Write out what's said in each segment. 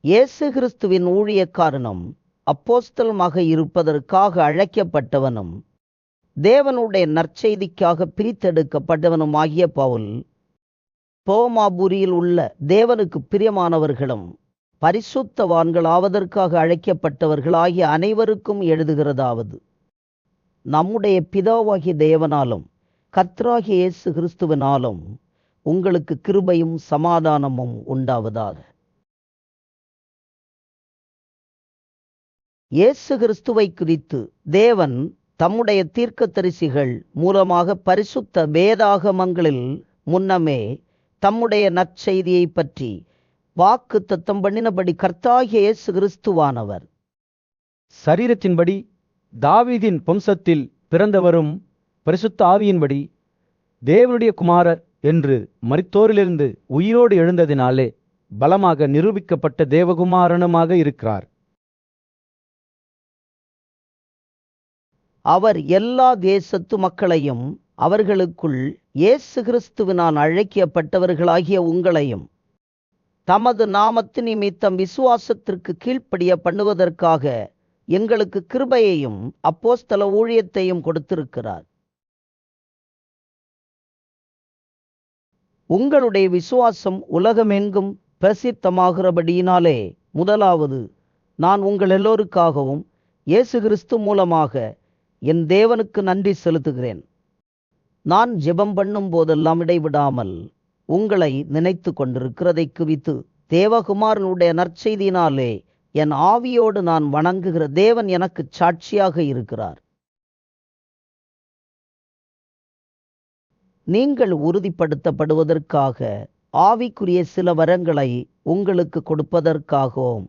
இயேசு கிறிஸ்துவின் ஊழியக்காரனும் அப்போஸ்தலமாக இருப்பதற்காக அழைக்கப்பட்டவனும் தேவனுடைய நற்செய்திக்காக பிரித்தெடுக்கப்பட்டவனுமாகிய பவுல், ரோமாபுரியில் உள்ள தேவனுக்கு பிரியமானவர்களும் பரிசுத்தவான்களாவதற்காக அழைக்கப்பட்டவர்களாகிய அனைவருக்கும் எழுதுகிறதாவது: நம்முடைய பிதாவாகிய தேவனாலும் கர்த்தராகிய இயேசு கிறிஸ்துவினாலும் உங்களுக்கு கிருபையும் சமாதானமும் உண்டாவதாக. இயேசு கிறிஸ்துவை குறித்து தேவன் தம்முடைய தீர்க்கதரிசிகள் மூலமாக பரிசுத்த வேதாகமங்களில் முன்னமே தம்முடைய நற்செய்தியை பற்றி வாக்கு தத்தம் பண்ணினபடி கர்த்தராகிய இயேசு கிறிஸ்துவானவர் சரீரத்தின்படி தாவீதின் வம்சத்தில் பிறந்தவரும் பரிசுத்த ஆவியின்படி தேவனுடைய குமாரர் என்று மரித்தோரிலிருந்து உயிரோடு எழுந்ததினாலே பலமாக நிரூபிக்கப்பட்ட தேவகுமாரனுமாக இருக்கிறார். அவர் எல்லா தேசத்து மக்களையும் அவர்களுக்குள் இயேசு கிறிஸ்துவினால் அழைக்கப்பட்டவர்களாகிய உங்களையும் தமது நாமத்து நிமித்தம் விசுவாசத்திற்கு கீழ்ப்படிய பண்ணுவதற்காக எங்களுக்கு கிருபையையும் அப்போஸ்தல ஊழியத்தையும் கொடுத்திருக்கிறார். உங்களுடைய விசுவாசம் உலகமெங்கும் பிரசித்தமாகிறபடியினாலே முதலாவது நான் உங்கள் எல்லோருக்காகவும் இயேசு கிறிஸ்து மூலமாக என் தேவனுக்கு நன்றி செலுத்துகிறேன். நான் ஜெபம் பண்ணும் போதெல்லாம் இடைவிடாமல் உங்களை நினைத்து கொண்டிருக்கிறதை குறித்து தேவகுமாரனுடைய நற்செய்தியினாலே என் ஆவியோடு நான் வணங்குகிற தேவன் எனக்கு சாட்சியாக இருக்கிறார். நீங்கள் உறுதிப்படுத்தப்படுவதற்காக ஆவிக்குரிய சில வரங்களை உங்களுக்கு கொடுப்பதற்காகவும்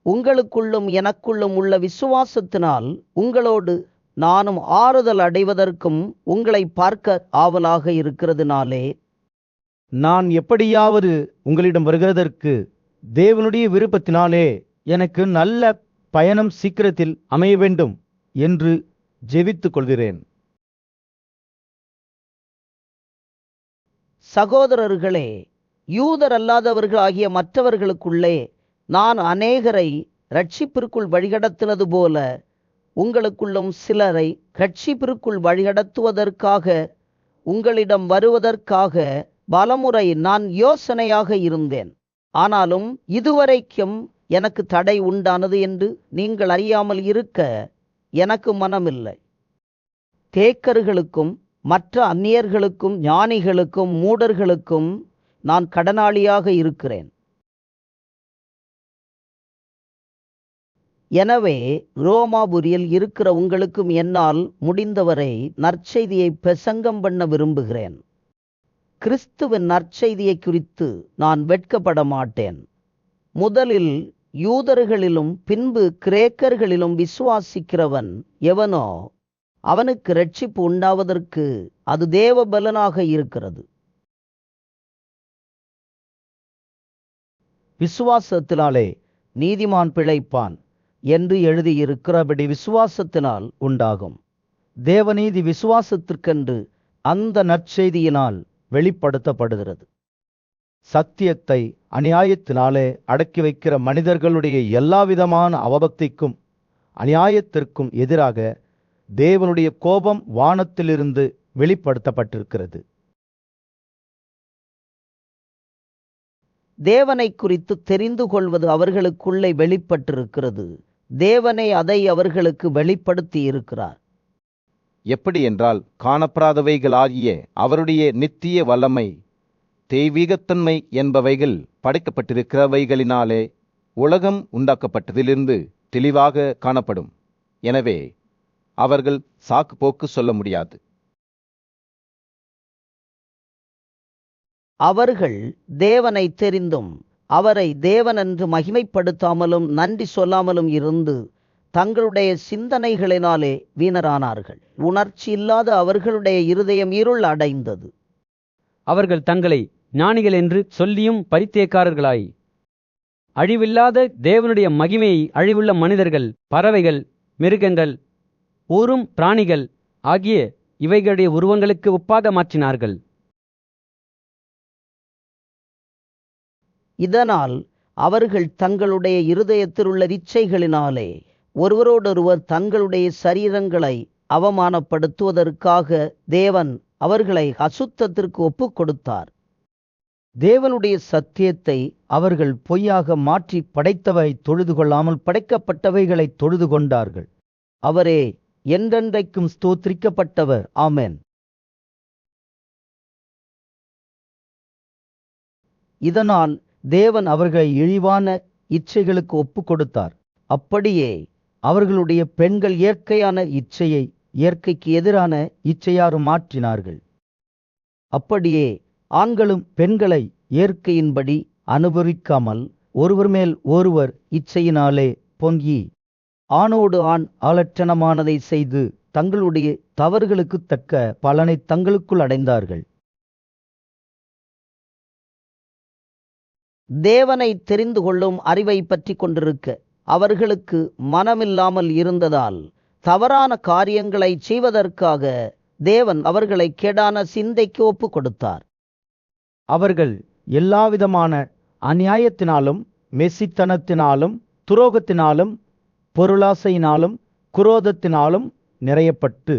உங்களுக்குள்ளும் எனக்குள்ளும் உள்ள விசுவாசத்தினால் உங்களோடு நானும் ஆறுதல் அடைவதற்கும் உங்களை பார்க்க ஆவலாக இருக்கிறதுனாலே நான் எப்படியாவது உங்களிடம் வருகிறதற்கு தேவனுடைய விருப்பத்தினாலே எனக்கு நல்ல பயணம் சீக்கிரத்தில் அமைய வேண்டும் என்று ஜெபித்துக் கொள்கிறேன். சகோதரர்களே, யூதர் அல்லாதவர்கள் ஆகிய மற்றவர்களுக்குள்ளே நான் அநேகரை இரட்சிப்பிற்குள் வழிகடத்தினது போல உங்களுக்குள்ளும் சிலரை இரட்சிப்பிற்குள் வழிகடத்துவதற்காக உங்களிடம் வருவதற்காக பலமுறை நான் யோசனையாக இருந்தேன். ஆனாலும் இதுவரைக்கும் எனக்கு தடை உண்டானது என்று நீங்கள் அறியாமல் இருக்க எனக்கு மனமில்லை. தேக்கர்களுக்கும் மற்ற அந்நியர்களுக்கும் ஞானிகளுக்கும் மூடர்களுக்கும் நான் கடனாளியாக இருக்கிறேன். எனவே ரோமாபுரியில் இருக்கிற உங்களுக்கும் என்னால் முடிந்தவரை நற்செய்தியை பிரசங்கம் பண்ண விரும்புகிறேன். கிறிஸ்துவின் நற்செய்தியை குறித்து நான் வெட்கப்பட மாட்டேன். முதலில் யூதர்களிலும் பின்பு கிரேக்கர்களிலும் விசுவாசிக்கிறவன் எவனோ அவனுக்கு இரட்சிப்பு உண்டாவதற்கு அது தேவ பலனாக இருக்கிறது. விசுவாசத்தினாலே நீதிமான் பிழைப்பான் என்று எழுதியிருக்கிறபடி விசுவாசத்தினால் உண்டாகும். தேவநீதி விசுவாசத்திற்கென்று அந்த நற்செய்தியினால் வெளிப்படுத்தப்படுகிறது. சத்தியத்தை அநியாயத்தினாலே அடக்கி வைக்கிற மனிதர்களுடைய எல்லாவிதமான அவபக்திக்கும் அநியாயத்திற்கும் எதிராக தேவனுடைய கோபம் வானத்திலிருந்து வெளிப்படுத்தப்பட்டிருக்கிறது. தேவனை குறித்து தெரிந்து கொள்வது அவர்களுக்குள்ளே வெளிப்பட்டிருக்கிறது. தேவனே அதை அவர்களுக்கு வெளிப்படுத்தி இருக்கிறார். எப்படி என்றால், காணப்படாதவைகளாகிய அவருடைய நித்திய வல்லமை, தெய்வீகத்தன்மை என்பவைகள் படைக்கப்பட்டிருக்கிறவைகளினாலே உலகம் உண்டாக்கப்பட்டதிலிருந்து தெளிவாக காணப்படும். எனவே அவர்கள் சாக்கு போக்கு சொல்ல முடியாது. அவர்கள் தேவனை தெரிந்தும் அவரை தேவனென்று மகிமைப்படுத்தாமலும் நன்றி சொல்லாமலும் இருந்து தங்களுடைய சிந்தனைகளினாலே வீணரானார்கள். உணர்ச்சி இல்லாத அவர்களுடைய இருதயம் இருள் அடைந்தது. அவர்கள் தங்களை ஞானிகள் என்று சொல்லியும் பரித்தேக்காரர்களாய் அழிவில்லாத தேவனுடைய மகிமையை அழிவுள்ள மனிதர்கள், பறவைகள், மிருகங்கள், ஊரும் பிராணிகள் ஆகிய இவைகளுடைய உருவங்களுக்கு ஒப்பாக மாற்றினார்கள். இதனால் அவர்கள் தங்களுடைய இருதயத்திலுள்ள இச்சைகளினாலே ஒருவரோடொருவர் தங்களுடைய சரீரங்களை அவமானப்படுத்துவதற்காக தேவன் அவர்களை அசுத்தத்திற்கு ஒப்புக் கொடுத்தார். தேவனுடைய சத்தியத்தை அவர்கள் பொய்யாக மாற்றி படைத்தவை தொழுது கொள்ளாமல் படைக்கப்பட்டவைகளை தொழுது கொண்டார்கள். அவரே என்றென்றைக்கும் ஸ்தோத்திரிக்கப்பட்டவர். ஆமென். இதனால் தேவன் அவர்களை இழிவான இச்சைகளுக்கு ஒப்புக் கொடுத்தார். அப்படியே அவர்களுடைய பெண்கள் இயற்கையான இச்சையை இயற்கைக்கு எதிரான இச்சையாறு மாற்றினார்கள். அப்படியே ஆண்களும் பெண்களை இயற்கையின்படி அனுபவிக்காமல் ஒருவர் மேல் ஒருவர் இச்சையினாலே பொங்கி ஆணோடு ஆண் ஆலட்சணமானதை செய்து தங்களுடைய தவறுகளுக்கு தக்க பலனை தங்களுக்குள் அடைந்தார்கள். தேவனை தெரிந்து கொள்ளும் அறிவை பற்றி கொண்டிருக்க அவர்களுக்கு மனமில்லாமல் இருந்ததால் தவறான காரியங்களை செய்வதற்காக தேவன் அவர்களை கேடான சிந்தைக்கு ஒப்புக் கொடுத்தார். அவர்கள் எல்லாவிதமான அநியாயத்தினாலும் மெசித்தனத்தினாலும் துரோகத்தினாலும் பொருளாசையினாலும் குரோதத்தினாலும் நிறையப்பட்டு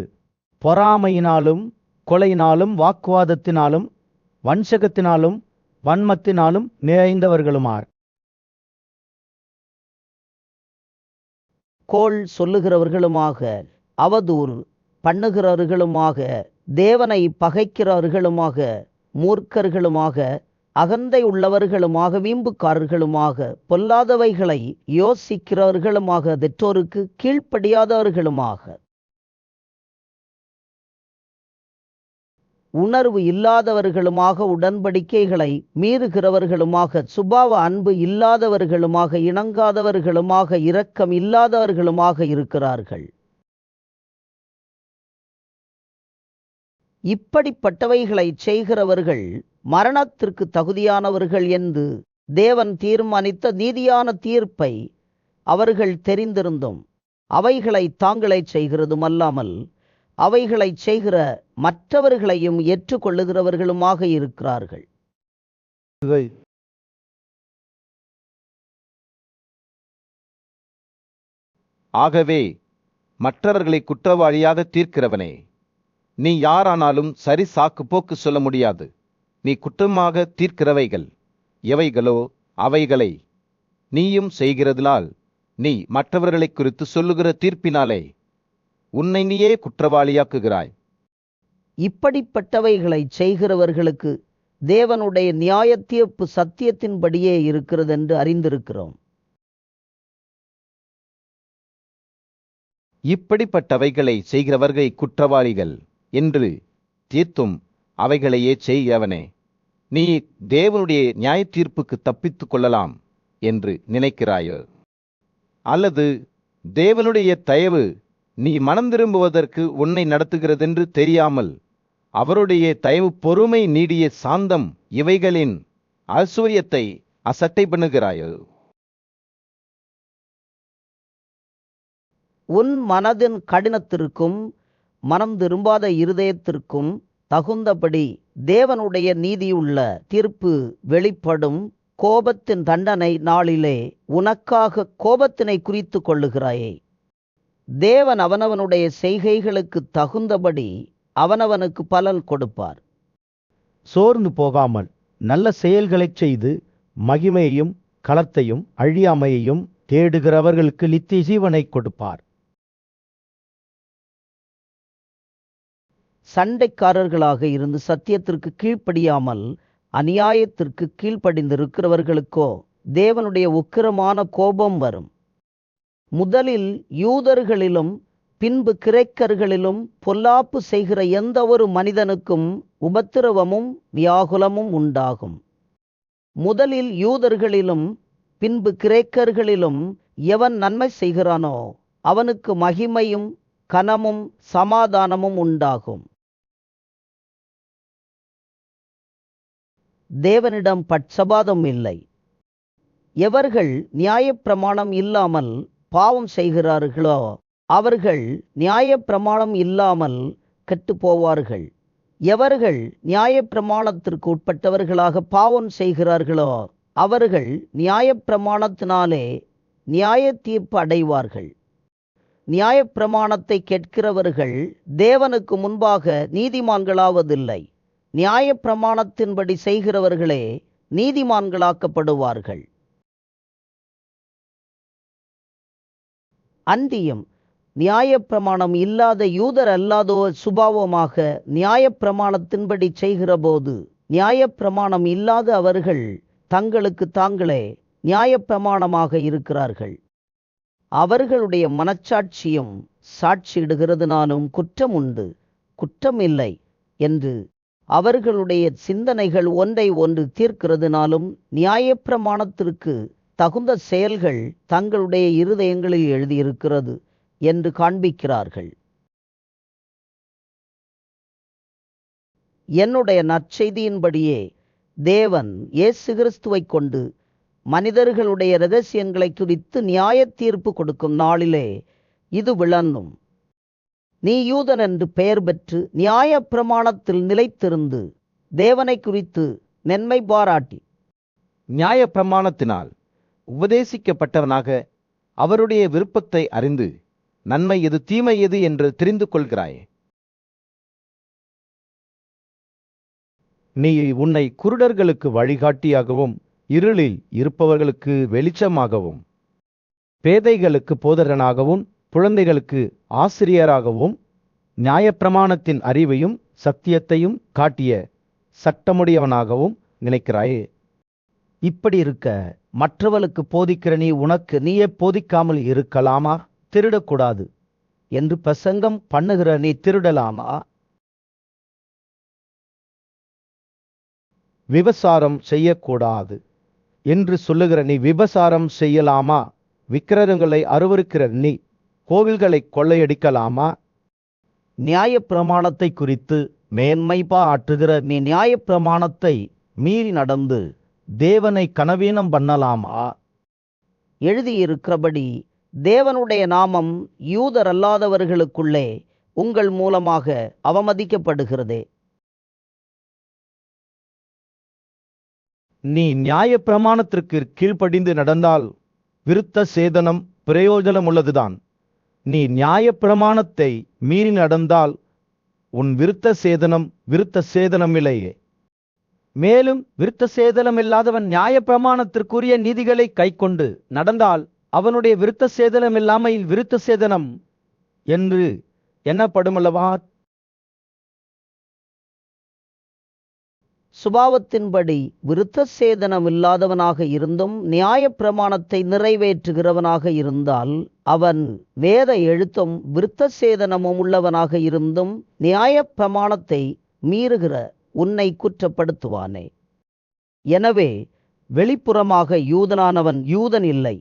பொறாமையினாலும் கொலையினாலும் வாக்குவாதத்தினாலும் வஞ்சகத்தினாலும் வன்மத்தினாலும் நிறைந்தவர்களுமார். கோள் சொல்லுகிறவர்களுமாக, அவதூறு பண்ணுகிறவர்களுமாக, தேவனை பகைக்கிறவர்களுமாக, மூர்க்கர்களுமாக, அகந்தை உள்ளவர்களுமாக, வீம்புக்காரர்களுமாக, பொல்லாதவைகளை யோசிக்கிறவர்களுமாக, பெற்றோருக்கு கீழ்ப்படியாதவர்களுமாக, உணர்வு இல்லாதவர்களுமாக, உடன்படிக்கைகளை மீறுகிறவர்களுமாக, சுபாவ அன்பு இல்லாதவர்களுமாக, இணங்காதவர்களுமாக, இரக்கம் இல்லாதவர்களுமாக இருக்கிறார்கள். இப்படிப்பட்டவைகளை செய்கிறவர்கள் மரணத்திற்கு தகுதியானவர்கள் என்று தேவன் தீர்மானித்த நீதியான தீர்ப்பை அவர்கள் தெரிந்திருந்தும் அவைகளை தாங்களே செய்கிறதும் அல்லாமல் அவைகளை செய்கிற மற்றவர்களையும் ஏற்றுக்கொள்ளுகிறவர்களுமாக இருக்கிறார்கள். ஆகவே மற்றவர்களை குற்றவாளியாக தீர்க்கிறவனே, நீ யாரானாலும் சரி சாக்கு போக்கு சொல்ல முடியாது. நீ குற்றமாக தீர்க்கிறவைகள் எவைகளோ அவைகளை நீயும் செய்கிறதினால் நீ மற்றவர்களை குறித்து சொல்லுகிற தீர்ப்பினாலே உன்னை நீயே குற்றவாளியாக்குகிறாய். இப்படிப்பட்டவைகளை செய்கிறவர்களுக்கு தேவனுடைய நியாய தீர்ப்பு சத்தியத்தின்படியே இருக்கிறது என்று அறிந்திருக்கிறோம். இப்படிப்பட்டவைகளை செய்கிறவர்களை குற்றவாளிகள் என்று தீர்த்தும் அவைகளையே செய்கிறவனே, நீ தேவனுடைய நியாய தீர்ப்புக்கு தப்பித்துக் கொள்ளலாம் என்று நினைக்கிறாயோ? அல்லது தேவனுடைய தயவு நீ மனம் திரும்புவதற்கு உன்னை நடத்துகிறதென்று தெரியாமல் அவருடைய தயவு, பொறுமை, நீடிய சாந்தம் இவைகளின் ஐசுவரியத்தை அசட்டை பண்ணுகிறாயோ? உன் மனதின் கடினத்திற்கும் மனம் திரும்பாத இருதயத்திற்கும் தகுந்தபடி தேவனுடைய நீதியுள்ள தீர்ப்பு வெளிப்படும் கோபத்தின் தண்டனை நாளிலே உனக்காக கோபத்தினை குறித்து கொள்ளுகிறாயே. தேவன் அவனவனுடைய செய்கைகளுக்கு தகுந்தபடி அவனவனுக்கு பலன் கொடுப்பார். சோர்ந்து போகாமல் நல்ல செயல்களைச் செய்து மகிமையையும் களத்தையும் அழியாமையையும் தேடுகிறவர்களுக்கு நித்திய ஜீவனை கொடுப்பார். சண்டைக்காரர்களாக இருந்து சத்தியத்திற்கு கீழ்ப்படியாமல் அநியாயத்திற்கு கீழ்ப்படிந்திருக்கிறவர்களுக்கோ தேவனுடைய உக்கிரமான கோபம் வரும். முதலில் யூதர்களிலும் பின்பு கிரேக்கர்களிலும் பொல்லாப்பு செய்கிற எந்த ஒரு மனிதனுக்கும் உபத்திரவமும் வியாகுலமும் உண்டாகும். முதலில் யூதர்களிலும் பின்பு கிரேக்கர்களிலும் எவன் நன்மை செய்கிறானோ அவனுக்கு மகிமையும் கனமும் சமாதானமும் உண்டாகும். தேவனிடம் பட்சபாதம் இல்லை. எவர்கள் நியாயப்பிரமாணம் இல்லாமல் பாவம் செய்கிறார்களோ அவர்கள் நியாயப்பிரமாணம் இல்லாமல் கெட்டு போவார்கள். எவர்கள் நியாயப்பிரமாணத்திற்கு உட்பட்டவர்களாக பாவம் செய்கிறார்களோ அவர்கள் நியாயப்பிரமாணத்தினாலே நியாய தீர்ப்பு அடைவார்கள். நியாயப்பிரமாணத்தை கேட்கிறவர்கள் தேவனுக்கு முன்பாக நீதிமான்களாவதில்லை. நியாயப்பிரமாணத்தின்படி செய்கிறவர்களே நீதிமான்களாக்கப்படுவார்கள். அந்தியும் நியாயப்பிரமாணம் இல்லாத யூதர் அல்லாதோர் சுபாவமாக நியாயப்பிரமாணத்தின்படி செய்கிறபோது நியாயப்பிரமாணம் இல்லாத அவர்கள் தங்களுக்கு தாங்களே நியாயப்பிரமாணமாக இருக்கிறார்கள். அவர்களுடைய மனச்சாட்சியும் சாட்சியிடுகிறதுனாலும் குற்றம் உண்டு, குற்றம் இல்லை என்று அவர்களுடைய சிந்தனைகள் ஒன்றை ஒன்று தீர்க்கிறதுனாலும் நியாயப்பிரமாணத்திற்கு தகுந்த செயல்கள் தங்களுடைய இருதயங்களில் எழுதியிருக்கிறது என்று காண்பிக்கிறார்கள். என்னுடைய நற்செய்தியின்படியே தேவன் இயேசு கிறிஸ்துவைக் கொண்டு மனிதர்களுடைய இரகசியங்களை குறித்து நியாய தீர்ப்பு கொடுக்கும் நாளிலே இது விளங்கும். நீ யூதன் என்று பெயர் பெற்று நியாயப்பிரமாணத்தில் நிலைத்திருந்து தேவனை குறித்து நன்மை பாராட்டி நியாயப்பிரமாணத்தினால் உபதேசிக்கப்பட்டவனாக அவருடைய விருப்பத்தை அறிந்து நன்மை எது தீமை எது என்று தெரிந்து கொள்கிறாய். நீ உன்னை குருடர்களுக்கு வழிகாட்டியாகவும் இருளில் இருப்பவர்களுக்கு வெளிச்சமாகவும் பேதைகளுக்கு போதகனாகவும் குழந்தைகளுக்கு ஆசிரியராகவும் நியாயப்பிரமாணத்தின் அறிவையும் சத்தியத்தையும் காட்டிய சட்டமுடையவனாகவும் நினைக்கிறாயே. இப்படி இருக்க மற்றவர்களுக்கு போதிக்கிற நீ உனக்கு நீயே போதிக்காமல் இருக்கலாமா? திருடக்கூடாது என்று பிரசங்கம் பண்ணுகிற நீ திருடலாமா? விபசாரம் செய்யக்கூடாது என்று சொல்லுகிற நீ விபசாரம் செய்யலாமா? விக்கிரகங்களை அருவருக்கிற நீ கோவில்களை கொள்ளையடிக்கலாமா? நியாயப்பிரமாணத்தை குறித்து மேன்மை பாராட்டுகிற நீ நியாயப்பிரமாணத்தை மீறி நடந்து தேவனை கனவீனம் பண்ணலாமா? எழுதியிருக்கிறபடி தேவனுடைய நாமம் யூதர் அல்லாதவர்களுக்குள்ளே உங்கள் மூலமாக அவமதிக்கப்படுகிறதே. நீ நியாயப்பிரமாணத்திற்கு கீழ்ப்படிந்து நடந்தால் விருத்த சேதனம் பிரயோஜனம் உள்ளதுதான். நீ நியாயப்பிரமாணத்தை மீறி நடந்தால் உன் விருத்த சேதனம் இல்லையே. மேலும் விருத்த சேதனம் இல்லாதவன் நியாயப்பிரமாணத்திற்குரிய நீதிகளை கைக்கொண்டு நடந்தால் அவனுடைய விருத்த சேதனம் இல்லாமல் விருத்த சேதனம் என்று எண்ணப்படுமல்லவா? சுபாவத்தின்படி விருத்த சேதனம் இல்லாதவனாக இருந்தும் நியாயப்பிரமாணத்தை நிறைவேற்றுகிறவனாக இருந்தால் அவன் வேத எழுத்தும் விருத்த சேதனமும் உள்ளவனாக இருந்தும் நியாயப்பிரமாணத்தை மீறுகிற உன்னை குற்றப்படுத்துவானே. எனவே வெளிப்புறமாக யூதனானவன் யூதன் இல்லை,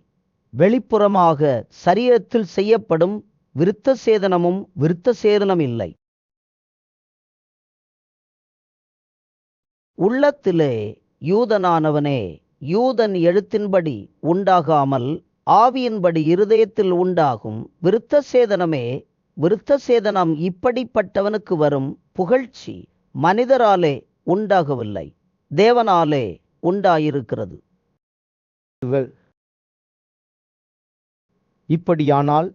வெளிப்புறமாக சரீரத்தில் செய்யப்படும் விருத்த சேதனமும் விருத்த சேதனம் இல்லை. உள்ளத்திலே யூதனானவனே யூதன் எழுத்தின்படி உண்டாகாமல் ஆவியின்படி இருதயத்தில் உண்டாகும் விருத்த சேதனமே விருத்த சேதனம். இப்படிப்பட்டவனுக்கு வரும் புகழ்ச்சி மனிதராலே உண்டாகவில்லை, தேவனாலே உண்டாயிருக்கிறது. இப்படியானால்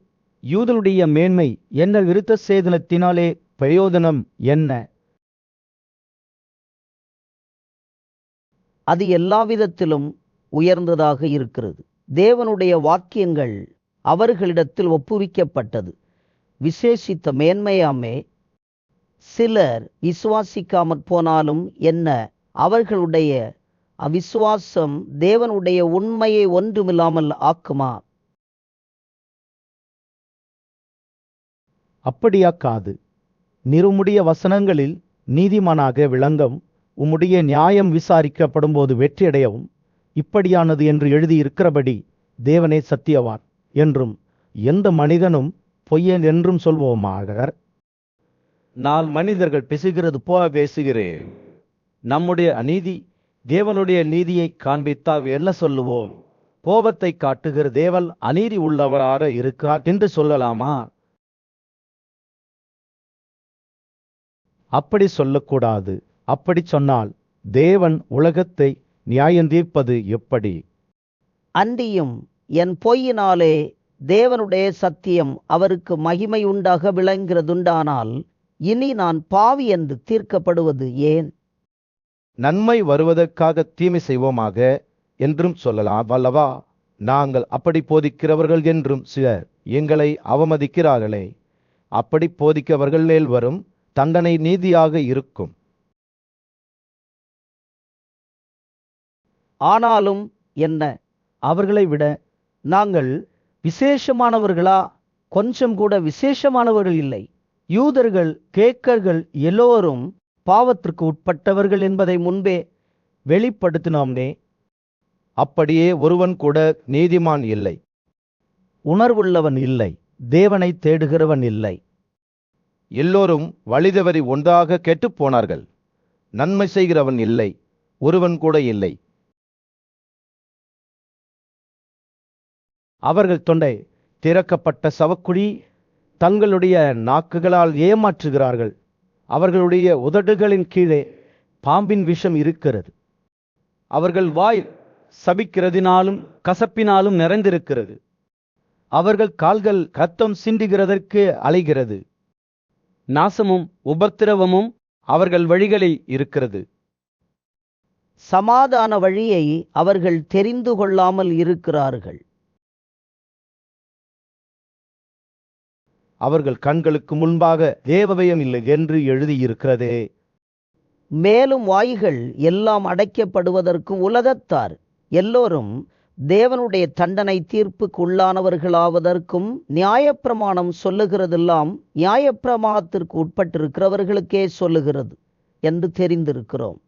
யூதனுடைய மேன்மை என்ன? விருத்த சேதனத்தினாலே பிரயோஜனம் என்ன? அது எல்லாவிதத்திலும் உயர்ந்ததாக இருக்கிறது. தேவனுடைய வாக்கியங்கள் அவர்களிடத்தில் ஒப்புவிக்கப்பட்டது. விசேஷித்த மேன்மையாமே. சிலர் விசுவாசிக்காமற் போனாலும் என்ன, அவர்களுடைய அவிசுவாசம் தேவனுடைய உண்மையை ஒன்றுமில்லாமல் ஆக்குமா? அப்படியாக்காது. நிருமுடைய வசனங்களில் நீதிமானாக விளங்கவும் உம்முடைய நியாயம் விசாரிக்கப்படும் போது வெற்றியடையவும் இப்படியானது என்று எழுதியிருக்கிறபடி தேவனே சத்தியவான் என்றும் எந்த மனிதனும் பொய்யன் என்றும் சொல்வோமாக. நான் மனிதர்கள் பேசுகிறது போல பேசுகிறேன். நம்முடைய அநீதி தேவனுடைய நீதியை காண்பித்தால் என்ன சொல்லுவோம்? கோபத்தை காட்டுகிற தேவன் அநீதி உள்ளவராக இருக்கிறார் என்று சொல்லலாமா? அப்படி சொல்லக்கூடாது. அப்படி சொன்னால் தேவன் உலகத்தை நியாயந்தீர்ப்பது எப்படி? அன்றியும் என் பொய்யினாலே தேவனுடைய சத்தியம் அவருக்கு மகிமை உண்டாக விளங்கிறதுண்டானால் இனி நான் பாவி என்று தீர்க்கப்படுவது ஏன்? நன்மை வருவதற்காக தீமை செய்வோமாக என்றும் சொல்லலாம் அல்லவா? நாங்கள் அப்படி போதிக்கிறவர்கள் என்றும் சிலர் எங்களை அவமதிக்கிறார்களே. அப்படி போதிக்கவர்கள் மேல் வரும் தண்டனை நீதியாக இருக்கும். ஆனாலும் என்ன, அவர்களை விட நாங்கள் விசேஷமானவர்களா? கொஞ்சம் கூட விசேஷமானவர்கள் இல்லை. யூதர்கள், கிரேக்கர்கள் எல்லோரும் பாவத்திற்கு உட்பட்டவர்கள் என்பதை முன்பே வெளிப்படுத்தினோமே. அப்படியே ஒருவன் கூட நீதிமான் இல்லை. உணர்வுள்ளவன் இல்லை, தேவனை தேடுகிறவன் இல்லை. எல்லோரும் வழிதவறி ஒன்றாக கெட்டுப் போனார்கள். நன்மை செய்கிறவன் இல்லை, ஒருவன் கூட இல்லை. அவர்கள் தொண்டை திறக்கப்பட்ட சவக்குழி, தங்களுடைய நாக்குகளால் ஏமாற்றுகிறார்கள். அவர்களுடைய உதடுகளின் கீழே பாம்பின் விஷம் இருக்கிறது. அவர்கள் வாய் சபிக்கிறதினாலும் கசப்பினாலும் நிறைந்திருக்கிறது. அவர்கள் கால்கள் இரத்தம் சிந்துகிறதற்கு அலைகிறது. நாசமும் உபத்திரவமும் அவர்கள் வழிகளில் இருக்கிறது. சமாதான வழியை அவர்கள் தெரிந்து கொள்ளாமல் இருக்கிறார்கள். அவர்கள் கண்களுக்கு முன்பாக தேவபயம் இல்லை என்று எழுதியிருக்கிறதே. மேலும் வாய்கள் எல்லாம் அடைக்கப்படுவதற்கும் உலகத்தார் எல்லோரும் தேவனுடைய தண்டனை தீர்ப்புக்கு உள்ளானவர்களாவதற்கும் நியாயப்பிரமாணம் சொல்லுகிறதெல்லாம் நியாயப்பிரமாணத்திற்கு உட்பட்டிருக்கிறவர்களுக்கே சொல்லுகிறது என்று தெரிந்திருக்கிறோம்.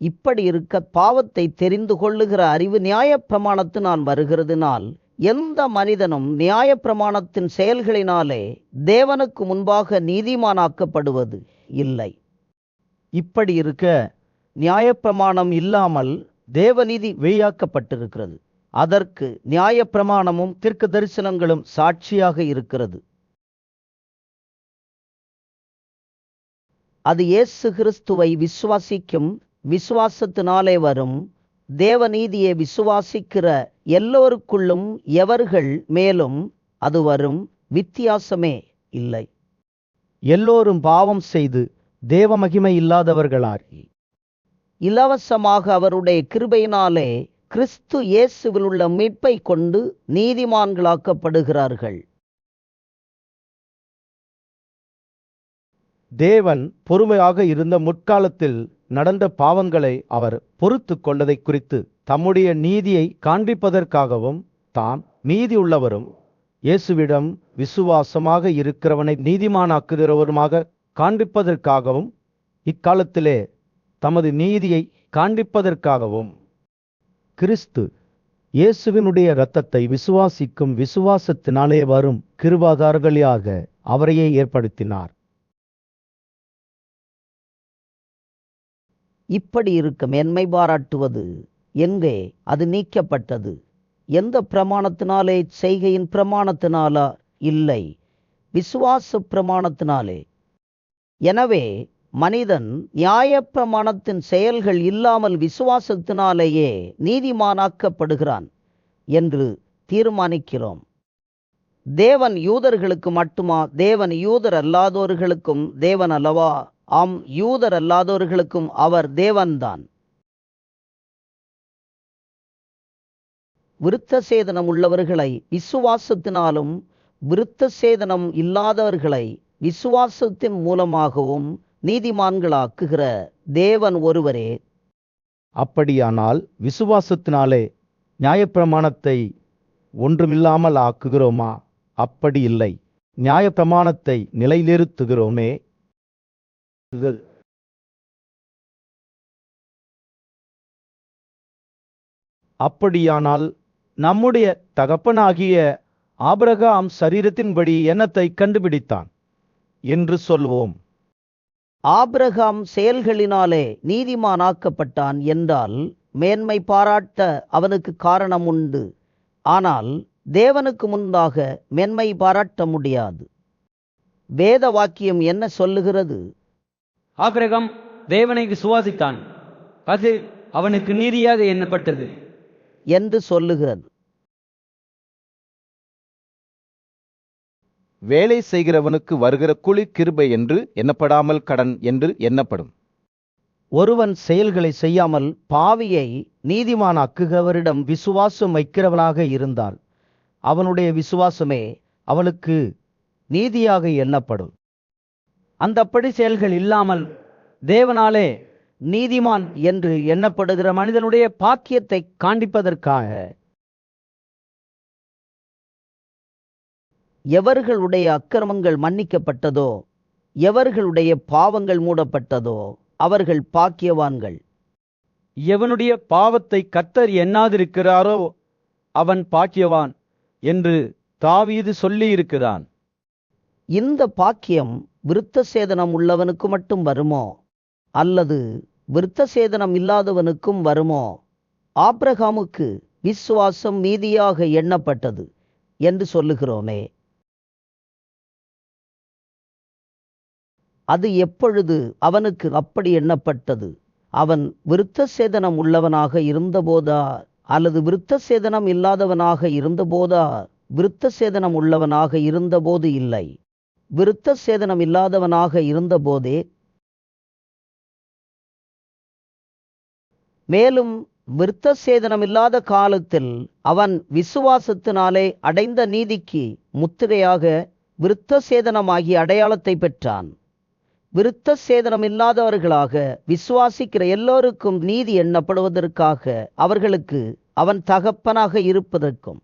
இப்படி இருக்க பாவத்தை தெரிந்து கொள்ளுகிற அறிவு நியாயப்பிரமாணத்தினால் வருகிறதுனால் எந்த மனிதனும் நியாயப்பிரமாணத்தின் செயல்களினாலே தேவனுக்கு முன்பாக நீதிமானாக்கப்படுவது இல்லை. இப்படி இருக்க நியாயப்பிரமாணம் இல்லாமல் தேவநீதி வெளியாக்கப்பட்டிருக்கிறது. அதற்கு நியாயப்பிரமாணமும் தீர்க்க தரிசனங்களும் சாட்சியாக இருக்கிறது. அது இயேசு கிறிஸ்துவை விசுவாசிக்கும் விசுவாசத்தினாலே வரும் தேவநீதியை விசுவாசிக்கிற எல்லோருக்குள்ளும் எவர்கள் மேலும் அது வரும் வித்தியாசமே இல்லை. எல்லோரும் பாவம் செய்து தேவ மகிமை இல்லாதவர்களாகி இலவசமாக அவருடைய கிருபையினாலே கிறிஸ்து இயேசுவில் உள்ள மீட்பை கொண்டு நீதிமான்களாக்கப்படுகிறார்கள். தேவன் பொறுமையாக இருந்த முற்காலத்தில் நடந்த பாவங்களை அவர் பொறுத்து கொண்டதை குறித்து தம்முடைய நீதியை காண்பிப்பதற்காகவும் தாம் நீதி உள்ளவரும் இயேசுவிடம் விசுவாசமாக இருக்கிறவனை நீதிமானாக்குகிறவருமாக காண்பிப்பதற்காகவும் இக்காலத்திலே தமது நீதியை காண்பிப்பதற்காகவும் கிறிஸ்து இயேசுவினுடைய இரத்தத்தை விசுவாசிக்கும் விசுவாசத்தினாலே வரும் கிருபாதாரர்களாக அவரையே ஏற்படுத்தினார். இப்படி இருக்க மேன்மை பாராட்டுவது எங்கே அது நீக்கப்பட்டது? எந்த பிரமாணத்தினாலே? செய்கையின் பிரமாணத்தினாலா? இல்லை, விசுவாச பிரமாணத்தினாலே. எனவே மனிதன் நியாயப்பிரமாணத்தின் செயல்கள் இல்லாமல் விசுவாசத்தினாலேயே நீதிமானாக்கப்படுகிறான் என்று தீர்மானிக்கிறோம். தேவன் யூதர்களுக்கு மட்டுமா? தேவன் யூதர் அல்லாதோர்களுக்கும் தேவன் அல்லவா? ஆம், யூதர் அல்லாதோர்களுக்கும் அவர் தேவன்தான். விருத்த சேதனம் உள்ளவர்களை விசுவாசத்தினாலும் விருத்த சேதனம் இல்லாதவர்களை விசுவாசத்தின் மூலமாகவும் நீதிமான்களாக்குகிற தேவன் ஒருவரே. அப்படியானால் விசுவாசத்தினாலே நியாயப்பிரமாணத்தை ஒன்றுமில்லாமல் ஆக்குகிறோமா? அப்படி இல்லை, நியாயப்பிரமாணத்தை நிலைநிறுத்துகிறோமே. அப்படியானால் நம்முடைய தகப்பனாகிய ஆபிரகாம் சரீரத்தின்படி என்னத்தை கண்டுபிடித்தான் என்று சொல்வோம். ஆபிரகாம் செயல்களினாலே நீதிமானாக்கப்பட்டான் என்றால் மேன்மை பாராட்ட அவனுக்கு காரணம் உண்டு. ஆனால் தேவனுக்கு முன்பாக மேன்மை பாராட்ட முடியாது. வேத வாக்கியம் என்ன சொல்லுகிறது? ஆபிரகாம் தேவனை விசுவாசித்தான், அது அவனுக்கு நீதியாக எண்ணப்பட்டது. என்று சொல்லுகிறது. வேலை செய்கிறவனுக்கு வருகிற கூலி கிருபை என்று எண்ணப்படாமல் கடன் என்று எண்ணப்படும். ஒருவன் செயல்களை செய்யாமல் பாவியை நீதிமானாக்குகிறவரிடம் விசுவாசம் வைக்கிறவனாக இருந்தால் அவனுடைய விசுவாசமே அவனுக்கு நீதியாக எண்ணப்படும். அந்தப்படி செயல்கள் இல்லாமல் தேவனாலே நீதிமான் என்று எண்ணப்படுகிற மனிதனுடைய பாக்கியத்தை காண்பிப்பதற்காக எவர்களுடைய அக்கிரமங்கள் மன்னிக்கப்பட்டதோ, எவர்களுடைய பாவங்கள் மூடப்பட்டதோ அவர்கள் பாக்கியவான்கள். எவனுடைய பாவத்தை கர்த்தர் எண்ணாதிருக்கிறாரோ அவன் பாக்கியவான் என்று தாவீது சொல்லியிருக்கிறான். இந்த பாக்கியம் விருத்த சேதனம் உள்ளவனுக்கு மட்டும் வருமோ அல்லது விருத்த சேதனம் இல்லாதவனுக்கும் வருமோ? ஆபிரகாமுக்கு விசுவாசம் மீதியாக எண்ணப்பட்டது என்று சொல்லுகிறோமே, அது எப்பொழுது அவனுக்கு அப்படி எண்ணப்பட்டது? அவன் விருத்த சேதனம் உள்ளவனாக இருந்தபோதா அல்லது விருத்த சேதனம் இல்லாதவனாக இருந்தபோதா? விருத்த சேதனம் உள்ளவனாக இருந்தபோது இல்லை, விருத்த சேதனம் இல்லாதவனாக இருந்தபோதே. மேலும் விருத்த சேதனம் இல்லாத காலத்தில் அவன் விசுவாசத்தினாலே அடைந்த நீதிக்கு முத்திரையாக விருத்த சேதனமாகிய அடையாளத்தை பெற்றான். விருத்த சேதனம் இல்லாதவர்களாக விசுவாசிக்கிற எல்லோருக்கும் நீதி எண்ணப்படுவதற்காக அவர்களுக்கு அவன் தகப்பனாக இருப்பதற்கும்.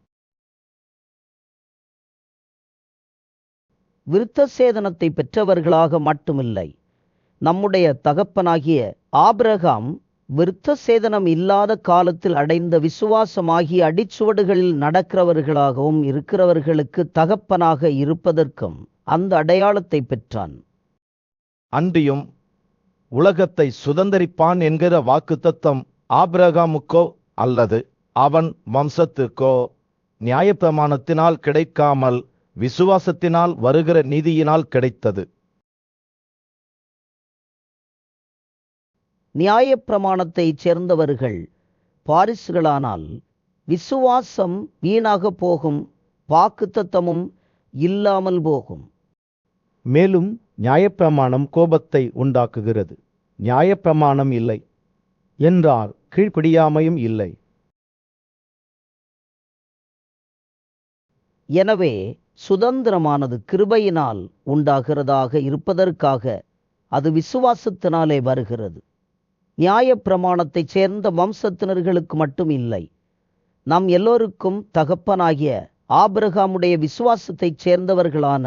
விருத்த சேதனத்தை பெற்றவர்களாக மட்டுமில்லை, நம்முடைய தகப்பனாகிய ஆபிரகாம் விருத்த சேதனம் இல்லாத காலத்தில் அடைந்த விசுவாசமாகிய அடிச்சுவடுகளில் நடக்கிறவர்களாகவும் இருக்கிறவர்களுக்கு தகப்பனாக இருப்பதற்கும் அந்த அடையாளத்தை பெற்றான். அன்றியும் உலகத்தை சுதந்தரிப்பான் என்கிற வாக்குத்தத்தம் ஆபிரகாமுக்கோ அல்லது அவன் வம்சத்துக்கோ நியாயப்பிரமாணத்தினால் கிடைக்காமல் விசுவாசத்தினால் வருகிற நீதியினால் கிடைத்தது. நியாயப்பிரமாணத்தைச் சேர்ந்தவர்கள் பாரிசுகளானால் விசுவாசம் வீணாக போகும், வாக்குத்தத்தமும் இல்லாமல் போகும். மேலும் நியாயப்பிரமாணம் கோபத்தை உண்டாக்குகிறது. நியாயப்பிரமாணம் இல்லை என்றால் கீழ்ப்படியாமையும் இல்லை. எனவே சுதந்திரமானது கிருபையினால் உண்டாகிறதாக இருப்பதற்காக அது விசுவாசத்தினாலே வருகிறது. நியாயப்பிரமாணத்தைச் சேர்ந்த வம்சத்தினர்களுக்கு மட்டும் இல்லை, நம் எல்லோருக்கும் தகப்பனாகிய ஆபிரகாமுடைய விசுவாசத்தைச் சேர்ந்தவர்களான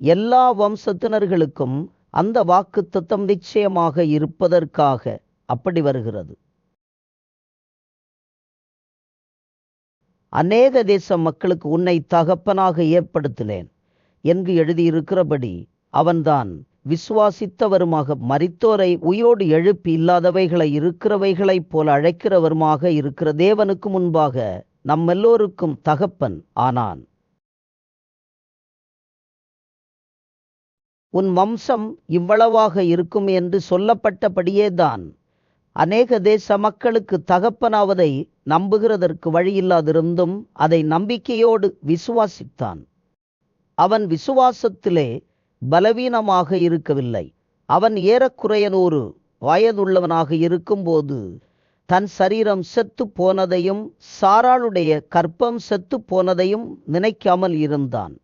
எல்லா வம்சத்தினர்களுக்கும் அந்த வாக்குத்தத்தம் நிச்சயமாக இருப்பதற்காக அப்படி வருகிறது. அநேக தேச மக்களுக்கு உன்னை தகப்பனாக ஏற்படுத்தினேன் என்று எழுதியிருக்கிறபடி அவன்தான் விசுவாசித்தவருமாக மரித்தோரை உயிரோடு எழுப்பி இல்லாதவைகளை இருக்கிறவைகளைப் போல அழைக்கிறவருமாக இருக்கிற தேவனுக்கு முன்பாக நம்மெல்லோருக்கும் தகப்பன் ஆனான். உன் வம்சம் இவ்வளவாக இருக்கும் என்று சொல்லப்பட்டபடியேதான் அநேக தேச மக்களுக்கு தகப்பனாவதை நம்புகிறதற்கு வழியில்லாதிருந்தும் அதை நம்பிக்கையோடு விசுவாசித்தான். அவன் விசுவாசத்திலே பலவீனமாக இருக்கவில்லை. அவன் ஏறக்குறைய 100 வயதுள்ளவனாக இருக்கும்போது தன் சரீரம் செத்து போனதையும் சாராளுடைய கற்பம் செத்து போனதையும் நினைக்காமல் இருந்தான்.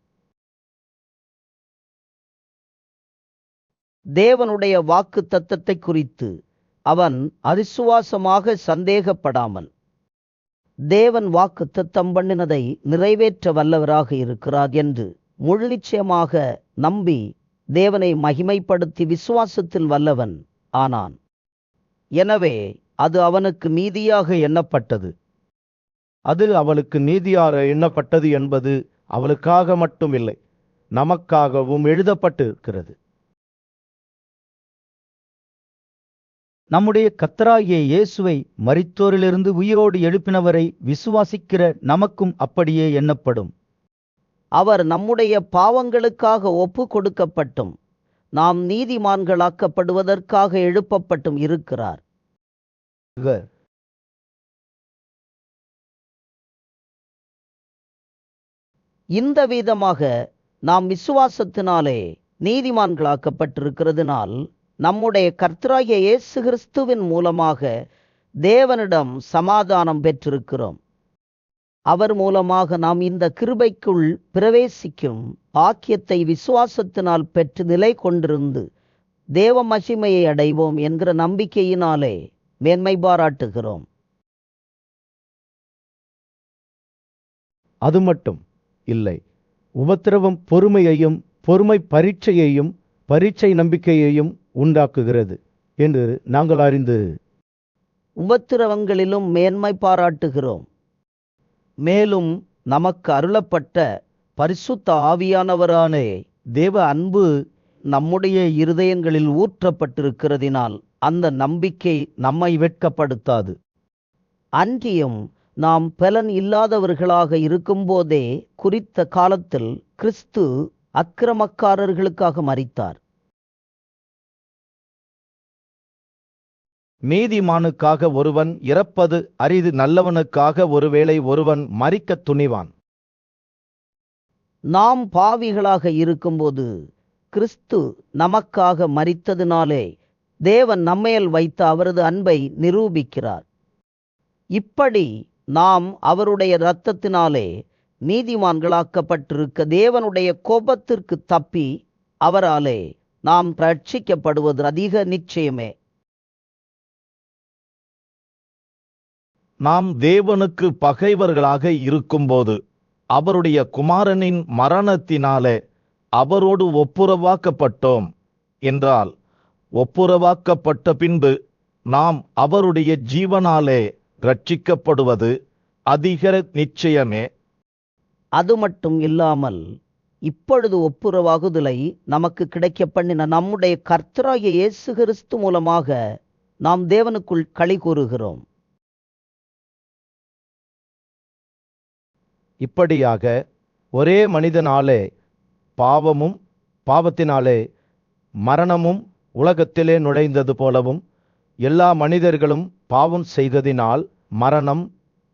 தேவனுடைய வாக்கு தத்தத்தை குறித்து அவன் அவிசுவாசமாக சந்தேகப்படாமல் தேவன் வாக்கு தத்தம் பண்ணினதை நிறைவேற்ற வல்லவராக இருக்கிறார் என்று முழு நிச்சயமாக நம்பி தேவனை மகிமைப்படுத்தி விசுவாசத்தில் வல்லவன் ஆனான். எனவே அது அவனுக்கு நீதியாக எண்ணப்பட்டது. அது அவளுக்கு நீதியாக எண்ணப்பட்டது என்பது அவளுக்காக மட்டுமில்லை, நமக்காகவும் எழுதப்பட்டிருக்கிறது. நம்முடைய கர்த்தராகிய இயேசுவை மரித்தோரிலிருந்து உயிரோடு எழுப்பினவரை விசுவாசிக்கிற நமக்கும் அப்படியே எண்ணப்படும். அவர் நம்முடைய பாவங்களுக்காக ஒப்பு கொடுக்கப்பட்டும் நாம் நீதிமான்களாக்கப்படுவதற்காக எழுப்பப்பட்டும் இருக்கிறார். இந்த விதமாக நாம் விசுவாசத்தினாலே நீதிமான்களாக்கப்பட்டிருக்கிறதுனால் நம்முடைய கர்த்தராகிய இயேசு கிறிஸ்துவின் மூலமாக தேவனிடம் சமாதானம் பெற்றிருக்கிறோம். அவர் மூலமாக நாம் இந்த கிருபைக்குள் பிரவேசிக்கும் பாக்கியத்தை விசுவாசத்தினால் பெற்று நிலை கொண்டிருந்து தேவ மகிமையை அடைவோம் என்கிற நம்பிக்கையினாலே மேன்மை பாராட்டுகிறோம். அது மட்டும் இல்லை, உபத்திரவம் பொறுமையையும், பொறுமை பரீட்சையையும், பரீட்சை நம்பிக்கையையும் உண்டாக்குகிறது என்று நாங்கள் அறிந்து உபத்திரவங்களிலும் மேன்மை பாராட்டுகிறோம். மேலும் நமக்கு அருளப்பட்ட பரிசுத்த ஆவியானவரான தேவ அன்பு நம்முடைய இருதயங்களில் ஊற்றப்பட்டிருக்கிறதினால் அந்த நம்பிக்கை நம்மை வெட்கப்படுத்தாது. அன்றியும் நாம் பலன் இல்லாதவர்களாக இருக்கும்போதே குறித்த காலத்தில் கிறிஸ்து அக்கிரமக்காரர்களுக்காக மரித்தார். நீதிமானுக்காக ஒருவன் இறப்பது அரிது, நல்லவனுக்காக ஒருவேளை ஒருவன் மரிக்கத் துணிவான். நாம் பாவிகளாக இருக்கும்போது கிறிஸ்து நமக்காக மரித்ததினாலே தேவன் நம்மேல் வைத்த அவரது அன்பை நிரூபிக்கிறார். இப்படி நாம் அவருடைய இரத்தத்தினாலே நீதிமான்களாக்கப்பட்டிருக்க தேவனுடைய கோபத்திற்கு தப்பி அவராலே நாம் ரட்சிக்கப்படுவது அதிக நிச்சயமே. நாம் தேவனுக்கு பகைவர்களாக இருக்கும்போது அவருடைய குமாரனின் மரணத்தினாலே அவரோடு ஒப்புரவாக்கப்பட்டோம் என்றால், ஒப்புரவாக்கப்பட்ட பின்பு நாம் அவருடைய ஜீவனாலே ரட்சிக்கப்படுவது அதிக நிச்சயமே. அது மட்டும் இல்லாமல் இப்பொழுது ஒப்புரவாகுதலை நமக்கு கிடைக்க பண்ணின நம்முடைய கர்த்தராகிய இயேசு கிறிஸ்து மூலமாக நாம் தேவனுக்குள் களி கூறுகிறோம். இப்படியாக ஒரே மனிதனாலே பாவமும், பாவத்தினாலே மரணமும் உலகத்திலே நுழைந்தது போலவும், எல்லா மனிதர்களும் பாவம் செய்ததினால் மரணம்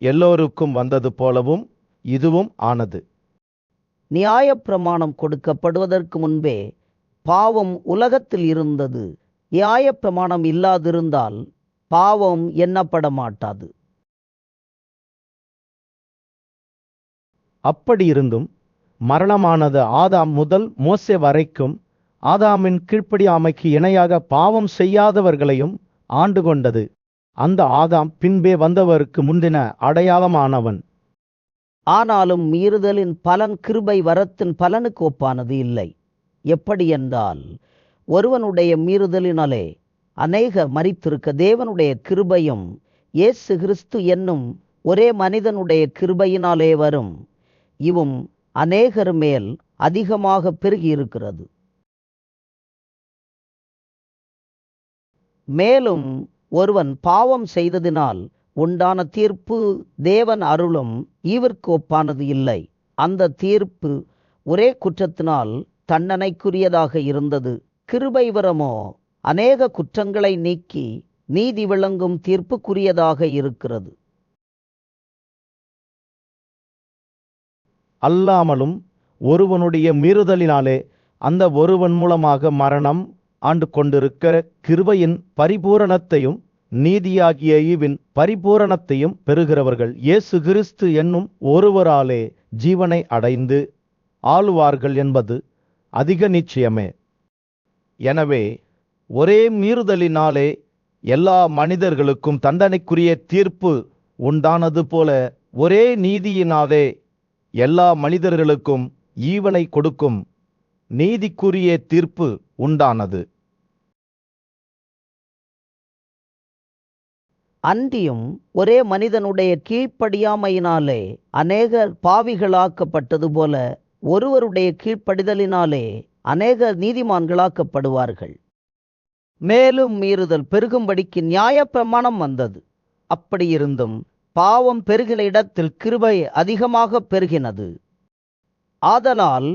எல்லோருக்கும் வந்தது போலவும் இதுவும் ஆனது. நியாயப்பிரமாணம் கொடுக்கப்படுவதற்கு முன்பே பாவம் உலகத்தில் இருந்தது. நியாயப்பிரமாணம் இல்லாதிருந்தால் பாவம் எண்ணப்பட மாட்டாது. அப்படியிருந்தும் மரணமானது ஆதாம் முதல் மோசே வரைக்கும் ஆதாமின் கீழ்ப்படியாமைக்கு இணையாக பாவம் செய்யாதவர்களையும் ஆண்டு கொண்டது. அந்த ஆதாம் பின்பே வந்தவருக்கு முந்தின அடையாளமானவன். ஆனாலும் மீறுதலின் பலன் கிருபை வரத்தின் பலனுக்கு ஒப்பானது இல்லை. எப்படி என்றால், ஒருவனுடைய மீறுதலினாலே அநேகர் மரித்திருக்க தேவனுடைய கிருபையும் இயேசு கிறிஸ்து என்னும் ஒரே மனிதனுடைய கிருபையினாலே வரும் இவும் அநேகர் மேல் அதிகமாக பெருகியிருக்கிறது. மேலும் ஒருவன் பாவம் செய்ததினால் உண்டான தீர்ப்பு தேவன் அருளும் ஈவிற்கு ஒப்பானது இல்லை. அந்த தீர்ப்பு ஒரே குற்றத்தினால் தண்டனைக்குரியதாக இருந்தது. கிருபை வரமோ அநேக குற்றங்களை நீக்கி நீதி விளங்கும் தீர்ப்புக்குரியதாக இருக்கிறது. அல்லாமலும் ஒருவனுடைய மீறுதலினாலே அந்த ஒருவன் மூலமாக மரணம் ஆண்டு கொண்டிருக்கிற கிருபையின் பரிபூரணத்தையும் நீதியாகிய ஈவின் பரிபூரணத்தையும் பெறுகிறவர்கள் இயேசு கிறிஸ்து என்னும் ஒருவராலே ஜீவனை அடைந்து ஆளுவார்கள் என்பது அதிக நிச்சயமே. எனவே ஒரே மீறுதலினாலே எல்லா மனிதர்களுக்கும் தண்டனைக்குரிய தீர்ப்பு உண்டானது போல, ஒரே நீதியினாலே எல்லா மனிதர்களுக்கும் ஈவனை கொடுக்கும் நீதிக்குரிய தீர்ப்பு உண்டானது. அன்றியும் ஒரே மனிதனுடைய கீழ்ப்படியாமையினாலே அநேகர் பாவிகளாக்கப்பட்டது போல, ஒருவருடைய கீழ்ப்படிதலினாலே அநேகர் நீதிமான்களாக்கப்படுவார்கள். மேலும் மீறுதல் பெருகும்படிக்கு நியாயப்பிரமாணம் வந்தது. அப்படியிருந்தும் பாவம் பெருகின இடத்தில் கிருபை அதிகமாக பெருகினது. ஆதலால்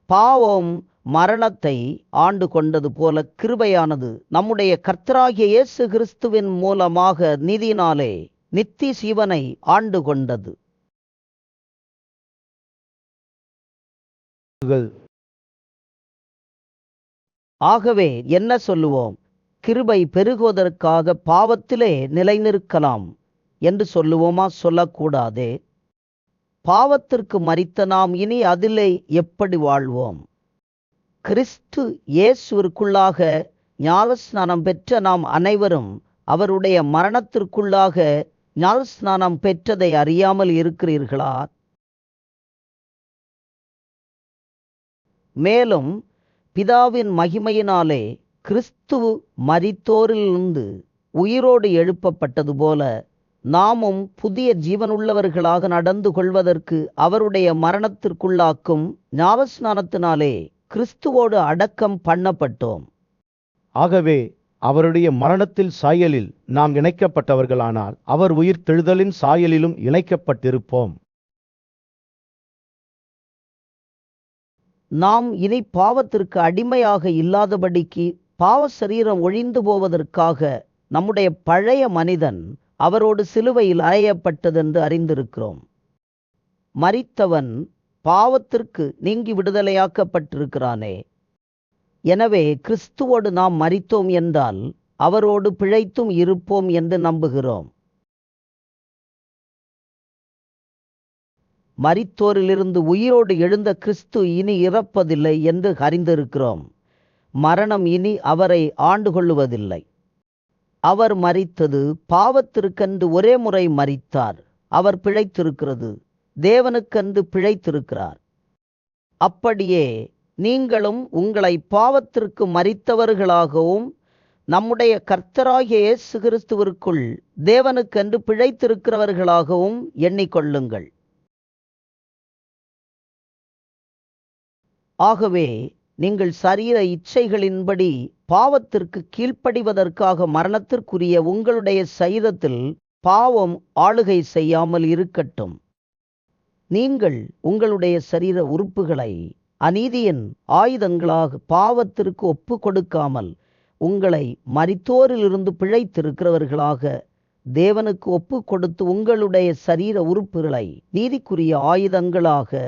பாவம் மரணத்தை ஆண்டு கொண்டது போல கிருபையானது நம்முடைய கர்த்தராகிய இயேசு கிறிஸ்துவின் மூலமாக நீதியினாலே நித்திய ஜீவனை ஆண்டு கொண்டது. ஆகவே என்ன சொல்லுவோம்? கிருபை பெருகுவதற்காக பாவத்திலே நிலைநிற்கலாம் என்று சொல்லுவோமா? சொல்லக்கூடாதே. பாவத்திற்கு மரித்த நாம் இனி அதிலே எப்படி வாழ்வோம்? கிறிஸ்து இயேசுவிற்குள்ளாக ஞானஸ்நானம் பெற்ற நாம் அனைவரும் அவருடைய மரணத்திற்குள்ளாக ஞானஸ்நானம் பெற்றதை அறியாமல் இருக்கிறீர்களா? மேலும் பிதாவின் மகிமையினாலே கிறிஸ்து மரித்தோரிலிருந்து உயிரோடு எழுப்பப்பட்டது போல நாமும் புதிய ஜீவனுள்ளவர்களாக நடந்து கொள்வதற்கு அவருடைய மரணத்திற்குள்ளாக்கும் ஞானஸ்நானத்தினாலே கிறிஸ்துவோடு அடக்கம் பண்ணப்பட்டோம். ஆகவே அவருடைய மரணத்தில் சாயலில் நாம் இணைக்கப்பட்டவர்களானால் அவர் உயிர்த்தெழுதலின் சாயலிலும் இணைக்கப்பட்டிருப்போம். நாம் இனி பாவத்திற்கு அடிமையாக இல்லாதபடிக்கு பாவ சரீரம் ஒழிந்து போவதற்காக நம்முடைய பழைய மனிதன் அவரோடு சிலுவையில் அறையப்பட்டதென்று அறிந்திருக்கிறோம். மரித்தவன் பாவத்திற்கு நீங்கி விடுதலையாக்கப்பட்டிருக்கிறானே. எனவே கிறிஸ்துவோடு நாம் மரித்தோம் என்றால் அவரோடு பிழைத்தும் இருப்போம் என்று நம்புகிறோம். மரித்தோரிலிருந்து உயிரோடு எழுந்த கிறிஸ்து இனி இறப்பதில்லை என்று அறிந்திருக்கிறோம். மரணம் இனி அவரை ஆண்டு கொள்ளுவதில்லை. அவர் மரித்தது பாவத்திற்கென்று ஒரே முறை மரித்தார். அவர் பிழைத்திருக்கிறது. தேவனுக்கென்று பிழைத்திருக்கிறார். அப்படியே நீங்களும் உங்களை பாவத்திற்கு மரித்தவர்களாகவும் நம்முடைய கர்த்தராகிய இயேசு கிறிஸ்துவிற்குள் தேவனுக்கென்று பிழைத்திருக்கிறவர்களாகவும் எண்ணிக்கொள்ளுங்கள். ஆகவே நீங்கள் சரீர இச்சைகளின்படி பாவத்திற்கு கீழ்ப்படிவதற்காக மரணத்திற்குரிய உங்களுடைய சரீரத்தில் பாவம் ஆளுகை செய்யாமல் இருக்கட்டும். நீங்கள் உங்களுடைய சரீர உறுப்புகளை அநீதியின் ஆயுதங்களாக பாவத்திற்கு ஒப்பு கொடுக்காமல் உங்களை மரித்தோரிலிருந்து பிழைத்திருக்கிறவர்களாக தேவனுக்கு ஒப்பு கொடுத்து உங்களுடைய சரீர உறுப்புகளை நீதிக்குரிய ஆயுதங்களாக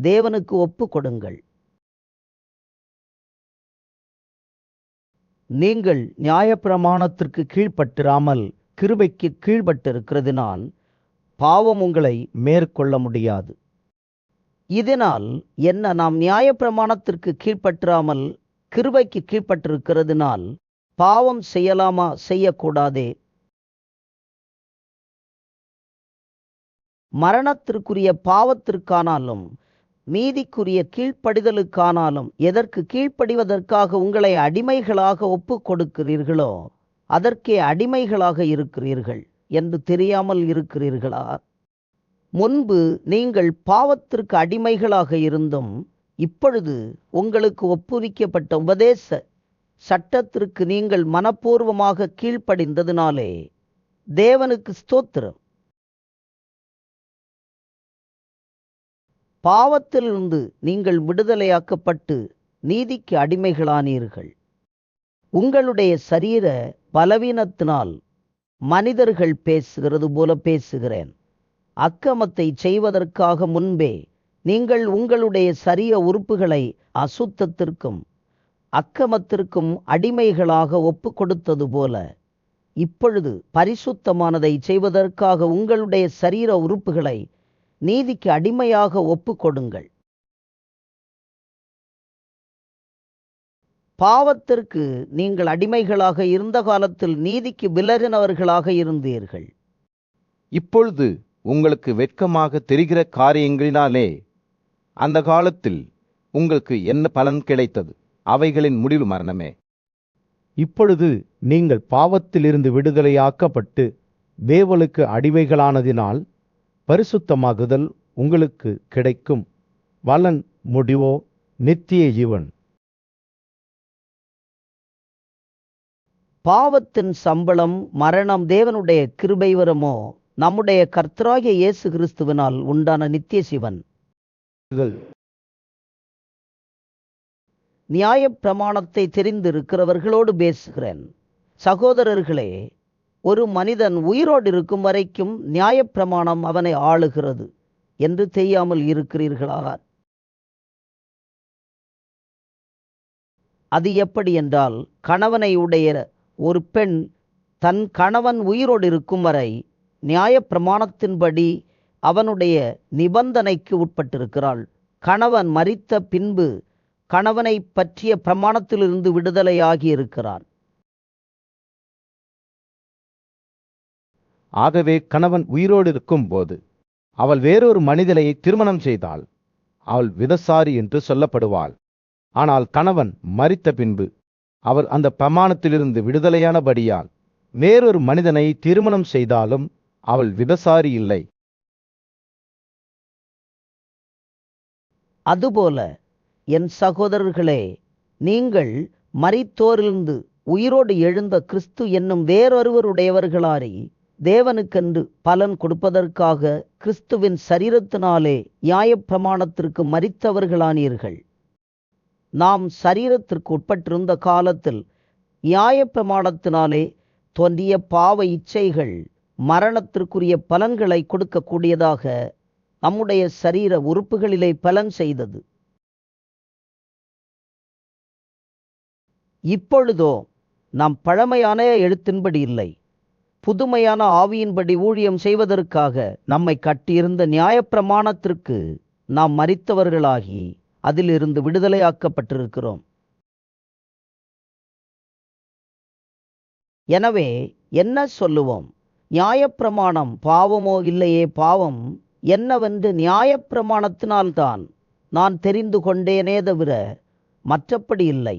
தேவனுக்கு ஒப்பு கொடுங்கள். நீங்கள் நியாயப்பிரமாணத்திற்கு கீழ்ப்பட்டிராமல் கிருபைக்கு கீழ்ப்பட்டிருக்கிறதினால் பாவம் உங்களை மேற்கொள்ள முடியாது. இதனால் என்ன? நாம் நியாயப்பிரமாணத்திற்கு கீழ்ப்பற்றாமல் கிருபைக்கு கீழ்ப்பட்டிருக்கிறதினால் பாவம் செய்யலாமா? செய்யக்கூடாதே. மரணத்திற்குரிய பாவத்திற்கானாலும் நீதிக்குரிய கீழ்ப்படிதலுக்கானாலும் எதற்கு கீழ்ப்படிவதற்காக உங்களை அடிமைகளாக ஒப்பு கொடுக்கிறீர்களோ அதற்கே அடிமைகளாக இருக்கிறீர்கள் என்று தெரியாமல் இருக்கிறீர்களா? முன்பு நீங்கள் பாவத்திற்கு அடிமைகளாக இருந்தும் இப்பொழுது உங்களுக்கு ஒப்புவிக்கப்பட்ட உபதேச சட்டத்திற்கு நீங்கள் மனப்பூர்வமாக கீழ்ப்படிந்ததினாலே தேவனுக்கு ஸ்தோத்திரம். பாவத்திலிருந்து நீங்கள் விடுதலையாக்கப்பட்டு நீதிக்கு அடிமைகளானீர்கள். உங்களுடைய சரீர பலவீனத்தினால் மனிதர்கள் பேசுகிறது போல பேசுகிறேன். அக்கிரமத்தை செய்வதற்காக முன்பே நீங்கள் உங்களுடைய சரீர உறுப்புகளை அசுத்தத்திற்கும் அக்கிரமத்திற்கும் அடிமைகளாக ஒப்பு கொடுத்தது போல இப்பொழுது பரிசுத்தமானதை செய்வதற்காக உங்களுடைய சரீர உறுப்புகளை நீதிக்கு அடிமையாக ஒப்பு கொடுங்கள். பாவத்திற்கு நீங்கள் அடிமைகளாக இருந்த காலத்தில் நீதிக்கு விலகினவர்களாக இருந்தீர்கள். இப்பொழுது உங்களுக்கு வெட்கமாக தெரிகிற காரியங்களினாலே அந்த காலத்தில் உங்களுக்கு என்ன பலன் கிடைத்தது? அவைகளின் முடிவு மரணமே. இப்பொழுது நீங்கள் பாவத்திலிருந்து விடுதலையாக்கப்பட்டு தேவனுக்கு அடிமைகளானதினால் பரிசுத்தமாகுதல் உங்களுக்கு கிடைக்கும் பலன் முடிவோ நித்திய ஜீவன். பாவத்தின் சம்பளம் மரணம். தேவனுடைய கிருபை வரமோ நம்முடைய கர்த்தராகிய இயேசு கிறிஸ்துவினால் உண்டான நித்திய ஜீவன். நியாயப்பிரமாணத்தை தெரிந்திருக்கிறவர்களோடு பேசுகிறேன். சகோதரர்களே, ஒரு மனிதன் உயிரோடு இருக்கும் வரைக்கும் நியாயப்பிரமாணம் அவனை ஆளுகிறது என்று தெரியாமல் இருக்கிறீர்களா? அது எப்படி என்றால், கணவனை உடைய ஒரு பெண் தன் கணவன் உயிரோடு இருக்கும் வரை நியாயப்பிரமாணத்தின்படி அவனுடைய நிபந்தனைக்கு உட்பட்டிருக்கிறாள். கணவன் மரித்த பின்பு கணவனை பற்றிய பிரமாணத்திலிருந்து விடுதலையாகி இருக்கிறான். ஆகவே கணவன் உயிரோடு இருக்கும்போது அவள் வேறொரு மனிதனை திருமணம் செய்தால் அவள் விதசாரி என்று சொல்லப்படுவாள். ஆனால் கணவன் மரித்த பின்பு அவர் அந்த பிரமாணத்திலிருந்து விடுதலையானபடியால் வேறொரு மனிதனை திருமணம் செய்தாலும் அவள் விபசாரி இல்லை. அதுபோல என் சகோதரர்களே, நீங்கள் மரித்தோரிலிருந்து உயிரோடு எழுந்த கிறிஸ்து என்னும் வேறொருவருடையவர்களாரி தேவனுக்கென்று பலன் கொடுப்பதற்காக கிறிஸ்துவின் சரீரத்தினாலே நியாயப்பிரமாணத்திற்கு மரித்தவர்களானீர்கள். நாம் சரீரத்திற்கு உட்பட்டிருந்த காலத்தில் நியாயப்பிரமாணத்தினாலே தோன்றிய பாவ இச்சைகள் மரணத்திற்குரிய பலன்களை கொடுக்கக்கூடியதாக நம்முடைய சரீர உறுப்புகளிலே பலன் செய்தது. இப்பொழுதோ நாம் பழமையான எழுத்தின்படி இல்லை, புதுமையான ஆவியின்படி ஊழியம் செய்வதற்காக நம்மை கட்டியிருந்த நியாயப்பிரமாணத்திற்கு நாம் மரித்தவர்களாகி அதிலிருந்து விடுதலையாக்கப்பட்டிருக்கிறோம். எனவே என்ன சொல்லுவோம்? நியாயப்பிரமாணம் பாவமோ? இல்லையே, பாவம் என்னவென்று நியாயப்பிரமாணத்தினால்தான் நான் தெரிந்து கொண்டேனே தவிர மற்றபடி இல்லை.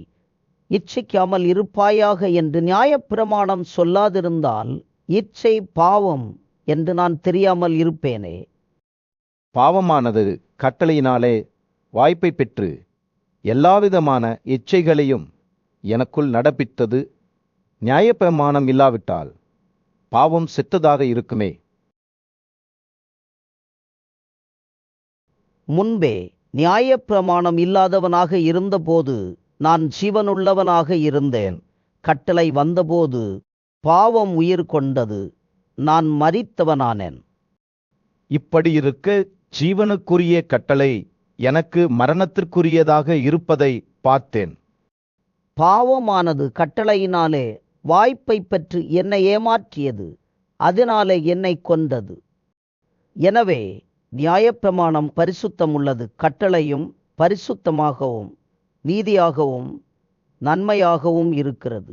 இச்சிக்காமல் இருப்பாயாக என்று நியாயப்பிரமாணம் சொல்லாதிருந்தால் இச்சை பாவம் என்று நான் தெரியாமல் இருப்பேனே. பாவமானது கட்டளையினாலே வாய்ப்பை பெற்று எல்லாவிதமான இச்சைகளையும் எனக்குள் நடப்பித்தது. நியாயப்பிரமாணம் இல்லாவிட்டால் பாவம் செத்ததாக இருக்குமே. முன்பே நியாயப்பிரமாணம் இல்லாதவனாக இருந்தபோது நான் ஜீவனுள்ளவனாக இருந்தேன். கட்டளை வந்தபோது பாவம் உயிர் கொண்டது, நான் மரித்தவனானேன். இப்படி இருக்க ஜீவனுக்குரிய கட்டளை எனக்கு மரணத்திற்குரியதாக இருப்பதை பார்த்தேன். பாவமானது கட்டளையினாலே வாய்ப்பை பெற்று என்னை ஏமாற்றியது, அதனாலே என்னை கொண்டது. எனவே நியாயப்பிரமாணம் பரிசுத்தம் உள்ளது, கட்டளையும் பரிசுத்தமாகவும் நீதியாகவும் நன்மையாகவும் இருக்கிறது.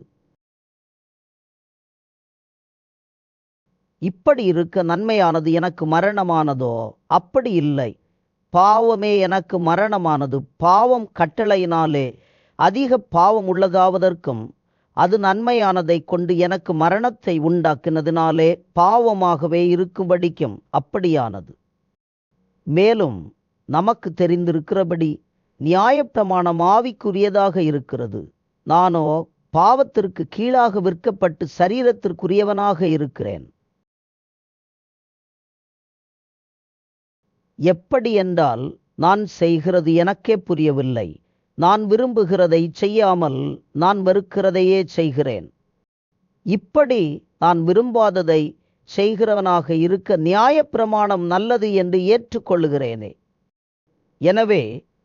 இப்படி இருக்க நன்மையானது எனக்கு மரணமானதோ? அப்படி இல்லை, பாவமே எனக்கு மரணமானது. பாவம் கட்டளையினாலே அதிக பாவம் உள்ளதாவதற்கும் அது நன்மையானதை கொண்டு எனக்கு மரணத்தை உண்டாக்கினதினாலே பாவமாகவே இருக்கும்படிக்கும் அப்படியானது. மேலும் நமக்கு தெரிந்திருக்கிறபடி நியாயப்பிரமாணம் ஆவிக்குரியதாக இருக்கிறது, நானோ பாவத்திற்கு கீழாக விற்கப்பட்டு சரீரத்திற்குரியவனாக இருக்கிறேன். எப்படி என்றால், நான் செய்கிறது எனக்கே புரியவில்லை. நான் விரும்புகிறதை செய்யாமல் நான் வெறுக்கிறதையே செய்கிறேன். இப்படி நான் விரும்பாததை செய்கிறவனாக இருக்க நியாயப்பிரமாணம் நல்லது என்று ஏற்றுக்கொள்ளுகிறேனே. எனவே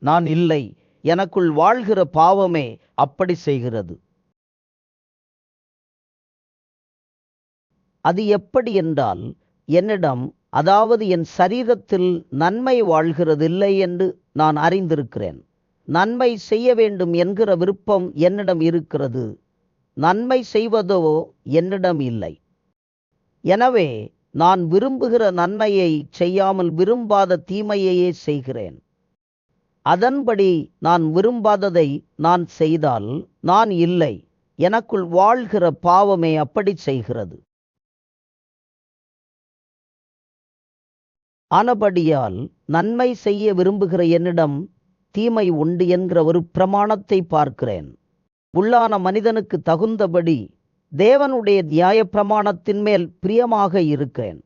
நான் இல்லை, எனக்குள் வாழ்கிற பாவமே அப்படி செய்கிறது. அது எப்படி என்றால், என்னிடம், அதாவது என் சரீரத்தில் நன்மை வாழ்கிறதில்லை என்று நான் அறிந்திருக்கிறேன். நன்மை செய்ய வேண்டும் என்கிற விருப்பம் என்னிடம் இருக்கிறது, நன்மை செய்வதோ என்னிடம் இல்லை. எனவே நான் விரும்புகிற நன்மையை செய்யாமல் விரும்பாத தீமையையே செய்கிறேன். அதன்படி நான் விரும்பாததை நான் செய்தால் நான் இல்லை, எனக்குள் வாழ்கிற பாவமே அப்படி செய்கிறது. ஆனபடியால் நன்மை செய்ய விரும்புகிற என்னிடம் தீமை உண்டு என்கிற ஒரு பிரமாணத்தை பார்க்கிறேன். உள்ளான மனிதனுக்கு தகுந்தபடி தேவனுடைய நியாயப்பிரமாணத்தின் மேல் பிரியமாக இருக்கிறேன்.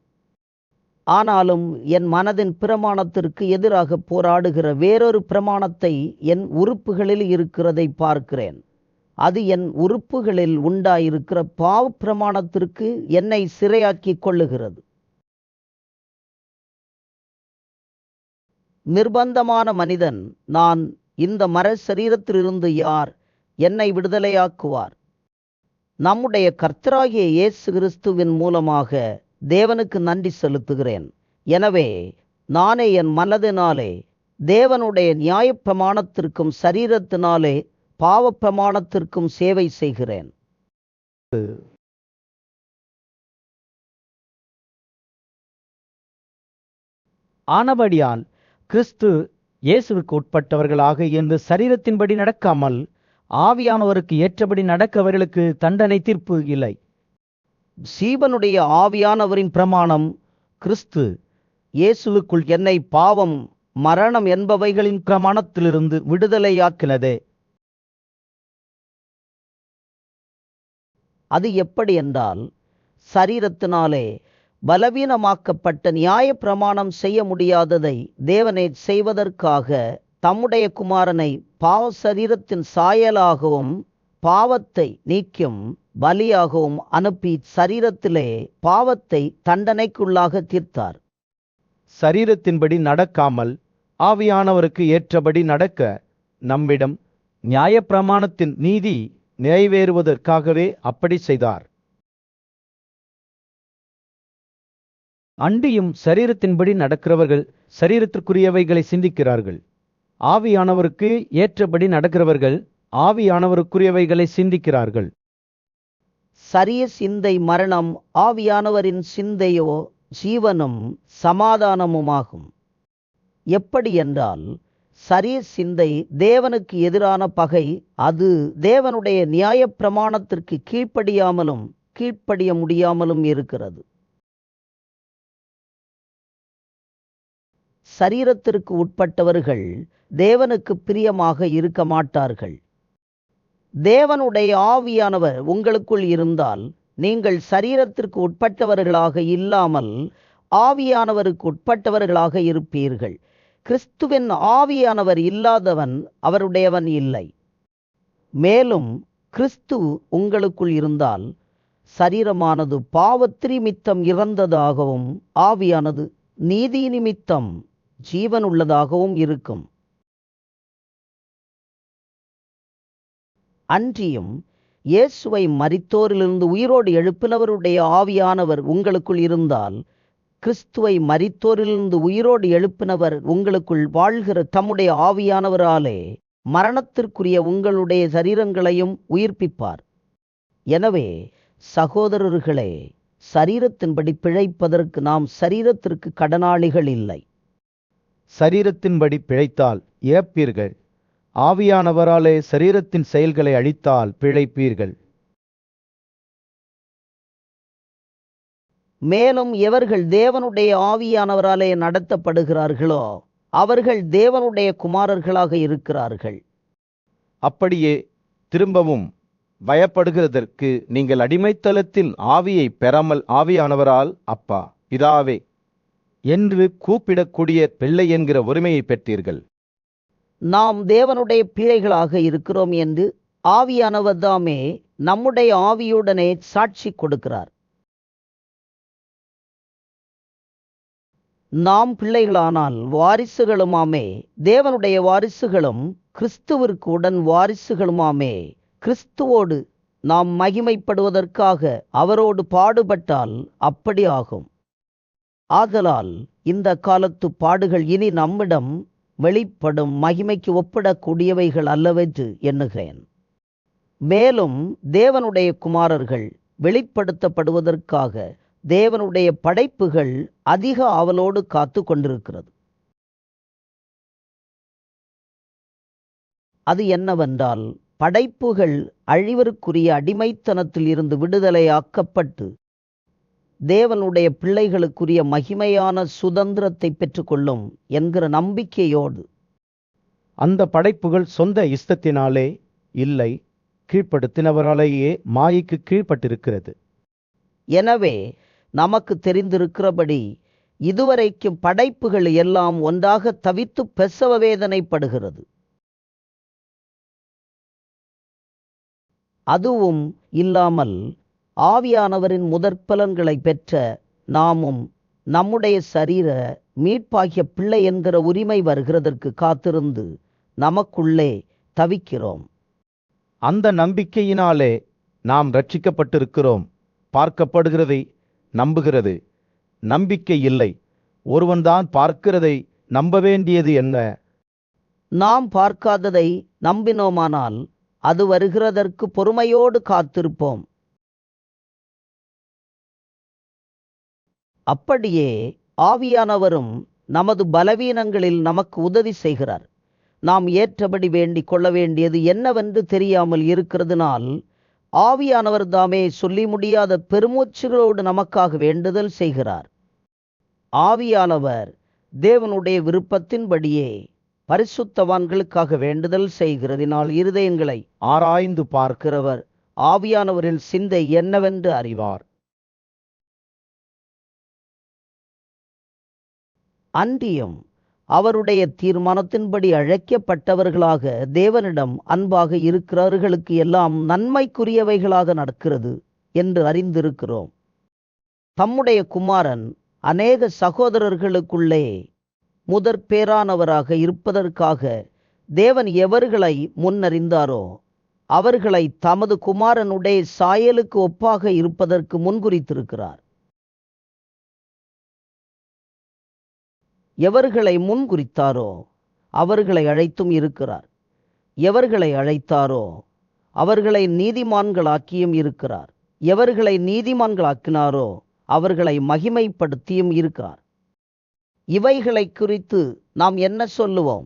ஆனாலும் என் மனதின் பிரமாணத்திற்கு எதிராக போராடுகிற வேறொரு பிரமாணத்தை என் உறுப்புகளில் இருக்கிறதை பார்க்கிறேன். அது என் உறுப்புகளில் உண்டாயிருக்கிற பாவப் பிரமாணத்திற்கு என்னை சிறையாக்கிக் கொள்ளுகிறது. நிர்பந்தமான மனிதன், நான் இந்த மர சரீரத்திலிருந்து யார் என்னை விடுதலையாக்குவார்? நம்முடைய கர்த்தராகிய இயேசு கிறிஸ்துவின் மூலமாக தேவனுக்கு நன்றி செலுத்துகிறேன். எனவே நானே என் மனதினாலே தேவனுடைய நியாயப்பிரமாணத்திற்கும் சரீரத்தினாலே பாவப்பிரமாணத்திற்கும் சேவை செய்கிறேன். ஆனபடியால் கிறிஸ்து இயேசுவுக்கு உட்பட்டவர்களாக என்று சரீரத்தின்படி நடக்காமல் ஆவியானவருக்கு ஏற்றபடி நடக்கவர்களுக்கு தண்டனை தீர்ப்பு இல்லை. சீவனுடைய ஆவியானவரின் பிரமாணம் கிறிஸ்து இயேசுவுக்குள் என்னை பாவம் மரணம் என்பவைகளின் பிரமாணத்திலிருந்து விடுதலையாக்கினதே. அது எப்படி என்றால், சரீரத்தினாலே பலவீனமாக்கப்பட்ட நியாய பிரமாணம் செய்ய முடியாததை தேவனே செய்வதற்காக தம்முடைய குமாரனை பாவ சரீரத்தின் சாயலாகவும் பாவத்தை நீக்கும் பலியாகவும் அனுப்பி சரீரத்திலே பாவத்தை தண்டனைக்குள்ளாக தீர்த்தார். சரீரத்தின்படி நடக்காமல் ஆவியானவருக்கு ஏற்றபடி நடக்க நம்மிடம் நியாயப்பிரமாணத்தின் நீதி நிறைவேறுவதற்காகவே அப்படி செய்தார். அன்றியும் சரீரத்தின்படி நடக்கிறவர்கள் சரீரத்திற்குரியவைகளை சிந்திக்கிறார்கள். ஆவியானவருக்கு ஏற்றபடி நடக்கிறவர்கள் ஆவியானவருக்குரியவைகளை சிந்திக்கிறார்கள். சரிய சிந்தை மரணம், ஆவியானவரின் சிந்தையோ ஜீவனும் சமாதானமுமாகும். எப்படி என்றால், சரிய சிந்தை தேவனுக்கு எதிரான பகை. அது தேவனுடைய நியாயப்பிரமாணத்திற்கு கீழ்ப்படியாமலும் கீழ்ப்படிய முடியாமலும் இருக்கிறது. சரீரத்திற்கு உட்பட்டவர்கள் தேவனுக்கு பிரியமாக இருக்க மாட்டார்கள். தேவனுடைய ஆவியானவர் உங்களுக்குள் இருந்தால் நீங்கள் சரீரத்திற்கு உட்பட்டவர்களாக இல்லாமல் ஆவியானவருக்கு உட்பட்டவர்களாக இருப்பீர்கள். கிறிஸ்துவின் ஆவியானவர் இல்லாதவன் அவருடையவன் இல்லை. மேலும் கிறிஸ்து உங்களுக்குள் இருந்தால் சரீரமானது பாவத்தின் நிமித்தம் இறந்ததாகவும் ஆவியானது நீதி நிமித்தம் ஜீவனுள்ளதாகவும் இருக்கும். அன்றியும் இயேசுவை மரித்தோரிலிருந்து உயிரோடு எழுப்பினவருடைய ஆவியானவர் உங்களுக்குள் இருந்தால் கிறிஸ்துவை மரித்தோரிலிருந்து உயிரோடு எழுப்பினவர் உங்களுக்குள் வாழ்கிற தம்முடைய ஆவியானவராலே மரணத்திற்குரிய உங்களுடைய சரீரங்களையும் உயிர்ப்பிப்பார். எனவே சகோதரர்களே, சரீரத்தின்படி பிழைப்பதற்கு நாம் சரீரத்திற்கு கடனாளிகள் இல்லை. சரீரத்தின்படி பிழைத்தால் இறப்பீர்கள், ஆவியானவராலே சரீரத்தின் செயல்களை அழித்தால் பிழைப்பீர்கள். மேலும் எவர்கள் தேவனுடைய ஆவியானவராலே நடத்தப்படுகிறார்களோ அவர்கள் தேவனுடைய குமாரர்களாக இருக்கிறார்கள். அப்படியே திரும்பவும் பயப்படுகிறதற்கு நீங்கள் அடிமைத்தளத்தில் ஆவியை பெறாமல் ஆவியானவரால் அப்பா பிதாவே என்று கூப்பிடக்கூடிய பிள்ளை என்கிற உரிமையை பெற்றீர்கள். நாம் தேவனுடைய பிள்ளைகளாக இருக்கிறோம் என்று ஆவியானவர் தாமே நம்முடைய ஆவியுடனே சாட்சி கொடுக்கிறார். நாம் பிள்ளைகளானால் வாரிசுகளுமாமே, தேவனுடைய வாரிசுகளும் கிறிஸ்துவிற்கு உடன் வாரிசுகளுமாமே. கிறிஸ்துவோடு நாம் மகிமைப்படுவதற்காக அவரோடு பாடுபட்டால் அப்படி ஆகும். ஆதலால் இந்த காலத்து பாடுகள் இனி நம்மிடம் வெளிப்படும் மகிமைக்கு ஒப்பிடக்கூடியவைகள் அல்லவென்று எண்ணுகிறேன். மேலும் தேவனுடைய குமாரர்கள் வெளிப்படுத்தப்படுவதற்காக தேவனுடைய படைப்புகள் அதிக ஆவலோடு காத்து கொண்டிருக்கிறது. அது என்னவென்றால், படைப்புகள் அழிவிற்குரிய அடிமைத்தனத்தில் இருந்து விடுதலையாக்கப்பட்டு தேவனுடைய பிள்ளைகளுக்குரிய மகிமையான சுதந்திரத்தை பெற்றுக்கொள்ளும் என்கிற நம்பிக்கையோடு. அந்த படைப்புகள் சொந்த இஷ்டத்தினாலே இல்லை, கீழ்ப்படுத்தினவராலேயே மாயைக்கு கீழ்ப்பட்டிருக்கிறது. எனவே நமக்கு தெரிந்திருக்கிறபடி இதுவரைக்கும் படைப்புகள் எல்லாம் ஒன்றாக தவித்து பிரசவ வேதனைப்படுகிறது. அதுவும் இல்லாமல் ஆவியானவரின் முதற்பலன்களை பெற்ற நாமும் நம்முடைய சரீர மீட்பாகிய பிள்ளை என்கிற உரிமை வருகிறதற்கு காத்திருந்து நமக்குள்ளே தவிக்கிறோம். அந்த நம்பிக்கையினாலே நாம் ரட்சிக்கப்பட்டிருக்கிறோம். பார்க்கப்படுகிறதை நம்புகிறது நம்பிக்கை இல்லை. ஒருவன்தான் பார்க்கிறதை நம்ப வேண்டியது என்ன? நாம் பார்க்காததை நம்பினோமானால் அது வருகிறதற்கு பொறுமையோடு காத்திருப்போம். அப்படியே ஆவியானவரும் நமது பலவீனங்களில் நமக்கு உதவி செய்கிறார். நாம் ஏற்றபடி வேண்டிக் கொள்ள வேண்டியது என்னவென்று தெரியாமல் இருக்கிறதுனால் ஆவியானவர் தாமே சொல்லி முடியாத பெருமூச்சுகளோடு நமக்காக வேண்டுதல் செய்கிறார். ஆவியானவர் தேவனுடைய விருப்பத்தின்படியே பரிசுத்தவான்களுக்காக வேண்டுதல் செய்கிறதினால் இருதயங்களை ஆராய்ந்து பார்க்கிறவர் ஆவியானவரின் சிந்தை என்னவென்று அறிவார். அன்றியும் அவருடைய தீர்மானத்தின்படி அழைக்கப்பட்டவர்களாக தேவனிடம் அன்பாக இருக்கிறவர்களுக்கு எல்லாம் நன்மைக்குரியவைகளாக நடக்கிறது என்று அறிந்திருக்கிறோம். தம்முடைய குமாரன் அநேக சகோதரர்களுக்குள்ளே முதற் பேரானவராக இருப்பதற்காக தேவன் எவர்களை முன்னறிந்தாரோ அவர்களை தமது குமாரனுடைய சாயலுக்கு ஒப்பாக இருப்பதற்கு முன்குறித்திருக்கிறார். எவர்களை முன்குறித்தாரோ அவர்களை அழைத்தும் இருக்கிறார். எவர்களை அழைத்தாரோ அவர்களை நீதிமான்களாக்கியும் இருக்கிறார். எவர்களை நீதிமான்களாக்கினாரோ அவர்களை மகிமைப்படுத்தியும் இருக்கிறார். இவைகளை குறித்து நாம் என்ன சொல்லுவோம்?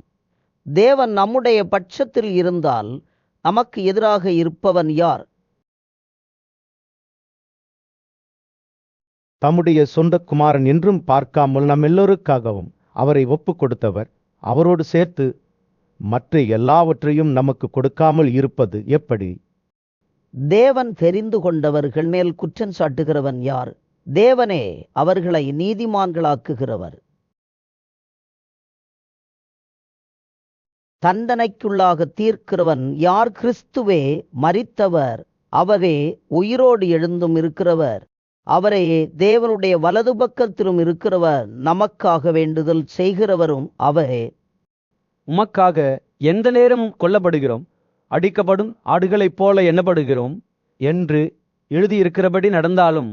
தேவன் நம்முடைய பட்சத்தில் இருந்தால் நமக்கு எதிராக இருப்பவன் யார்? தம்முடைய சொந்த குமாரன் என்றும் பார்க்காமல் நம் எல்லோருக்காகவும் அவரை ஒப்புக் கொடுத்தவர் அவரோடு சேர்த்து மற்ற எல்லாவற்றையும் நமக்கு கொடுக்காமல் இருப்பது எப்படி? தேவன் தெரிந்து கொண்டவர்கள் மேல் குற்றம் சாட்டுகிறவன் யார்? தேவனே அவர்களை நீதிமான்களாக்குகிறவர். தண்டனைக்குள்ளாக தீர்க்கிறவன் யார்? கிறிஸ்துவே மரித்தவர், அவரே உயிரோடு எழுந்தும் இருக்கிறவர், அவரையே தேவனுடைய வலது பக்கத்திலும் இருக்கிறவர், நமக்காக வேண்டுதல் செய்கிறவரும் அவரே. உமக்காக எந்த நேரமும் கொல்லப்படுகிறோம், அடிக்கப்படும் ஆடுகளைப் போல எண்ணப்படுகிறோம் என்று எழுதியிருக்கிறபடி நடந்தாலும்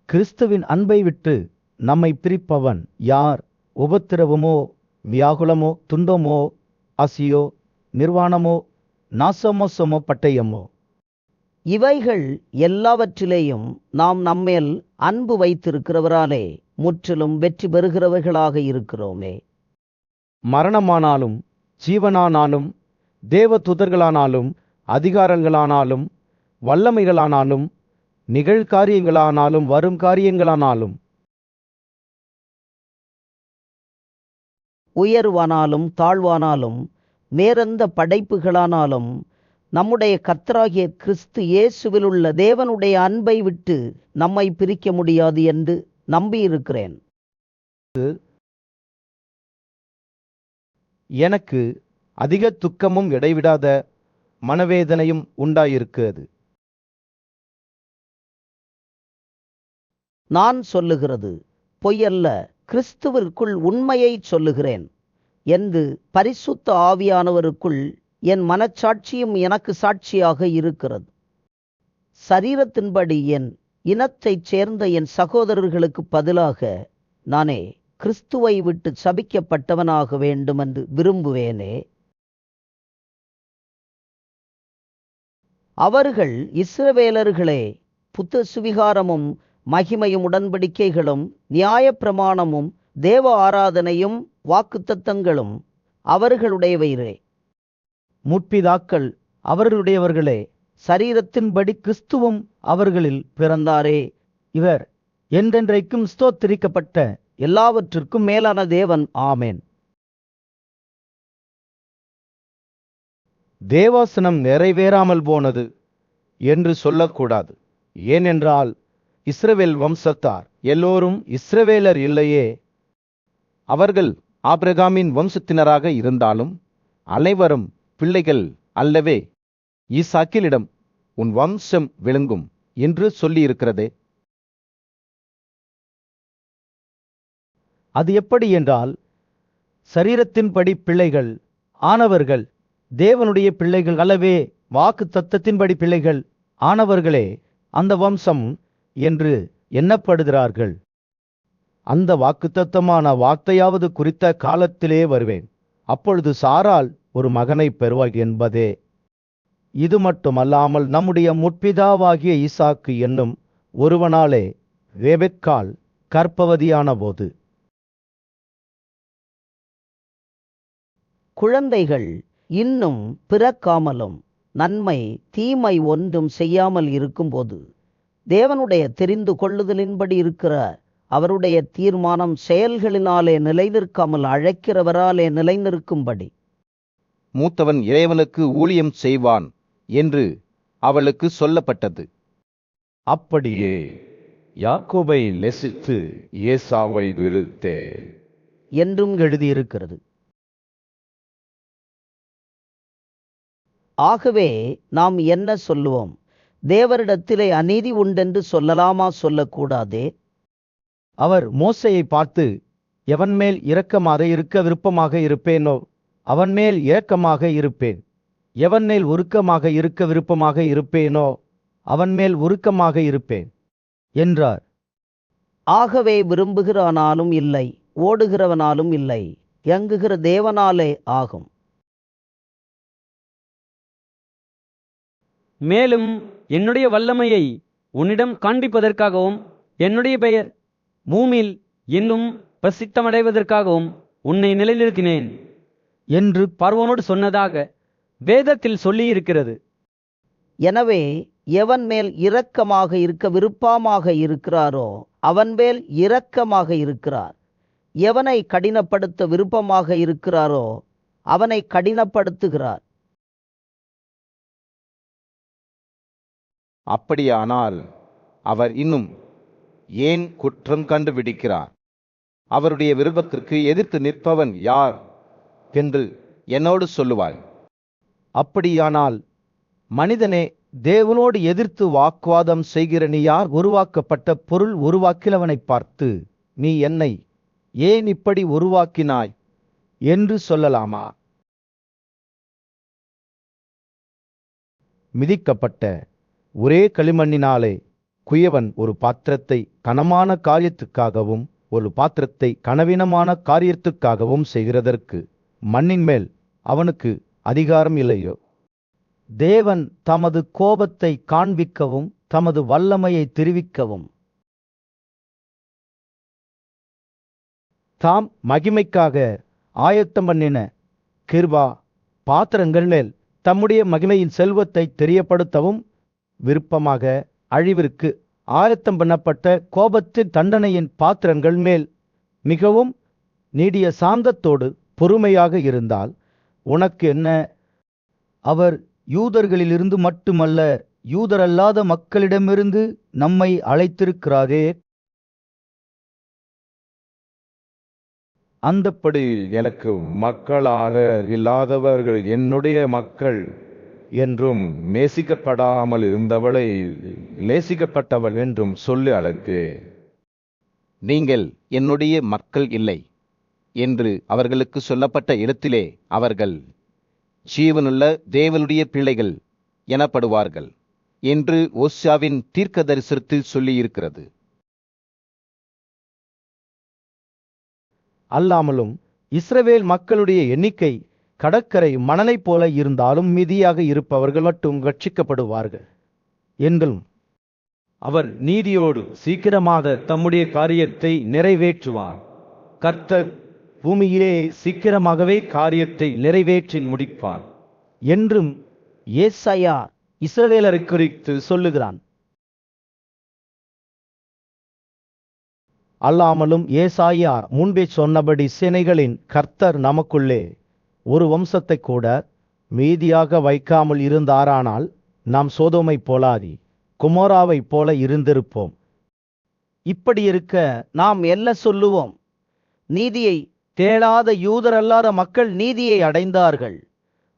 கிறிஸ்துவின் அன்பை விட்டு நம்மை பிரிப்பவன் யார்? உபத்திரவமோ, வியாகுலமோ, துன்பமோ, ஆசியோ, நிர்வாணமோ, நாசமோசமோ, பட்டயமோ? இவைகள் எல்லாவற்றிலேயும் நாம் நம்மேல் அன்பு வைத்திருக்கிறவராலே முற்றிலும் வெற்றி பெறுகிறவர்களாக இருக்கிறோமே. மரணமானாலும் ஜீவனானாலும் தேவதூதர்களானாலும் அதிகாரங்களானாலும் வல்லமைகளானாலும் நிகழ்காரியங்களானாலும் வரும் காரியங்களானாலும் உயர்வானாலும் தாழ்வானாலும் மேறெந்த படைப்புகளானாலும் நம்முடைய கர்த்தராகிய கிறிஸ்து இயேசுவில் உள்ள தேவனுடைய அன்பை விட்டு நம்மை பிரிக்க முடியாது என்று நம்பியிருக்கிறேன். எனக்கு அதிக துக்கமும் இடைவிடாத மனவேதனையும் உண்டாயிருக்கிறது. நான் சொல்லுகிறது பொய்யல்ல, கிறிஸ்துவிற்குள் உண்மையை சொல்லுகிறேன் என்று பரிசுத்த ஆவியானவருக்குள் என் மனச்சாட்சியும் எனக்கு சாட்சியாக இருக்கிறது. சரீரத்தின்படி என் இனத்தைச் சேர்ந்த என் சகோதரர்களுக்கு பதிலாக நானே கிறிஸ்துவை விட்டு சபிக்கப்பட்டவனாக வேண்டுமென்று விரும்புவேனே. அவர்கள் இஸ்ரவேலர்களே, புத்த சுவிகாரமும் மகிமையும் உடன்படிக்கைகளும் நியாயப்பிரமாணமும் தேவ ஆராதனையும் வாக்குத்தத்தங்களும் அவர்களுடையவையே. முற்பிதாக்கள் அவர்களுடையவர்களே, சரீரத்தின்படி கிறிஸ்துவும் அவர்களில் பிறந்தாரே. இவர் என்றென்றைக்கும் ஸ்தோத்திரிக்கப்பட்ட எல்லாவற்றிற்கும் மேலான தேவன். ஆமென். தேவாசனம் நிறைவேறாமல் போனது என்று சொல்லக்கூடாது. ஏனென்றால் இஸ்ரவேல் வம்சத்தார் எல்லோரும் இஸ்ரவேலர் இல்லையே? அவர்கள் ஆபிரகாமின் வம்சத்தினராக இருந்தாலும் அனைவரும் பிள்ளைகள் அல்லவே. ஈசாக்கிலிடம் உன் வம்சம் விளங்கும் என்று சொல்லியிருக்கிறதே. அது எப்படி என்றால், சரீரத்தின்படி பிள்ளைகள் ஆனவர்கள் தேவனுடைய பிள்ளைகள் அல்லவே, வாக்கு தத்தத்தின்படி பிள்ளைகள் ஆனவர்களே அந்த வம்சம் என்று எண்ணப்படுகிறார்கள். அந்த வாக்குத்தத்தமான வார்த்தையாவது குறித்த காலத்திலே வருவேன், அப்பொழுது சாராள் ஒரு மகனை பெறுவாள் என்பதே. இது மட்டுமல்லாமல் நம்முடைய முற்பிதாவாகிய ஈசாக்கு என்னும் ஒருவனாலே ரெபெக்காள் கர்ப்பவதியான போது குழந்தைகள் இன்னும் பிறக்காமலும் நன்மை தீமை ஒன்றும் செய்யாமல் இருக்கும்போது தேவனுடைய தெரிந்து கொள்ளுதலின்படி இருக்கிற அவருடைய தீர்மானம் செயல்களினாலே நிலைநிற்காமல் அழைக்கிறவராலே நிலைநிற்கும்படி மூத்தவன் இறைவனுக்கு ஊழியம் செய்வான் என்று அவளுக்கு சொல்லப்பட்டது. அப்படியே யாக்கோபை நேசித்து ஏசாவை வெறுத்தே என்றும் எழுதியிருக்கிறது. ஆகவே நாம் என்ன சொல்லுவோம்? தேவரிடத்திலே அநீதி உண்டென்று சொல்லலாமா, சொல்லக்கூடாதே? அவர் மோசேயை பார்த்து, எவன் மேல் இரக்கமாக இருக்க விருப்பமாக இருப்பேனோ அவன் மேல் இரக்கமாக இருப்பேன், எவன் மேல் உருக்கமாக இருக்க விருப்பமாக இருப்பேனோ அவன் மேல் உருக்கமாக இருப்பேன் என்றார். ஆகவே விரும்புகிறானாலும் இல்லை, ஓடுகிறவனாலும் இல்லை, இயங்குகிற தேவனாலே ஆகும். மேலும் என்னுடைய வல்லமையை உன்னிடம் காண்பிப்பதற்காகவும் என்னுடைய பெயர் பூமியில் இன்னும் பிரசித்தமடைவதற்காகவும் உன்னை நிலைநிறுத்தினேன் என்று பார்வோனோடு சொன்னதாக வேதத்தில் சொல்லியிருக்கிறது. எனவே எவன் மேல் இரக்கமாக இருக்க விருப்பமாக இருக்கிறாரோ அவன் மேல் இரக்கமாக இருக்கிறார். எவனை கடினப்படுத்த விருப்பமாக இருக்கிறாரோ அவனை கடினப்படுத்துகிறார். அப்படியானால் அவர் இன்னும் ஏன் குற்றம் கண்டுபிடிக்கிறார்? அவருடைய விருப்பத்திற்கு எதிர்த்து நிற்பவன் யார் என்று என்னோடு சொல்லுவாள். அப்படியானால் மனிதனே, தேவனோடு எதிர்த்து வாக்குவாதம் செய்கிற நீ யார்? உருவாக்கப்பட்ட பொருள் உருவாக்கினவனை பார்த்து, நீ என்னை ஏன் இப்படி உருவாக்கினாய் என்று சொல்லலாமா? மிதிக்கப்பட்ட ஒரே களிமண்ணினாலே குயவன் ஒரு பாத்திரத்தை கனமான காரியத்துக்காகவும் ஒரு பாத்திரத்தை கனவீனமான காரியத்துக்காகவும் செய்கிறதற்கு மண்ணின் மேல் அவனுக்கு அதிகாரம் இல்லையோ? தேவன் தமது கோபத்தை காண்பிக்கவும் தமது வல்லமையை தெரிவிக்கவும் தாம் மகிமைக்காக ஆயத்தம் பண்ணின கிருபா பாத்திரங்கள் மேல் தம்முடைய மகிமையின் செல்வத்தை தெரியப்படுத்தவும் விருப்பமாக அழிவிற்கு ஆயத்தம் பண்ணப்பட்ட கோபத்தின் தண்டனையின் பாத்திரங்கள் மேல் மிகவும் நீடிய சாந்தத்தோடு பொறுமையாக இருந்தால் உனக்கு என்ன? அவர் யூதர்களிலிருந்து மட்டுமல்ல, யூதரல்லாத மக்களிடமிருந்து நம்மை அழைத்திருக்கிறாரே. அந்தப்படி எனக்கு மக்களாக இல்லாதவர்கள் என்னுடைய மக்கள் என்றும் நேசிக்கப்படாமல் இருந்தவளை நேசிக்கப்பட்டவள் என்றும் சொல்லி அழைத்து, நீங்கள் என்னுடைய மக்கள் இல்லை என்று அவர்களுக்கு சொல்லப்பட்ட இடத்திலே அவர்கள் ஜீவனுள்ள தேவனுடைய பிள்ளைகள் எனப்படுவார்கள் என்று ஓசியாவின் தீர்க்க தரிசனத்தில் சொல்லியிருக்கிறது. அல்லாமலும் இஸ்ரவேல் மக்களுடைய எண்ணிக்கை கடற்கரை மணலைப் போல இருந்தாலும் மீதியாக இருப்பவர்கள் மட்டும் ரட்சிக்கப்படுவார்கள் என்றும் அவர் நீதியோடு சீக்கிரமாக தம்முடைய காரியத்தை நிறைவேற்றுவார். கர்த்தர் பூமியிலே சீக்கிரமாகவே காரியத்தை நிறைவேற்றி முடிப்பார் என்றும் ஏசாயா இஸ்ரவேலரை குறித்து சொல்லுகிறான். அல்லாமலும் ஏசாயா முன்பே சொன்னபடி சேனைகளின் கர்த்தர் நமக்குள்ளே ஒரு வம்சத்தை கூட மீதியாக வைக்காமல் இருந்தாரானால் நாம் சோதோமைப் போலாதி குமோராவைப் போல இருந்திருப்போம். இப்படி இருக்க நாம் என்ன சொல்லுவோம்? நீதியை தேடாத யூதரல்லாத மக்கள் நீதியை அடைந்தார்கள்.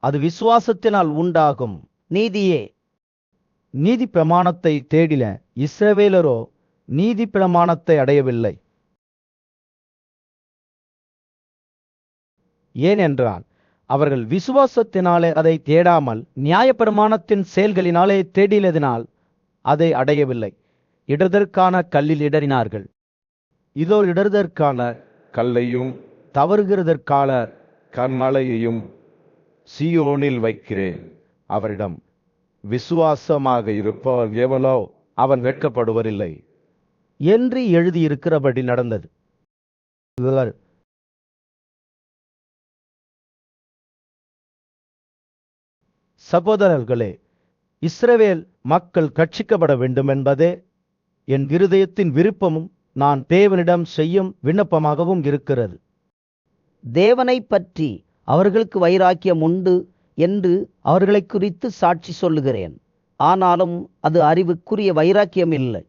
அது விசுவாசத்தினால் உண்டாகும் நீதியே. நீதி பிரமாணத்தை தேடின இஸ்ரவேலரோ நீதி பிரமாணத்தை அடையவில்லை. ஏனென்றால் அவர்கள் விசுவாசத்தினாலே அதை தேடாமல் நியாயப்பிரமாணத்தின் செயல்களினாலே தேடினதினால் அதை அடையவில்லை. இடதற்கான கல்லில் இடறினார்கள். இதோ இடறுதற்கான கல்லையும் தவறுகிறதற்கான கன்மலையையும் சீயோனில் வைக்கிறேன். அவரிடம் விசுவாசமாக இருப்பவர் எவனோ அவன் வெட்கப்படுவதில்லை என்று எழுதியிருக்கிறபடி நடந்தது. இவர் சகோதரர்களே, இஸ்ரவேல் மக்கள் ரட்சிக்கப்பட வேண்டும் என்பதே என் இருதயத்தின் விருப்பமும் நான் தேவனிடம் செய்யும் விண்ணப்பமாகவும் இருக்கிறது. தேவனைப் பற்றி அவர்களுக்கு வைராக்கியம் உண்டு என்று அவர்களை குறித்து சாட்சி சொல்லுகிறேன். ஆனாலும் அது அறிவுக்குரிய வைராக்கியம் இல்லை.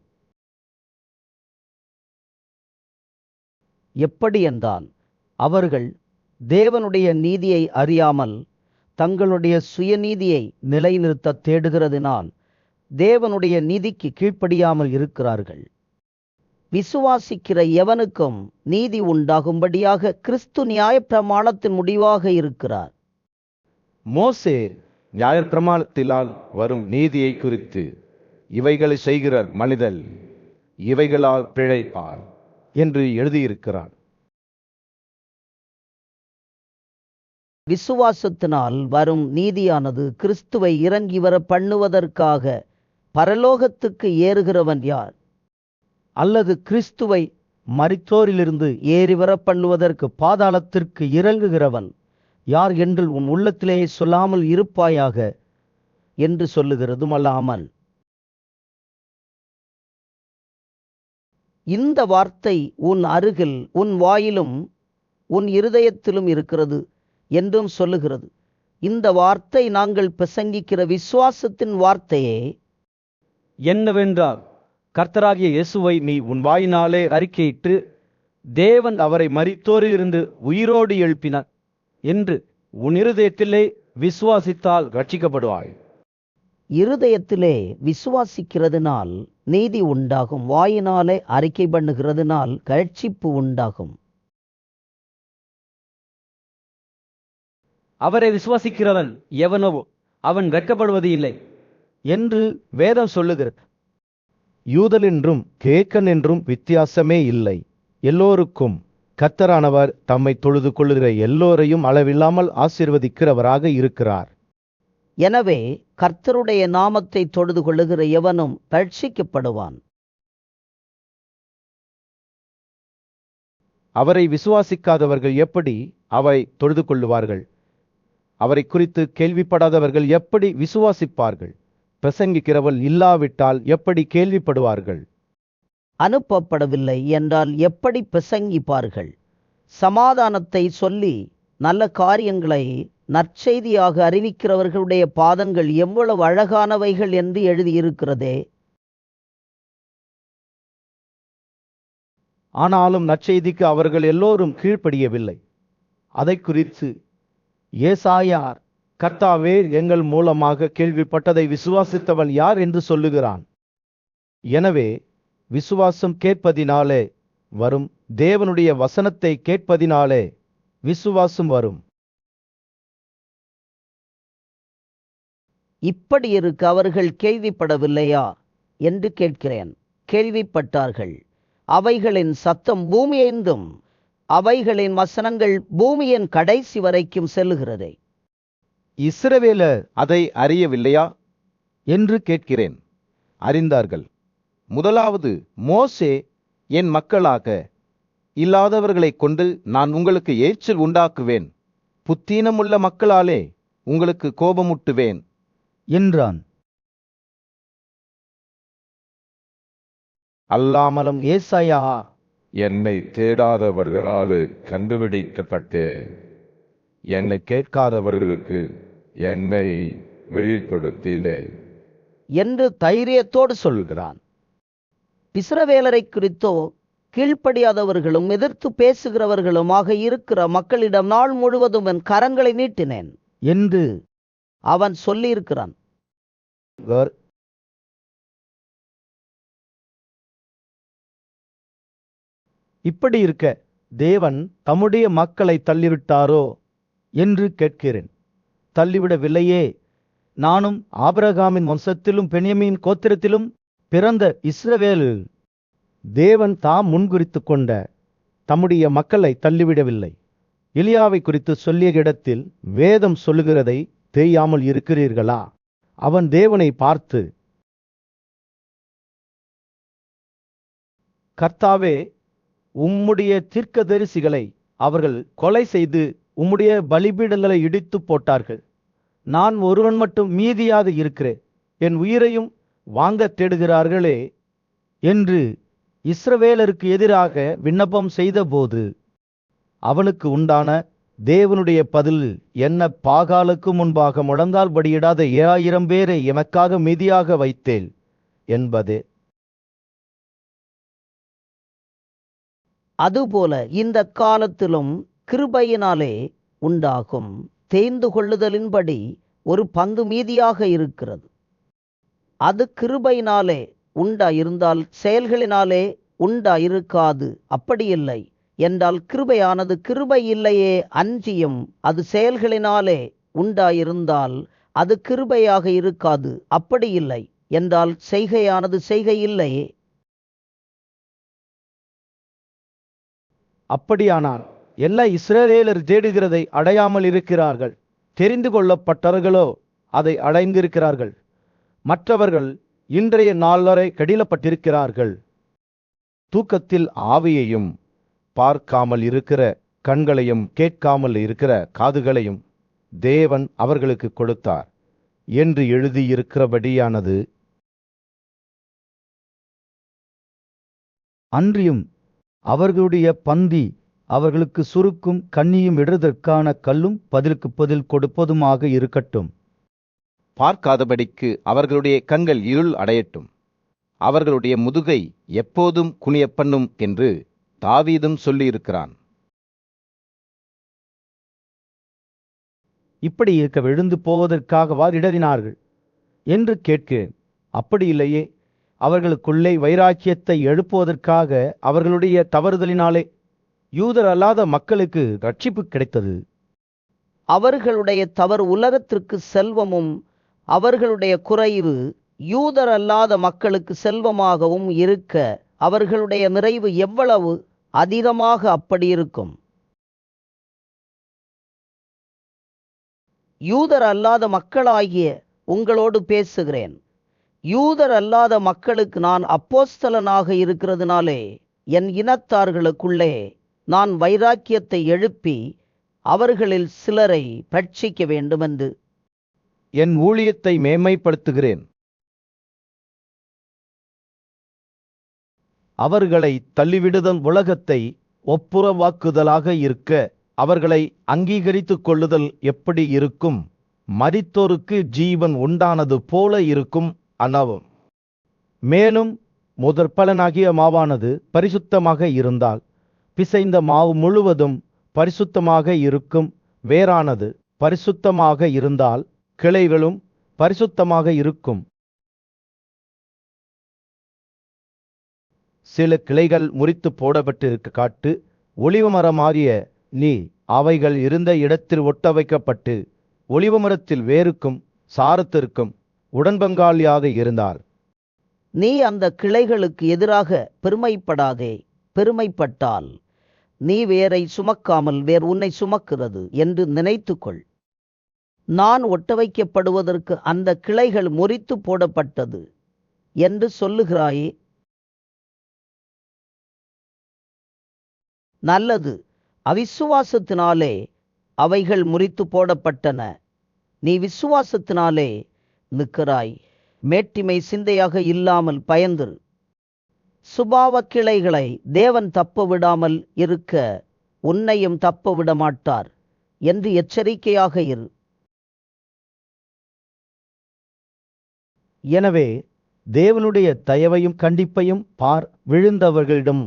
எப்படி என்றால், அவர்கள் தேவனுடைய நீதியை அறியாமல் தங்களுடைய சுயநீதியை நிலைநிறுத்த தேடுகிறதினால் தேவனுடைய நீதிக்கு கீழ்ப்படியாமல் இருக்கிறார்கள். விசுவாசிக்கிற எவனுக்கும் நீதி உண்டாகும்படியாக கிறிஸ்து நியாயப்பிரமாணத்தின் முடிவாக இருக்கிறார். மோசே நியாயப்பிரமாணத்தினால் வரும் நீதியை குறித்து, இவைகளை செய்கிற மனிதன் இவைகளால் பிழைப்பார் என்று எழுதியிருக்கிறார். விசுவாசத்தினால் வரும் நீதியானது கிறிஸ்துவை இறங்கி வர பண்ணுவதற்காக பரலோகத்துக்கு ஏறுகிறவன் யார்? அல்லது கிறிஸ்துவை மரித்தோரிலிருந்து ஏறி வர பண்ணுவதற்கு பாதாளத்திற்கு இறங்குகிறவன் யார் என்று உன் உள்ளத்திலே சொல்லாமல் இருப்பாயாக என்று சொல்லுகிறதும் அல்லாமல், இந்த வார்த்தை உன் அருகில் உன் வாயிலும் உன் இருதயத்திலும் இருக்கிறது என்றும் சொல்லுகிறது. இந்த வார்த்தை நாங்கள் பிரசங்கிக்கிற விசுவாசத்தின் வார்த்தையே. என்னவென்றால், கர்த்தராகிய இயேசுவை நீ உன் வாயினாலே அறிக்கையிட்டு தேவன் அவரை மரித்தோரிலிருந்து உயிரோடு எழுப்பினார் என்று உன் இருதயத்திலே விசுவாசித்தால் ரட்சிக்கப்படுவாய். இருதயத்திலே விசுவாசிக்கிறதுனால் நீதி உண்டாகும், வாயினாலே அறிக்கை பண்ணுகிறதுனால் ரட்சிப்பு உண்டாகும். அவரை விசுவாசிக்கிறவன் எவனோ அவன் வெட்கப்படுவது இல்லை என்று வேதம் சொல்லுகிறது. யூதன் என்றும் கிரேக்கன் என்றும் வித்தியாசமே இல்லை. எல்லோருக்கும் கர்த்தரானவர் தம்மை தொழுது கொள்ளுகிற எல்லோரையும் அளவில்லாமல் ஆசீர்வதிக்கிறவராக இருக்கிறார். எனவே கர்த்தருடைய நாமத்தை தொழுது கொள்ளுகிற எவனும் ரட்சிக்கப்படுவான். அவரை விசுவாசிக்காதவர்கள் எப்படி அவரை தொழுது கொள்ளுவார்கள்? அவரை குறித்து கேள்விப்படாதவர்கள் எப்படி விசுவாசிப்பார்கள்? பிரசங்கிக்கிறவள் இல்லாவிட்டால் எப்படி கேள்விப்படுவார்கள்? அனுப்பப்படவில்லை என்றால் எப்படி பிரசங்கிப்பார்கள்? சமாதானத்தை சொல்லி நல்ல காரியங்களை நற்செய்தியாக அறிவிக்கிறவர்களுடைய பாதங்கள் எவ்வளவு அழகானவைகள் என்று எழுதியிருக்கிறதே. ஆனாலும் நற்செய்திக்கு அவர்கள் எல்லோரும் கீழ்ப்படியவில்லை. அதை குறித்து ஏசாயார், கர்த்தாவே, எங்கள் மூலமாக கேள்விப்பட்டதை விசுவாசித்தவன் யார் என்று சொல்லுகிறான். எனவே விசுவாசம் கேட்பதினாலே வரும், தேவனுடைய வசனத்தை கேட்பதினாலே விசுவாசம் வரும். இப்படி இருக்க அவர்கள் கேள்விப்படவில்லையா என்று கேட்கிறேன். கேள்விப்பட்டார்கள். அவைகளின் சத்தம் பூமியெங்கும், அவைகளின் வசனங்கள் பூமியின் கடைசி வரைக்கும் செல்லுகிறதே. இஸ்ரவேலர் அதை அறியவில்லையா என்று கேட்கிறேன். அறிந்தார்கள். முதலாவது, மோசே, என் மக்களாக இல்லாதவர்களைக் கொண்டு நான் உங்களுக்கு எரிச்சல் உண்டாக்குவேன், புத்தீனமுள்ள மக்களாலே உங்களுக்கு கோபமுட்டுவேன் என்றான். அல்லாமலும் ஏசாயா, என்னை தேடாதவர்களால் கண்டுபிடிக்கப்பட்டு என்னை கேட்காதவர்களுக்கு என்னை வெளிப்படுத்தினேன் என்று தைரியத்தோடு சொல்கிறான். இஸ்ரவேலரை குறித்தோ கீழ்ப்படியாதவர்களும் எதிர்த்து பேசுகிறவர்களுமாக இருக்கிற மக்களிடம் நாள் முழுவதும் என் கரங்களை நீட்டினேன் என்று அவன் சொல்லியிருக்கிறான். இப்படி இருக்க தேவன் தம்முடைய மக்களை தள்ளிவிட்டாரோ என்று கேட்கிறேன். தள்ளிவிடவில்லையே. நானும் ஆபிரகாமின் வம்சத்திலும் பென்யமீன் கோத்திரத்திலும் பிறந்த இஸ்ரவேலு. தேவன் தாம் முன்குறித்து கொண்ட தம்முடைய மக்களை தள்ளிவிடவில்லை. எலியாவை குறித்து சொல்லிய இடத்தில் வேதம் சொல்லுகிறதை தெரியாமல் இருக்கிறீர்களா? அவன் தேவனை பார்த்து, கர்த்தாவே, உம்முடைய தீர்க்கதரிசிகளை அவர்கள் கொலை செய்து உம்முடைய பலிபீடங்களை இடித்து போட்டார்கள். நான் ஒருவன் மட்டும் மீதியாக இருக்கிறேன். என் உயிரையும் வாங்க தேடுகிறார்களே என்று இஸ்ரவேலருக்கு எதிராக விண்ணப்பம் செய்தபோது அவனுக்கு உண்டான தேவனுடைய பதில் என்ன? பாகாலுக்கு முன்பாக முழந்தால் படியிடாத 7000 பேரை எமக்காக மீதியாக வைத்தேன் என்பதே. அதுபோல இந்த காலத்திலும் கிருபையினாலே உண்டாகும் தேய்ந்து கொள்ளுதலின்படி ஒரு பங்கு மீதியாக இருக்கிறது. அது கிருபையினாலே உண்டாயிருந்தால் செயல்களினாலே உண்டாயிருக்காது. அப்படியில்லை என்றால் கிருபையானது கிருபை இல்லையே, அஞ்சியும் அது செயல்களினாலே உண்டாயிருந்தால் அது கிருபையாக இருக்காது. அப்படியில்லை என்றால் செய்கையானது செய்கை இல்லையே. அப்படியானால் எல்லா இஸ்ரவேலர் தேடுகிறதை அடையாமல் இருக்கிறார்கள். தெரிந்து கொள்ளப்பட்டவர்களோ அதை அடைந்திருக்கிறார்கள். மற்றவர்கள் இன்றைய நாள் வரை கடிலப்பட்டிருக்கிறார்கள். தூக்கத்தில் ஆவியையும் பார்க்காமல் இருக்கிற கண்களையும் கேட்காமல் இருக்கிற காதுகளையும் தேவன் அவர்களுக்கு கொடுத்தார் என்று எழுதியிருக்கிறபடியானது. அன்றியும் அவர்களுடைய பந்தி அவர்களுக்கு சுருக்கும் கண்ணியும் இடுவதற்கான கல்லும் பதிலுக்கு பதில் கொடுப்பதுமாக இருக்கட்டும். பார்க்காதபடிக்கு அவர்களுடைய கண்கள் இருள் அடையட்டும். அவர்களுடைய முதுகை எப்போதும் குனியப்பண்ணும் என்று தாவீதும் சொல்லியிருக்கிறான். இப்படி இருக்க விழுந்து போவதற்காகவா இடறினார்கள் என்று கேட்கிறேன். அப்படி இல்லையே. அவர்களுக்குள்ளே வைராக்கியத்தை எழுப்புவதற்காக அவர்களுடைய தவறுதலினாலே யூதர் அல்லாத மக்களுக்கு ரட்சிப்பு கிடைத்தது. அவர்களுடைய தவறு உலகத்திற்கு செல்வமும் அவர்களுடைய குறைவு யூதர் அல்லாத மக்களுக்கு செல்வமாகவும் இருக்க அவர்களுடைய நிறைவு எவ்வளவு அதிகமாக அப்படி இருக்கும். யூதர் அல்லாத மக்களாகிய உங்களோடு பேசுகிறேன். யூதர் அல்லாத மக்களுக்கு நான் அப்போஸ்தலனாக இருக்கிறதுனாலே என் இனத்தார்களுக்குள்ளே நான் வைராக்கியத்தை எழுப்பி அவர்களில் சிலரை ரட்சிக்க வேண்டுமென்று என் ஊழியத்தை மேன்மைப்படுத்துகிறேன். அவர்களை தள்ளிவிடுதல் உலகத்தை ஒப்புரவாக்குதலாக இருக்க அவர்களை அங்கீகரித்துக் கொள்ளுதல் எப்படி இருக்கும்? மரித்தோருக்கு ஜீவன் உண்டானது போல இருக்கும் அனவும். மேலும் முதற்பலனாகிய மாவானது பரிசுத்தமாக இருந்தால் பிசைந்த மாவு முழுவதும் பரிசுத்தமாக இருக்கும். வேறானது பரிசுத்தமாக இருந்தால் கிளைகளும் பரிசுத்தமாக இருக்கும். சில கிளைகள் முறித்து போடப்பட்டிருக்க காட்டு ஒலிவமரமாகிய நீ அவைகள் இருந்த இடத்தில் ஒட்ட வைக்கப்பட்டு ஒலிவமரத்தில் வேருக்கும் சாரத்திற்கும் உடன்பங்காளியாக இருந்தால் நீ அந்த கிளைகளுக்கு எதிராக பெருமைப்படாதே. பெருமைப்பட்டால் நீ வேரை சுமக்காமல் வேர் உன்னை சுமக்கிறது என்று நினைத்துக்கொள். நான் ஒட்ட வைக்கப்படுவதற்கு அந்த கிளைகள் முறித்து போடப்பட்டது என்று சொல்லுகிறாயே. நல்லது, அவிசுவாசத்தினாலே அவைகள் முறித்து போடப்பட்டன. நீ விசுவாசத்தினாலே நிற்கிறாய். மேட்டிமை சிந்தையாக இல்லாமல் பயந்திரு. சுபாவ கிளைகளை தேவன் தப்ப விடாமல் இருக்க உன்னையும் தப்ப விடமாட்டார் என்று எச்சரிக்கையாக இரு. எனவே தேவனுடைய தயவையும் கண்டிப்பையும் பார். விழுந்தவர்களிடம்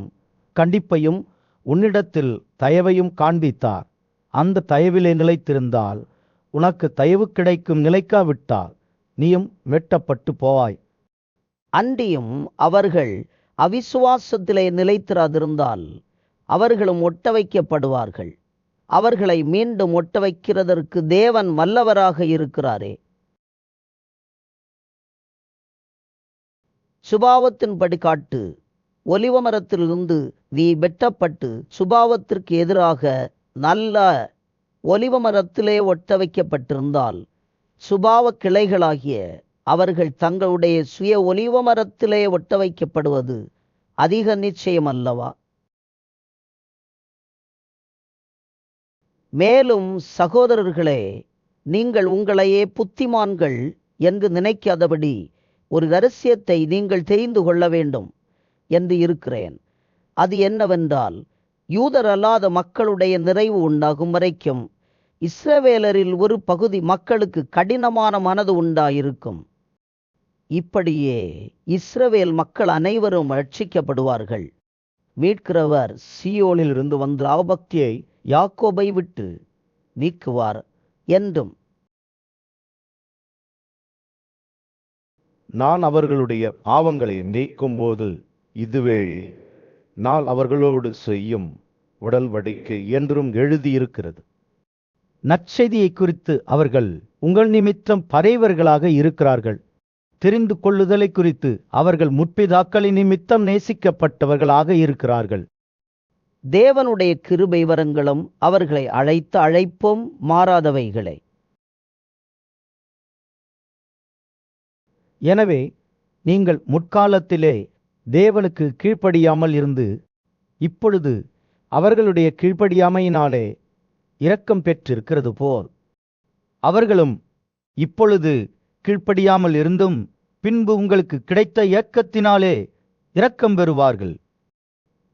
கண்டிப்பையும் உன்னிடத்தில் தயவையும் காண்பித்தார். அந்த தயவிலே நிலைத்திருந்தால் உனக்கு தயவு கிடைக்கும். நிலைக்காவிட்டால் நீயும் வெட்டப்பட்டு போவாய். அன்றியும் அவர்கள் அவிசுவாசத்திலே நிலைத்திராதிருந்தால் அவர்களும் ஒட்ட வைக்கப்படுவார்கள். அவர்களை மீண்டும் ஒட்ட வைக்கிறதற்கு தேவன் வல்லவராக இருக்கிறாரே. சுபாவத்தின்படி காட்டு. ஒலிவமரத்திலிருந்து நீ வெட்டப்பட்டு சுபாவத்திற்கு எதிராக நல்ல ஒலிவமரத்திலே ஒட்ட வைக்கப்பட்டிருந்தால் சுபாவ கிளைகளாகிய அவர்கள் தங்களுடைய சுய ஒலிவமரத்திலே ஒட்ட வைக்கப்படுவது அதிக நிச்சயம் அல்லவா? மேலும் சகோதரர்களே, நீங்கள் உங்களையே புத்திமான்கள் என்று நினைக்காதபடி ஒரு இரகசியத்தை நீங்கள் தெரிந்து கொள்ள வேண்டும் என்று இருக்கிறேன். அது என்னவென்றால், யூதர் அல்லாத மக்களுடைய நிறைவு உண்டாகும் வரைக்கும் இஸ்ரவேலரில் ஒரு பகுதி மக்களுக்கு கடினமான மனது உண்டாயிருக்கும். இப்படியே இஸ்ரவேல் மக்கள் அனைவரும் ரட்சிக்கப்படுவார்கள். மீட்கிறவர் சீயோனில் இருந்து வந்த அவபக்தியை யாக்கோபை விட்டு நீக்குவார் என்றும். நான் அவர்களுடைய பாவங்களை நீக்கும்போது இதுவே நான் அவர்களோடு செய்யும் உடன்படிக்கை என்றும் எழுதியிருக்கிறது. நற்செய்தியை குறித்து அவர்கள் உங்கள் நிமித்தம் பறைவர்களாக இருக்கிறார்கள். தெரிந்து கொள்ளுதலை குறித்து அவர்கள் முற்பிதாக்களின் நிமித்தம் நேசிக்கப்பட்டவர்களாக இருக்கிறார்கள். தேவனுடைய கிருபை வரங்களும் அவர்களை அழைத்த அழைப்பும் மாறாதவைகளே. எனவே நீங்கள் முற்காலத்திலே தேவனுக்கு கீழ்ப்படியாமல் இருந்து இப்பொழுது அவர்களுடைய கீழ்ப்படியாமையினாலே இரக்கம் பெற்றிருக்கிறது போல் அவர்களும் இப்பொழுது கீழ்ப்படியாமல் இருந்தும் பின்பு உங்களுக்கு கிடைத்த இரக்கத்தினாலே இரக்கம் பெறுவார்கள்.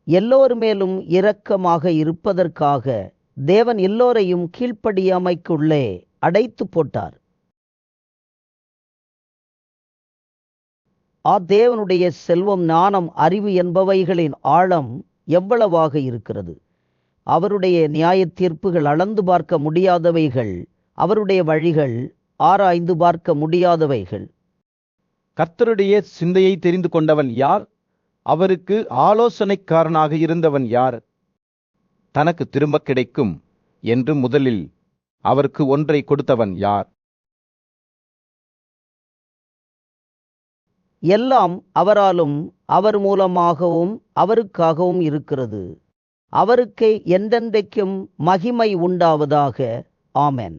எல்லோர் மேலும் இரக்கமாக இருப்பதற்காக தேவன் எல்லோரையும் கீழ்ப்படியாமைக்குள்ளே அடைத்து போட்டார். தேவனுடைய செல்வம், ஞானம், அறிவு என்பவைகளின் ஆழம் எவ்வளவாக இருக்கிறது! அவருடைய நியாய தீர்ப்புகள் அளந்து பார்க்க முடியாதவைகள், அவருடைய வழிகள் ஆராய்ந்து பார்க்க முடியாதவைகள். கர்த்தருடைய சிந்தையை தெரிந்து கொண்டவன் யார்? அவருக்கு ஆலோசனைக்காரனாக இருந்தவன் யார்? தனக்கு திரும்ப கிடைக்கும் என்று முதலில் அவருக்கு ஒன்றை கொடுத்தவன் யார்? எல்லாம் அவராலும் அவர் மூலமாகவும் அவருக்காகவும் இருக்கிறது. அவருக்கே என்றென்றைக்கும் மகிமை உண்டாவதாக. ஆமென்.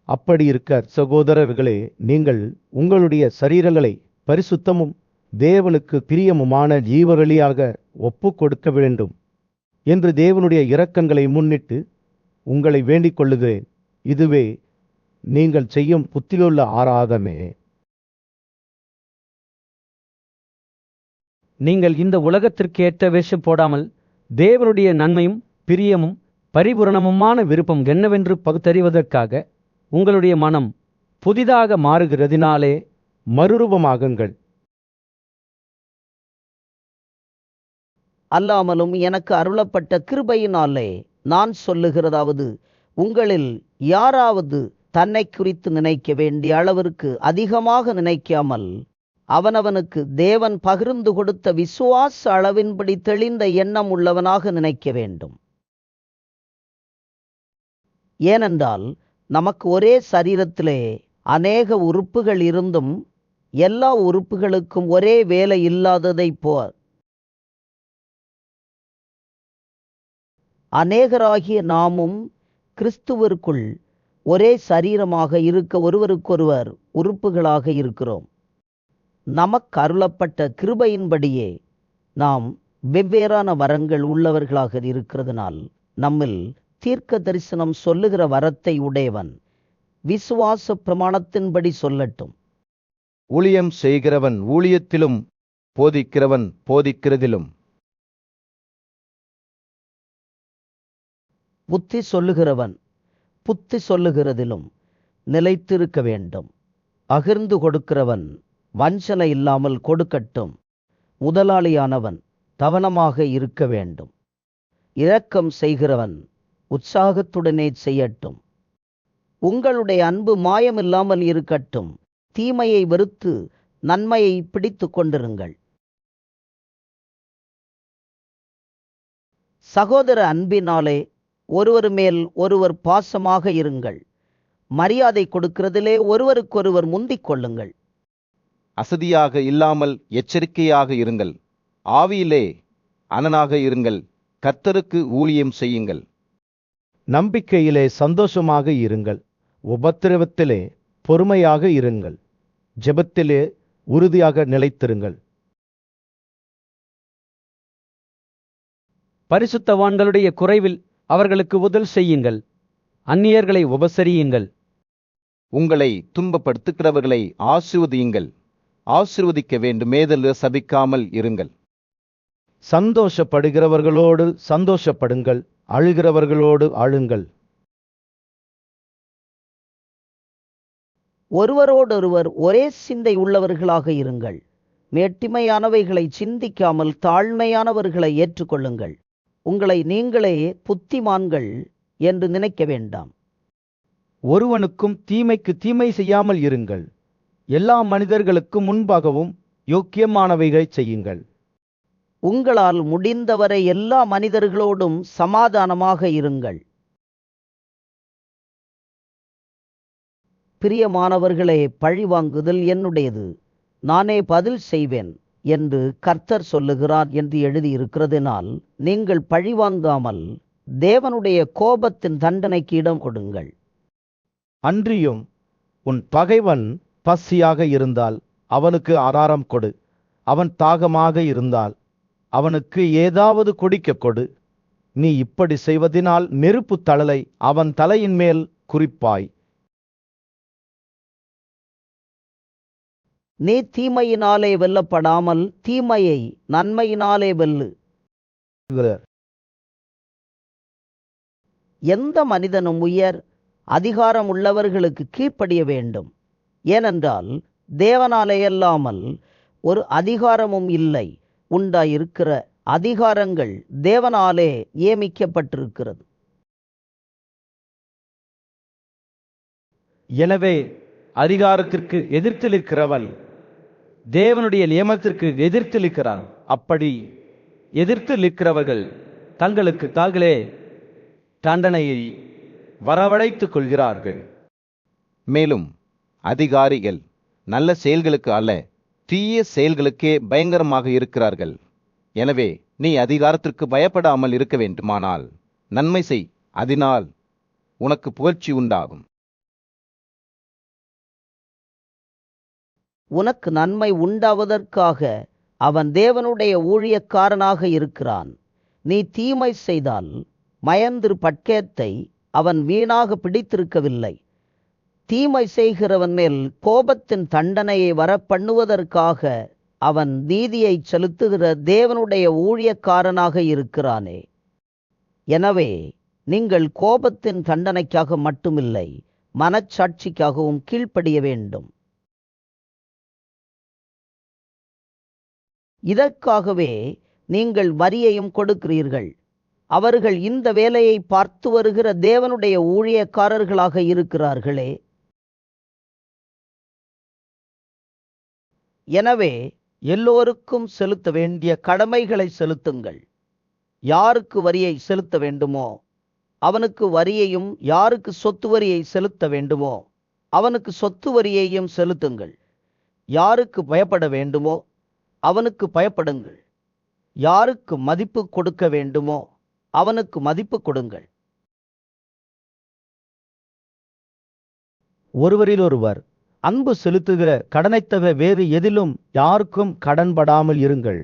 அப்படி இருக்க சகோதரர்களே, நீங்கள் உங்களுடைய சரீரங்களை பரிசுத்தமும் தேவனுக்கு பிரியமுமான ஜீவபலியாக ஒப்பு கொடுக்க வேண்டும் என்று தேவனுடைய இரக்கங்களை முன்னிட்டு உங்களை வேண்டிக் கொள்ளுகிறேன். இதுவே நீங்கள் செய்யும் புத்தியுள்ள ஆராதனை. நீங்கள் இந்த உலகத்திற்கு ஏற்ற வேஷம் போடாமல் தேவனுடைய நன்மையும் பிரியமும் பரிபூரணமுமான விருப்பம் என்னவென்று பகுத்தறிவதற்காக உங்களுடைய மனம் புதிதாக மாறுகிறதினாலே மறுரூபமாகுங்கள். அல்லாமலும் எனக்கு அருளப்பட்ட கிருபையினாலே நான் சொல்லுகிறதாவது, உங்களில் யாராவது தன்னை குறித்து நினைக்க வேண்டிய அளவிற்கு அதிகமாக நினைக்காமல் அவனவனுக்கு தேவன் பகிர்ந்து கொடுத்த விசுவாச அளவின்படி தெளிந்த எண்ணம் உள்ளவனாக நினைக்க வேண்டும். ஏனென்றால் நமக்கு ஒரே சரீரத்திலே அநேக உறுப்புகள் இருந்தும் எல்லா உறுப்புகளுக்கும் ஒரே வேலை இல்லாததைப் போல் அநேகராகிய நாமும் கிறிஸ்துவிற்குள் ஒரே சரீரமாக இருக்க ஒருவருக்கொருவர் உறுப்புகளாக இருக்கிறோம். நமக்கு அருளப்பட்ட கிருபையின்படியே நாம் வெவ்வேறான வரங்கள் உள்ளவர்களாக இருக்கிறதுனால் நம்மில் தீர்க்க தரிசனம் சொல்லுகிற வரத்தை உடையவன் விசுவாச பிரமாணத்தின்படி சொல்லட்டும். ஊழியம் செய்கிறவன் ஊழியத்திலும், போதிக்கிறவன் போதிக்கிறதிலும், புத்தி சொல்லுகிறவன் புத்தி சொல்லுகிறதிலும் நிலைத்திருக்க வேண்டும். பகிர்ந்து கொடுக்கிறவன் வஞ்சனை இல்லாமல் கொடுக்கட்டும். முதலாளியானவன் கவனமாக இருக்க வேண்டும். இரக்கம் செய்கிறவன் உற்சாகத்துடனே செய்யட்டும். உங்களுடைய அன்பு மாயமில்லாமல் இருக்கட்டும். தீமையை வெறுத்து நன்மையை பிடித்து கொண்டிருங்கள். சகோதர அன்பினாலே ஒருவர் மேல் ஒருவர் பாசமாக இருங்கள். மரியாதை கொடுக்கிறதிலே ஒருவருக்கொருவர் முந்திக் கொள்ளுங்கள். அசதியாக இல்லாமல் எச்சரிக்கையாக இருங்கள். ஆவியிலே அனனாக இருங்கள். கர்த்தருக்கு ஊழியம் செய்யுங்கள். நம்பிக்கையிலே சந்தோஷமாக இருங்கள். உபத்திரவத்திலே பொறுமையாக இருங்கள். ஜெபத்திலே உறுதியாக நிலைத்திருங்கள். பரிசுத்தவான்களுடைய குறைவில் அவர்களுக்கு உதவி செய்யுங்கள். அந்நியர்களை உபசரியுங்கள். உங்களை துன்பப்படுத்துகிறவர்களை ஆசீர்வதியுங்கள். ஆசீர்வதிக்க வேண்டுமேதல் சபிக்காமல் இருங்கள். சந்தோஷப்படுகிறவர்களோடு சந்தோஷப்படுங்கள். அழுகிறவர்களோடு அழுங்கள். ஒருவரோடொருவர் ஒரே சிந்தை உள்ளவர்களாக இருங்கள். மேட்டிமையானவைகளை சிந்திக்காமல் தாழ்மையானவர்களை ஏற்றுக்கொள்ளுங்கள். உங்களை நீங்களே புத்திமான்கள் என்று நினைக்க வேண்டாம். ஒருவனுக்கும் தீமைக்கு தீமை செய்யாமல் இருங்கள். எல்லா மனிதர்களுக்கும் முன்பாகவும் யோக்கியமானவைகளை செய்யுங்கள். உங்களால் முடிந்தவரை எல்லா மனிதர்களோடும் சமாதானமாக இருங்கள். பிரியமானவர்களே, பழிவாங்குதல் என்னுடையது, நானே பதில் செய்வேன் என்று கர்த்தர் சொல்லுகிறார் என்று எழுதியிருக்கிறதினால் நீங்கள் பழிவாங்காமல் தேவனுடைய கோபத்தின் தண்டனைக்கு இடம் கொடுங்கள். அன்றியும் உன் பகைவன் பசியாக இருந்தால் அவனுக்கு ஆகாரம் கொடு. அவன் தாகமாக இருந்தால் அவனுக்கு ஏதாவது குடிக்க கொடு. நீ இப்படி செய்வதினால் நெருப்பு தழலை அவன் தலையின் மேல் குறிப்பாய். நீ தீமையினாலே வெல்லப்படாமல் தீமையை நன்மையினாலே வெல்லு. எந்த மனிதனும் உயர் அதிகாரம் உள்ளவர்களுக்கு கீழ்ப்படிய வேண்டும். ஏனென்றால் தேவனாலே அல்லாமல் ஒரு அதிகாரமும் இல்லை. உண்டாயிருக்கிற அதிகாரங்கள் தேவனாலே நியமிக்கப்பட்டிருக்கிறது. எனவே அதிகாரத்திற்கு எதிர்த்திருக்கிறவன் தேவனுடைய நியமத்திற்கு எதிர்த்திருக்கிறான். அப்படி எதிர்த்திருக்கிறவர்கள் தங்களுக்கு தாங்களே தண்டனையை வரவழைத்துக் கொள்கிறார்கள். மேலும் அதிகாரிகள் நல்ல செயல்களுக்கு அல்ல, தீய செயல்களுக்கே பயங்கரமாக இருக்கிறார்கள். எனவே நீ அதிகாரத்திற்கு பயப்படாமல் இருக்க வேண்டுமானால் நன்மை செய், அதனால் உனக்கு புகழ்ச்சி உண்டாகும். உனக்கு நன்மை உண்டாவதற்காக அவன் தேவனுடைய ஊழியக்காரனாக இருக்கிறான். நீ தீமை செய்தால் மயந்திரு பட்கேத்தை அவன் வீணாக பிடித்திருக்கவில்லை. தீமை செய்கிறவன் மேல் கோபத்தின் தண்டனையை வரப்பண்ணுவதற்காக அவன் நீதியை செலுத்துகிற தேவனுடைய ஊழியக்காரனாக இருக்கிறானே. எனவே நீங்கள் கோபத்தின் தண்டனைக்காக மட்டுமில்லை, மனச்சாட்சிக்காகவும் கீழ்ப்படிய வேண்டும். இதற்காகவே நீங்கள் வரியையும் கொடுக்கிறீர்கள். அவர்கள் இந்த வேலையை பார்த்து வருகிற தேவனுடைய ஊழியக்காரர்களாக இருக்கிறார்களே. எனவே எல்லோருக்கும் செலுத்த வேண்டிய கடமைகளை செலுத்துங்கள். யாருக்கு வரியை செலுத்த வேண்டுமோ அவனுக்கு வரியையும், யாருக்கு சொத்து வரியை செலுத்த வேண்டுமோ அவனுக்கு சொத்து வரியையும் செலுத்துங்கள். யாருக்கு பயப்பட வேண்டுமோ அவனுக்கு பயப்படுங்கள். யாருக்கு மதிப்பு கொடுக்க வேண்டுமோ அவனுக்கு மதிப்பு கொடுங்கள். ஒருவரிலொருவர் அன்பு செலுத்துகிற கடனைத் தவிர வேறு எதிலும் யாருக்கும் கடன்படாமல் இருங்கள்.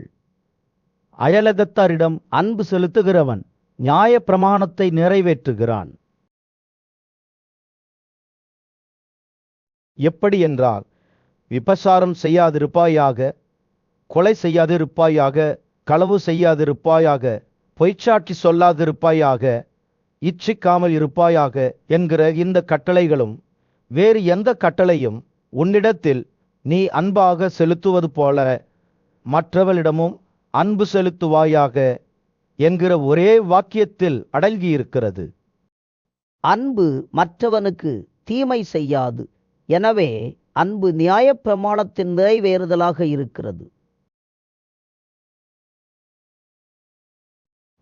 அயலகத்தாரிடம் அன்பு செலுத்துகிறவன் நியாய பிரமாணத்தை நிறைவேற்றுகிறான். எப்படி என்றால், விபசாரம் செய்யாதிருப்பாயாக, கொலை செய்யாதிருப்பாயாக, களவு செய்யாதிருப்பாயாக, பொய்ச்சாட்சி சொல்லாதிருப்பாயாக, இச்சிக்காமல் இருப்பாயாக என்கிற இந்த கட்டளைகளும் வேறு எந்த கட்டளையும் உன்னிடத்தில் நீ அன்பாக செலுத்துவது போல மற்றவளிடமும் அன்பு செலுத்துவாயாக என்கிற ஒரே வாக்கியத்தில் அடங்கியிருக்கிறது. அன்பு மற்றவனுக்கு தீமை செய்யாது. எனவே அன்பு நியாயப்பிரமாணத்தின் நிறைவேறுதலாக இருக்கிறது.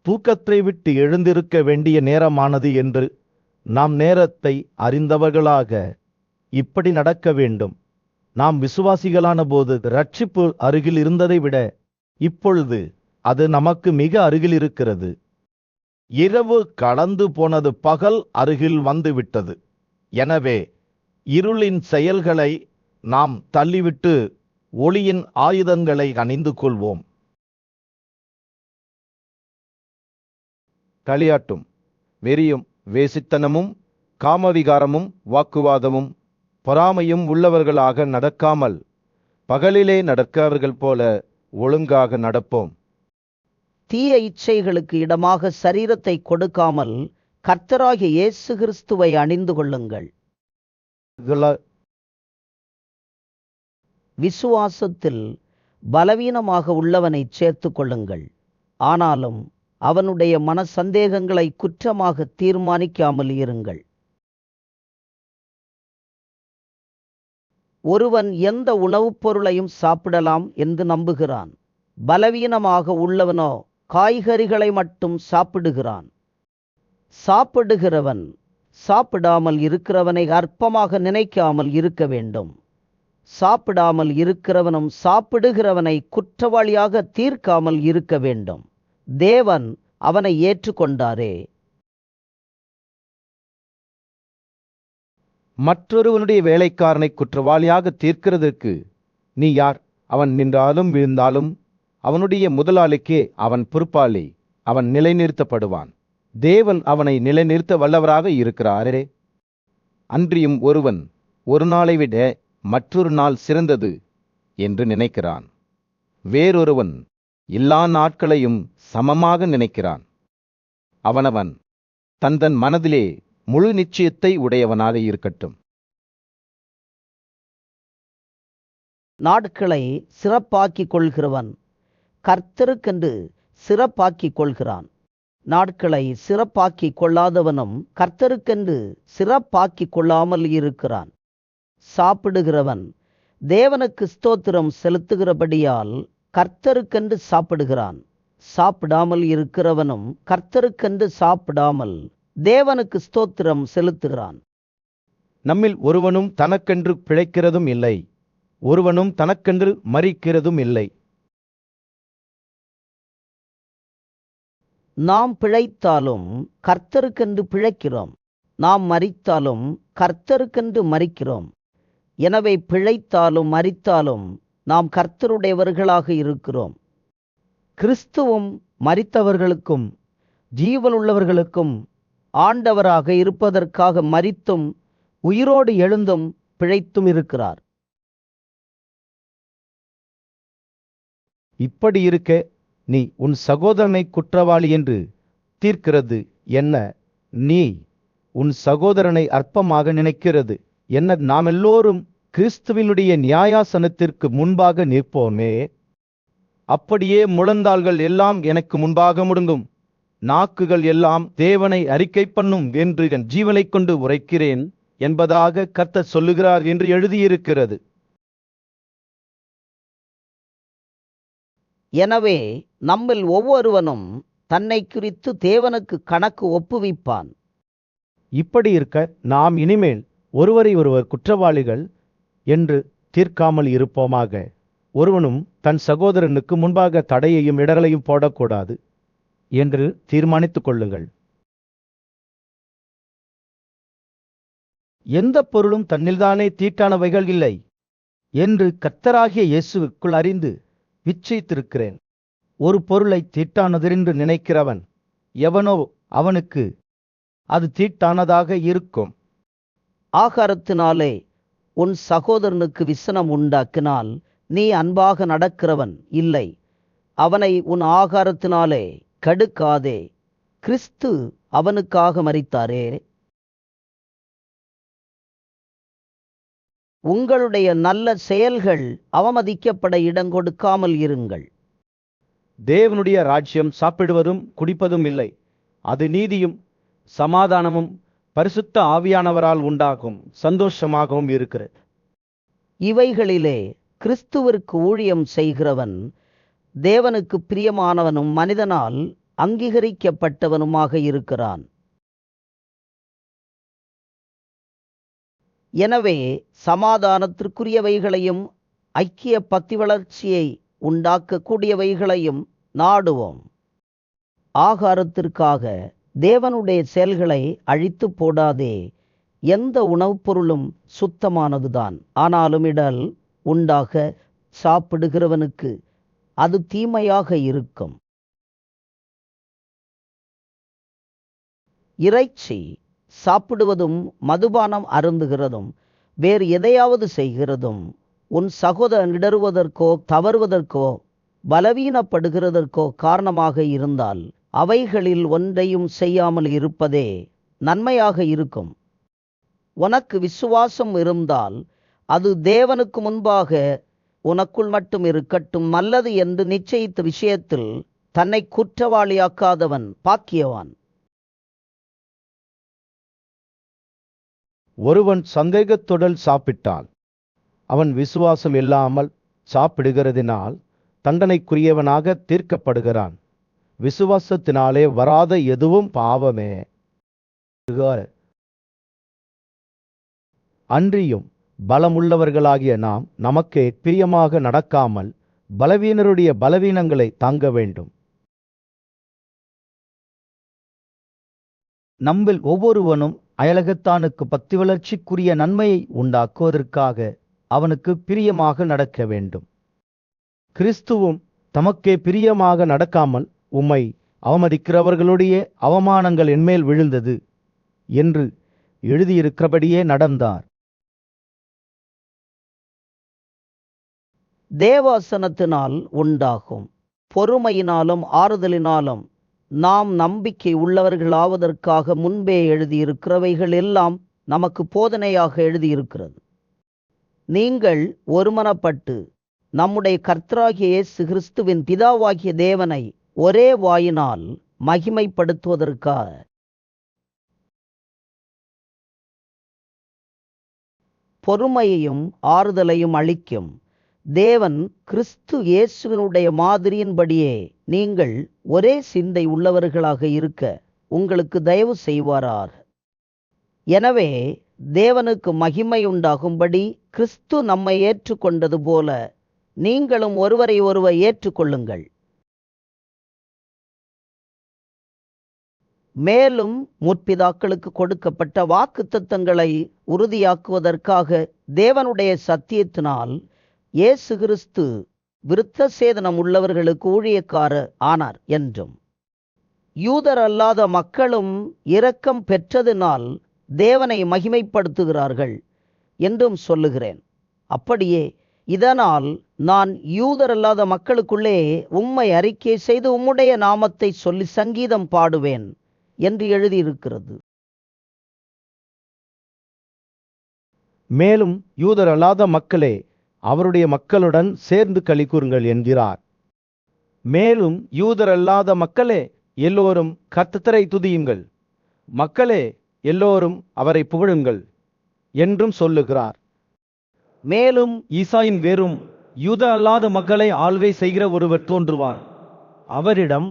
தூக்கத்தை விட்டு எழுந்திருக்க வேண்டிய நேரமானது என்று நாம் நேரத்தை அறிந்தவர்களாக இப்படி நடக்க வேண்டும். நாம் விசுவாசிகளான போது இரட்சிப்பு அருகில் இருந்ததை விட இப்பொழுது அது நமக்கு மிக அருகில் இருக்கிறது. இரவு கடந்து போனது, பகல் அருகில் வந்துவிட்டது. எனவே இருளின் செயல்களை நாம் தள்ளிவிட்டு ஒளியின் ஆயுதங்களை அணிந்து கொள்வோம். களியாட்டும், வெறியும், வேசித்தனமும், காமவிகாரமும், வாக்குவாதமும், பொறாமையும் உள்ளவர்களாக நடக்காமல் பகலிலே நடக்கிறவர்கள் போல ஒழுங்காக நடப்போம். தீய இச்சைகளுக்கு இடமாக சரீரத்தை கொடுக்காமல் கர்த்தராகிய இயேசு கிறிஸ்துவை அணிந்து கொள்ளுங்கள். விசுவாசத்தில் பலவீனமாக உள்ளவனை சேர்த்து கொள்ளுங்கள். ஆனாலும் அவனுடைய மன சந்தேகங்களை குற்றமாக தீர்மானிக்காமல் இருங்கள். ஒருவன் எந்த உணவுப் பொருளையும் சாப்பிடலாம் என்று நம்புகிறான். பலவீனமாக உள்ளவனோ காய்கறிகளை மட்டும் சாப்பிடுகிறான். சாப்பிடுகிறவன் சாப்பிடாமல் இருக்கிறவனை அற்பமாக நினைக்காமல் இருக்க வேண்டும். சாப்பிடாமல் இருக்கிறவனும் சாப்பிடுகிறவனை குற்றவாளியாக தீர்க்காமல் இருக்க வேண்டும். தேவன் அவனை ஏற்றுக்கொண்டாரே. மற்றொருவனுடைய வேலைக்காரனை குற்றவாளியாக தீர்க்கிறதற்கு நீ யார்? அவன் நின்றாலும் விழுந்தாலும் அவனுடைய முதலாளிக்கே அவன் பொறுப்பாளி. அவன் நிலைநிறுத்தப்படுவான். தேவன் அவனை நிலைநிறுத்த வல்லவராக இருக்கிறாரே. அன்றியும் ஒருவன் ஒரு நாளை விட மற்றொரு நாள் சிறந்தது என்று நினைக்கிறான். வேறொருவன் எல்லா நாட்களையும் சமமாக நினைக்கிறான். அவனவன் தன் மனதிலே முழு நிச்சயத்தை உடையவனாக இருக்கட்டும். நாட்களை சிறப்பாக்கிக் கொள்கிறவன் கர்த்தருக்கென்று சிறப்பாக்கிக் கொள்கிறான். நாட்களை சிறப்பாக்கிக் கொள்ளாதவனும் கர்த்தருக்கென்று சிறப்பாக்கிக் கொள்ளாமல் இருக்கிறான். சாப்பிடுகிறவன் தேவனுக்கு ஸ்தோத்திரம் செலுத்துகிறபடியால் கர்த்தருக்கென்று சாப்பிடுகிறான். சாப்பிடாமல் இருக்கிறவனும் கர்த்தருக்கென்று சாப்பிடாமல் தேவனுக்கு ஸ்தோத்திரம் செலுத்துகிறான். நம்மில் ஒருவனும் தனக்கென்று பிழைக்கிறதும் இல்லை, ஒருவனும் தனக்கென்று மரிக்கிறதும் இல்லை. நாம் பிழைத்தாலும் கர்த்தருக்கென்று பிழைக்கிறோம், நாம் மரித்தாலும் கர்த்தருக்கென்று மரிக்கிறோம். எனவே பிழைத்தாலும் மரித்தாலும் நாம் கர்த்தருடையவர்களாக இருக்கிறோம். கிறிஸ்துவும் மரித்தவர்களுக்கும் ஜீவனுள்ளவர்களுக்கும் ஆண்டவராக இருப்பதற்காக மரித்தும் உயிரோடு எழுந்தும் பிழைத்தும் இருக்கிறார். இப்படி இருக்க நீ உன் சகோதரனை குற்றவாளி என்று தீர்க்கிறது என்ன? நீ உன் சகோதரனை அற்பமாக நினைக்கிறது என்ன? நாம் எல்லோரும் கிறிஸ்துவினுடைய நியாயாசனத்திற்கு முன்பாக நிற்போமே. அப்படியே முழந்தாள்கள் எல்லாம் எனக்கு முன்பாக முடங்கும், நாக்குகள் எல்லாம் தேவனை அறிக்கை பண்ணும் என்று என் ஜீவனைக் கொண்டு உரைக்கிறேன் என்பதாக கர்த்தர் சொல்லுகிறார் என்று எழுதியிருக்கிறது. எனவே நம்மில் ஒவ்வொருவனும் தன்னை குறித்து தேவனுக்கு கணக்கு ஒப்புவிப்பான். இப்படி இருக்க நாம் இனிமேல் ஒருவரை ஒருவர் குற்றவாளிகள் என்று தீர்க்காமல் இருப்போமாக. ஒருவனும் தன் சகோதரனுக்கு முன்பாக தடையையும் இடர்களையும் போடக்கூடாது என்று தீர்மானித்துக் கொள்ளுங்கள். எந்த பொருளும் தன்னில்தானே தீட்டானவைகள் இல்லை என்று கர்த்தராகிய இயேசுவுக்குள் அறிந்து விச்சயித்திருக்கிறேன். ஒரு பொருளை தீட்டானதென்று நினைக்கிறவன் எவனோ அவனுக்கு அது தீட்டானதாக இருக்கும். ஆகாரத்தினாலே உன் சகோதரனுக்கு விசனம் உண்டாக்கினால் நீ அன்பாக நடக்கிறவன் இல்லை. அவனை உன் ஆகாரத்தினாலே கடுக்காதே. கிறிஸ்து அவனுக்காக மரித்தாரே. உங்களுடைய நல்ல செயல்கள் அவமதிக்கப்பட இடங்கொடுக்காமல் இருங்கள். தேவனுடைய ராஜ்யம் சாப்பிடுவதும் குடிப்பதும் இல்லை, அது நீதியும் சமாதானமும் பரிசுத்த ஆவியானவரால் உண்டாகும் சந்தோஷமாகவும் இருக்கிறது. இவைகளிலே கிறிஸ்துவிற்கு ஊழியம் செய்கிறவன் தேவனுக்கு பிரியமானவனும் மனிதனால் அங்கீகரிக்கப்பட்டவனுமாக இருக்கிறான். எனவே சமாதானத்திற்குரியவைகளையும் ஐக்கிய பக்தி வளர்ச்சியை உண்டாக்கக்கூடியவைகளையும் நாடுவோம். ஆகாரத்திற்காக தேவனுடைய செயல்களை அழித்து போடாதே. எந்த உணவுப் பொருளும் சுத்தமானதுதான், ஆனாலும் இடல் உண்டாக சாப்பிடுகிறவனுக்கு அது தீமையாக இருக்கும். இறைச்சி சாப்பிடுவதும் மதுபானம் அருந்துகிறதும் வேறு எதையாவது செய்கிறதும் உன் சகோதரன் இடறுவதற்கோ தவறுவதற்கோ பலவீனப்படுகிறதற்கோ காரணமாக இருந்தால் அவைகளில் ஒன்றையும் செய்யாமல் இருப்பதே நன்மையாக இருக்கும். உனக்கு விசுவாசம் இருந்தால் அது தேவனுக்கு முன்பாக உனக்குள் மட்டும் இருக்கட்டும். நல்லது என்று நிச்சயித்த விஷயத்தில் தன்னை குற்றவாளியாக்காதவன் பாக்கியவான். ஒருவன் சந்தேகத்துடன் சாப்பிட்டால் அவன் விசுவாசம் இல்லாமல் சாப்பிடுகிறதினால் தண்டனைக்குரியவனாக தீர்க்கப்படுகிறான். விசுவாசத்தினாலே வராத எதுவும் பாவமே. அன்றியும் பலமுள்ளவர்களாகிய நாம் நமக்கே பிரியமாக நடக்காமல் பலவீனருடைய பலவீனங்களை தாங்க வேண்டும். நம்மில் ஒவ்வொருவனும் அயலகத்தானுக்கு பக்தி வளர்ச்சிக்குரிய நன்மையை உண்டாக்குவதற்காக அவனுக்கு பிரியமாக நடக்க வேண்டும். கிறிஸ்துவும் தமக்கே பிரியமாக நடக்காமல் உம்மை அவமதிக்கிறவர்களுடைய அவமானங்கள் என்மேல் விழுந்தது என்று எழுதியிருக்கிறபடியே நடந்தார். தேவவசனத்தினால் உண்டாகும் பொறுமையினாலும் ஆறுதலினாலும் நாம் நம்பிக்கை உள்ளவர்களாவதற்காக முன்பே எழுதியிருக்கிறவைகள் எல்லாம் நமக்கு போதனையாக எழுதியிருக்கிறது. நீங்கள் ஒருமனப்பட்டு நம்முடைய கர்த்தராகிய இயேசு கிறிஸ்துவின் பிதாவாகிய தேவனை ஒரே வாயினால் மகிமைப்படுத்துவதற்காக பொறுமையையும் ஆறுதலையும் அளிக்கும் தேவன் கிறிஸ்து இயேசுவினுடைய மாதிரியின்படியே நீங்கள் ஒரே சிந்தை உள்ளவர்களாக இருக்க உங்களுக்கு தயவு செய்வாராக. எனவே தேவனுக்கு மகிமை உண்டாகும்படி கிறிஸ்து நம்மை ஏற்றுக்கொண்டது போல நீங்களும் ஒருவரை ஒருவர் ஏற்றுக்கொள்ளுங்கள். மேலும் முற்பிதாக்களுக்கு கொடுக்கப்பட்ட வாக்குத்தத்தங்களை உறுதியாக்குவதற்காக தேவனுடைய சத்தியத்தினால் இயேசு கிறிஸ்து விருத்த சேதனம் உள்ளவர்களுக்கு ஊழியக்காரர் ஆனார் என்றும், யூதர் அல்லாத மக்களும் இரக்கம் பெற்றதினால் தேவனை மகிமைப்படுத்துகிறார்கள் என்றும் சொல்லுகிறேன். அப்படியே இதனால் நான் யூதர் அல்லாத மக்களுக்குள்ளே உம்மை அறிக்கை செய்து உம்முடைய நாமத்தை சொல்லி சங்கீதம் பாடுவேன் என்று எழுதியிருக்கிறது. மேலும் யூதர் அல்லாத மக்களே அவருடைய மக்களுடன் சேர்ந்து களி கூறுங்கள் என்கிறார். மேலும் யூதரல்லாத மக்களே எல்லோரும் கர்த்தரை துதியுங்கள், மக்களே எல்லோரும் அவரை புகழுங்கள் என்றும் சொல்லுகிறார். மேலும் ஈசாயின் வேறும் யூத அல்லாத மக்களை ஆள்கை செய்கிற ஒருவர் தோன்றுவார், அவரிடம்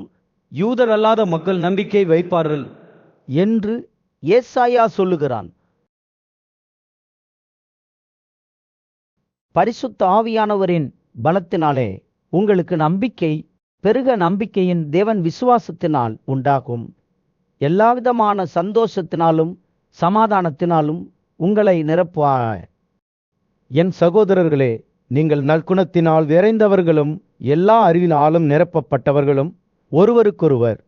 யூதர் அல்லாத மக்கள் நம்பிக்கை வைப்பார்கள் என்று ஏசாயா சொல்லுகிறான். பரிசுத்த ஆவியானவரின் பலத்தினாலே உங்களுக்கு நம்பிக்கை பெருக, நம்பிக்கையின் தேவன் விசுவாசத்தினால் உண்டாகும் எல்லாவிதமான சந்தோஷத்தினாலும் சமாதானத்தினாலும் உங்களை நிரப்புவார். என் சகோதரர்களே, நீங்கள் நற்குணத்தினால் விரைந்தவர்களும் எல்லா அறிவினாலும் நிரப்பப்பட்டவர்களும் ஒருவருக்கொருவர்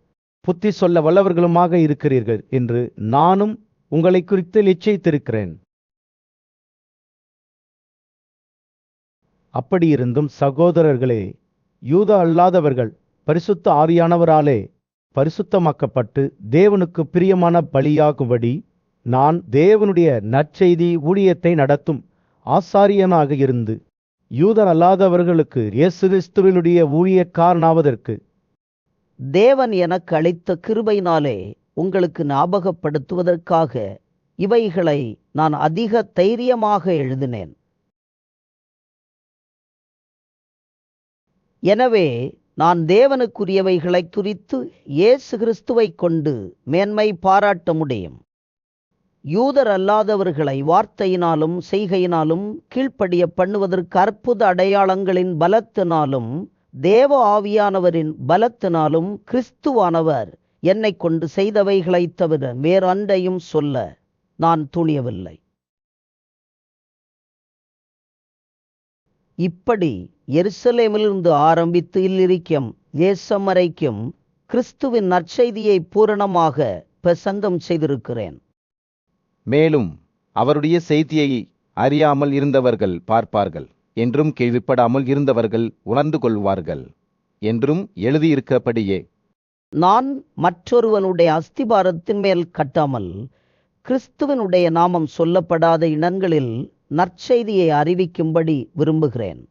புத்தி சொல்ல வல்லவர்களுமாக இருக்கிறீர்கள் என்று நானும் உங்களை குறித்து நிச்சயித்திருக்கிறேன். அப்படியிருந்தும் சகோதரர்களே, யூத அல்லாதவர்கள் பரிசுத்த ஆவியானவராலே பரிசுத்தமாக்கப்பட்டு தேவனுக்கு பிரியமான பலியாகும்படி நான் தேவனுடைய நற்செய்தி ஊழியத்தை நடத்தும் ஆசாரியனாக இருந்து யூதர் அல்லாதவர்களுக்கு இயேசு கிறிஸ்துவினுடைய ஊழியக்காரனாவதற்கு தேவன் எனக்கு அளித்த கிருபையினாலே உங்களுக்கு ஞாபகப்படுத்துவதற்காக இவைகளை நான் அதிக தைரியமாக எழுதினேன். எனவே நான் தேவனுக்குரியவைகளை குறித்து இயேசு கிறிஸ்துவைக் கொண்டு மேன்மை பாராட்ட முடியும். யூதர் அல்லாதவர்களை வார்த்தையினாலும் செய்கையினாலும் கீழ்ப்படிய பண்ணுவதற்கு அற்புத அடையாளங்களின் பலத்தினாலும் தேவ ஆவியானவரின் பலத்தினாலும் கிறிஸ்துவானவர் என்னை கொண்டு செய்தவைகளைத் தவிர வேறொன்றையும் சொல்ல நான் துணியவில்லை. இப்படி எருசலேமிலிருந்து ஆரம்பித்து இல்லிரிக்கும் தேசம் வரைக்கும் கிறிஸ்துவின் நற்செய்தியை பூரணமாக பிரசங்கம் செய்திருக்கிறேன். மேலும் அவருடைய செய்தியை அறியாமல் இருந்தவர்கள் பார்ப்பார்கள் என்றும் கேள்விப்படாமல் இருந்தவர்கள் உணர்ந்து கொள்வார்கள் என்றும் எழுதியிருக்கிறபடியே நான் மற்றொருவனுடைய அஸ்திபாரத்தின் மேல் கட்டாமல் கிறிஸ்துவனுடைய நாமம் சொல்லப்படாத இடங்களில் நற்செய்தியை அறிவிக்கும்படி விரும்புகிறேன்.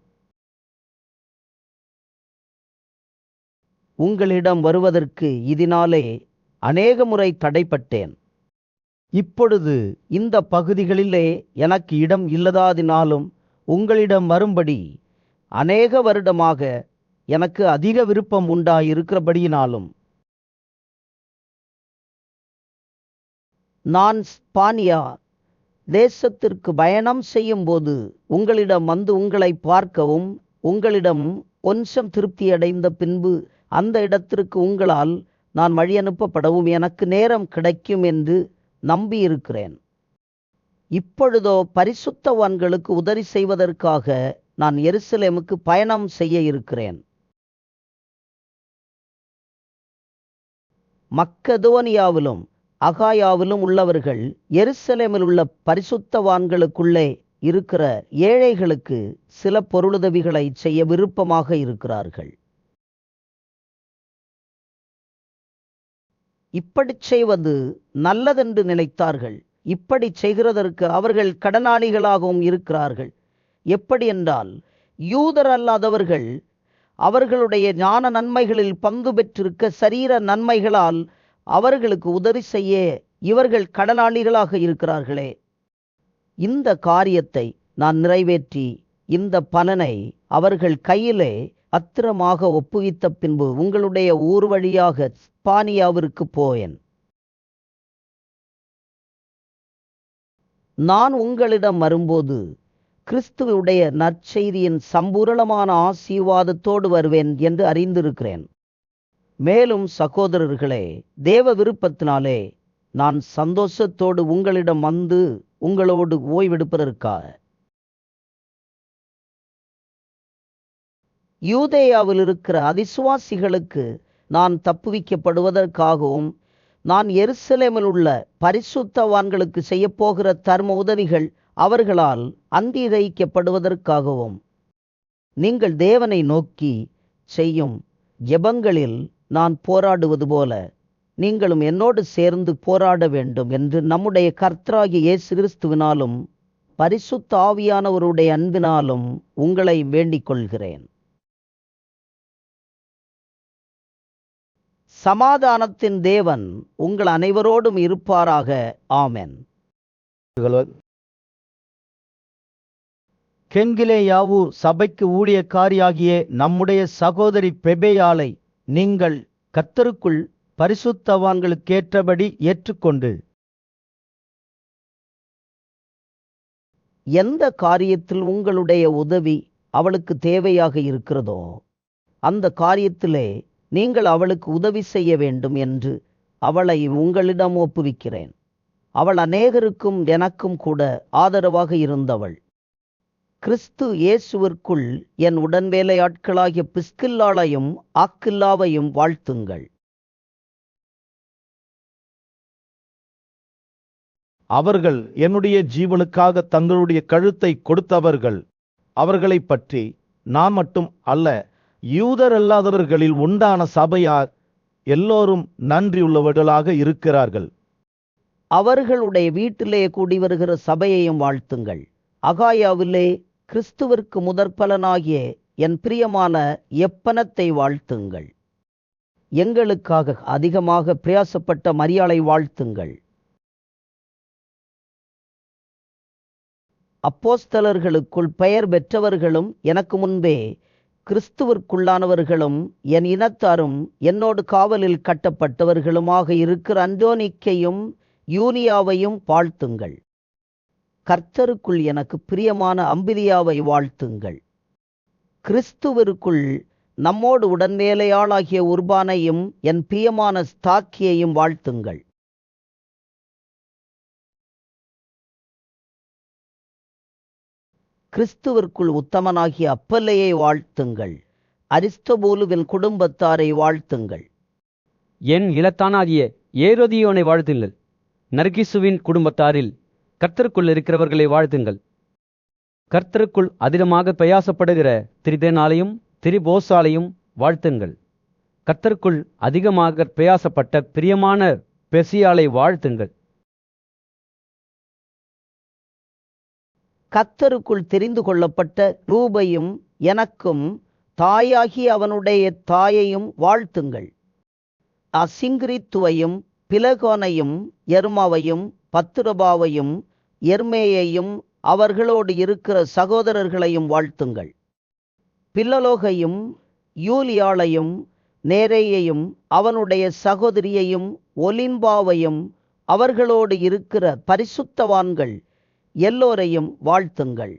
உங்களிடம் வருவதற்கு இதனாலே அநேக முறை தடைப்பட்டேன். இப்பொழுது இந்த பகுதிகளிலே எனக்கு இடம் இல்லதாதினாலும் உங்களிடம் வரும்படி அநேக வருடமாக எனக்கு அதிக விருப்பம் உண்டாயிருக்கிறபடியினாலும் நான் ஸ்பானியா தேசத்திற்கு பயணம் செய்யும்போது உங்களிடம் வந்து உங்களை பார்க்கவும் உங்களிடம் கொஞ்சம் திருப்தியடைந்த பின்பு அந்த இடத்திற்கு உங்களால் நான் வழி அனுப்பப்படவும் எனக்கு நேரம் கிடைக்கும் என்று நம்பியிருக்கிறேன். இப்பொழுதோ பரிசுத்தவான்களுக்கு உதவி செய்வதற்காக நான் எருசலேமுக்கு பயணம் செய்ய இருக்கிறேன். மக்கெதோனியாவிலும் அகாயாவிலும் உள்ளவர்கள் எருசலேமில் உள்ள பரிசுத்தவான்களுக்குள்ளே இருக்கிற ஏழைகளுக்கு சில பொருளுதவிகளை செய்ய விருப்பமாக இருக்கிறார்கள். இப்படி செய்வது நல்லதென்று நினைத்தார்கள். இப்படி செய்கிறதற்கு அவர்கள் கடனாளிகளாகவும் இருக்கிறார்கள். எப்படி என்றால், யூதர் அல்லாதவர்கள் அவர்களுடைய ஞான நன்மைகளில் பங்கு பெற்றிருக்க சரீர நன்மைகளால் அவர்களுக்கு உதவி செய்ய இவர்கள் கடனாளிகளாக இருக்கிறார்களே. இந்த காரியத்தை நான் நிறைவேற்றி இந்த பலனை அவர்கள் கையிலே அத்திரமாக ஒப்புவித்த பின்பு உங்களுடைய ஊர் வழியாக ஸ்பானியாவிற்கு போயேன். நான் உங்களிடம் வரும்போது கிறிஸ்துவுடைய நற்செய்தியின் சம்பூரணமான ஆசீர்வாதத்தோடு வருவேன் என்று அறிந்திருக்கிறேன். மேலும் சகோதரர்களே, தேவ விருப்பத்தினாலே நான் சந்தோஷத்தோடு உங்களிடம் வந்து உங்களோடு ஓய்வெடுப்பதற்காக யூதேயாவில் இருக்கிற அவிசுவாசிகளுக்கு நான் தப்புவிக்கப்படுவதற்காகவும் நான் எருசலேமில் உள்ள பரிசுத்தவான்களுக்கு செய்யப்போகிற தர்ம உதவிகள் அவர்களால் அங்கீகரிக்கப்படுவதற்காகவும் நீங்கள் தேவனை நோக்கி செய்யும் ஜெபங்களில் நான் போராடுவது போல நீங்களும் என்னோடு சேர்ந்து போராட வேண்டும் என்று நம்முடைய கர்த்தராகிய இயேசு கிறிஸ்துவினாலும் பரிசுத்த ஆவியானவருடைய அன்பினாலும் உங்களை வேண்டிக் கொள்கிறேன். சமாதானத்தின் தேவன் உங்கள் அனைவரோடும் இருப்பாராக. ஆமென். கெங்கிலேயாவு சபைக்கு ஊழியக்காரியாகிய நம்முடைய சகோதரி பெபேயாளை நீங்கள் கர்த்தருக்குள் பரிசுத்தவான்களுக்கேற்றபடி ஏற்றுக்கொண்டு எந்த காரியத்தில் உங்களுடைய உதவி அவளுக்கு தேவையாக இருக்கிறதோ அந்த காரியத்திலே நீங்கள் அவளுக்கு உதவி செய்ய வேண்டும் என்று அவளை உங்களிடம் ஒப்புவிக்கிறேன். அவள் அநேகருக்கும் எனக்கும் கூட ஆதரவாக இருந்தவள். கிறிஸ்து இயேசுவிற்குள் என் உடன்வேலையாட்களாகிய பிஸ்கில்லாளையும் ஆக்கில்லாவையும் வாழ்த்துங்கள். அவர்கள் என்னுடைய ஜீவனுக்காக தங்களுடைய கழுத்தை கொடுத்தவர்கள். அவர்களைப் பற்றி நான் மட்டும் அல்ல, யூதர் அல்லாதவர்களில் உண்டான சபையார் எல்லோரும் நன்றியுள்ளவர்களாக இருக்கிறார்கள். அவர்களுடைய வீட்டிலே கூடி வருகிற சபையையும் வாழ்த்துங்கள். அகாயாவிலே கிறிஸ்துவிற்கு முதற்பலனாகிய என் பிரியமான எப்பனத்தை வாழ்த்துங்கள். எங்களுக்காக அதிகமாக பிரயாசப்பட்ட மரியாளை வாழ்த்துங்கள். அப்போஸ்தலர்களுக்குள் பெயர் பெற்றவர்களும் எனக்கு முன்பே கிறிஸ்துவிற்குள்ளானவர்களும் என் இனத்தாரும் என்னோடு காவலில் கட்டப்பட்டவர்களுமாக இருக்கிற அந்தோனிக்கையும் யூனியாவையும் வாழ்த்துங்கள். கர்த்தருக்குள் எனக்கு பிரியமான அம்பிலியாவை வாழ்த்துங்கள். கிறிஸ்துவிற்குள் நம்மோடு உடன்வேலையாளாகிய உர்பானையும் என் பிரியமான ஸ்தாக்கியையும் வாழ்த்துங்கள். கிறிஸ்துவிற்குள் உத்தமனாகிய அப்பல்லையை வாழ்த்துங்கள். அரிஸ்தோபூலுவின் குடும்பத்தாரை வாழ்த்துங்கள். என் இலத்தானாகிய ஏரோதியோனை வாழ்த்துங்கள். நர்கிசுவின் குடும்பத்தாரில் கர்த்தருக்குள் இருக்கிறவர்களை வாழ்த்துங்கள். கர்த்தருக்குள் அதிகமாக பிரயாசப்படுகிற திரிதேனாலையும் திரிபோசாலையும் வாழ்த்துங்கள். கர்த்தருக்குள் அதிகமாக பிரயாசப்பட்ட பிரியமான பெசியாலை வாழ்த்துங்கள். கர்த்தருக்குள் தெரிந்து கொள்ளப்பட்ட ரூபையும் எனக்கும் தாயாகி அவனுடைய தாயையும் வாழ்த்துங்கள். அசிங்கிரித்துவையும் பிலகோனையும் எர்மாவையும் பத்துரபாவையும் எர்மேயையும் அவர்களோடு இருக்கிற சகோதரர்களையும் வாழ்த்துங்கள். பில்லலோகையும் யூலியாளையும் நேரேயையும் அவனுடைய சகோதரியையும் ஒலிம்பாவையும் அவர்களோடு இருக்கிற பரிசுத்தவான்கள் எல்லோரையும் வாழ்த்துங்கள்.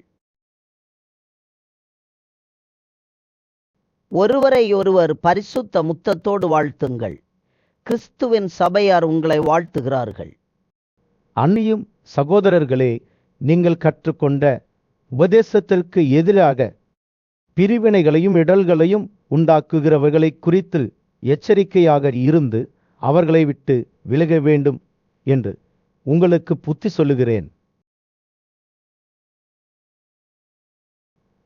ஒருவரை ஒருவர் பரிசுத்த முத்தத்தோடு வாழ்த்துங்கள். கிறிஸ்துவின் சபையார் உங்களை வாழ்த்துகிறார்கள். அன்னியும் சகோதரர்களே, நீங்கள் கற்றுக்கொண்ட உபதேசத்திற்கு எதிராக பிரிவினைகளையும் இடல்களையும் உண்டாக்குகிறவர்களை குறித்து எச்சரிக்கையாக இருந்து அவர்களை விட்டு விலக வேண்டும் என்று உங்களுக்கு புத்தி சொல்லுகிறேன்.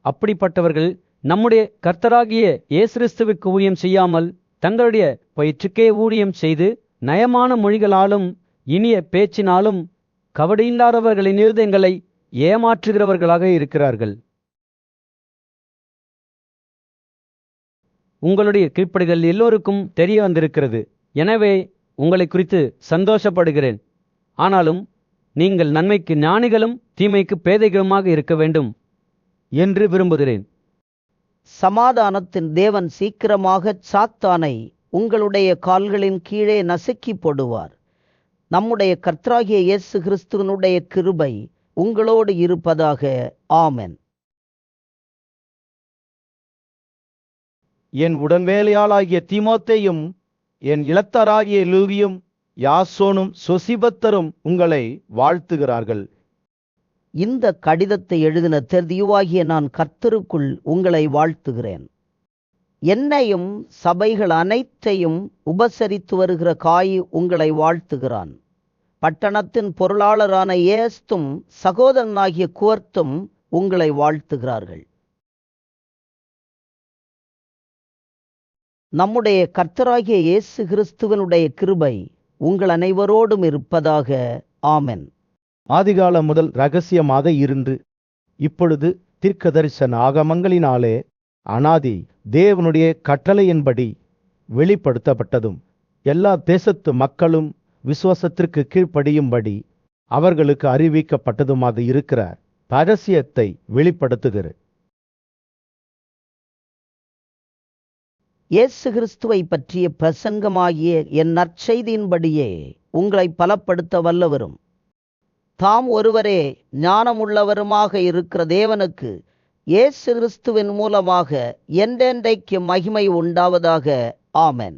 அப்படிப்பட்டவர்கள் நம்முடைய கர்த்தராகிய இயேசு கிறிஸ்துவுக்கு ஊழியம் செய்யாமல் தங்களுடைய பயிற்றுக்கே ஊழியம் செய்து நயமான மொழிகளாலும் இனிய பேச்சினாலும் கவடியில்லாதவர்களின் இருதயங்களை ஏமாற்றுகிறவர்களாக இருக்கிறார்கள். உங்களுடைய கீழ்ப்படிதல் எல்லோருக்கும் தெரிய வந்திருக்கிறது. எனவே உங்களை குறித்து சந்தோஷப்படுகிறேன். ஆனாலும் நீங்கள் நன்மைக்கு ஞானிகளும் தீமைக்கு பேதைகளுமாக இருக்க வேண்டும் என்று விரும்புகிறேன். சமாதானத்தின் தேவன் சீக்கிரமாக சாத்தானை உங்களுடைய கால்களின் கீழே நசுக்கி போடுவார். நம்முடைய கர்த்தராகிய இயேசு கிறிஸ்துவினுடைய கிருபை உங்களோடு இருப்பதாக. ஆமென். என் உடன்வேலையாளாகிய தீமோத்தேயும் என் இலத்தராகிய லூவியும் யாசோனும் சொசிபத்தரும் உங்களை வாழ்த்துகிறார்கள். இந்த கடிதத்தை எழுதின தெர்தியுவாகிய நான் கர்த்தருக்குள் உங்களை வாழ்த்துகிறேன். என்னையும் சபைகள் அனைத்தையும் உபசரித்து வருகிற காய் உங்களை வாழ்த்துகிறான். பட்டணத்தின் பொருளாளரான ஏஸ்தும் சகோதரனாகிய குவர்த்தும் உங்களை வாழ்த்துகிறார்கள். நம்முடைய கர்த்தராகிய இயேசு கிறிஸ்துவனுடைய கிருபை உங்கள் அனைவரோடும் இருப்பதாக. ஆமென். ஆதிகாலம் முதல் இரகசியமாக இருந்து இப்பொழுது தீர்க்கதரிசன ஆகமங்களினாலே அனாதி தேவனுடைய கட்டளையின்படி வெளிப்படுத்தப்பட்டதும் எல்லா தேசத்து மக்களும் விசுவாசத்திற்கு கீழ்ப்படியும்படி அவர்களுக்கு அறிவிக்கப்பட்டதுமாக இருக்கிற ரகசியத்தை வெளிப்படுத்துகிற இயேசு கிறிஸ்துவை பற்றிய பிரசங்கமாகிய என் நற்செய்தியின்படியே உங்களை பலப்படுத்த வல்லவரும் தாம் ஒருவரே ஞானமுள்ளவருமாக இருக்கிற தேவனுக்கு இயேசு கிறிஸ்துவின் மூலமாக என்றென்றைக்கு மகிமை உண்டாவதாக. ஆமென்.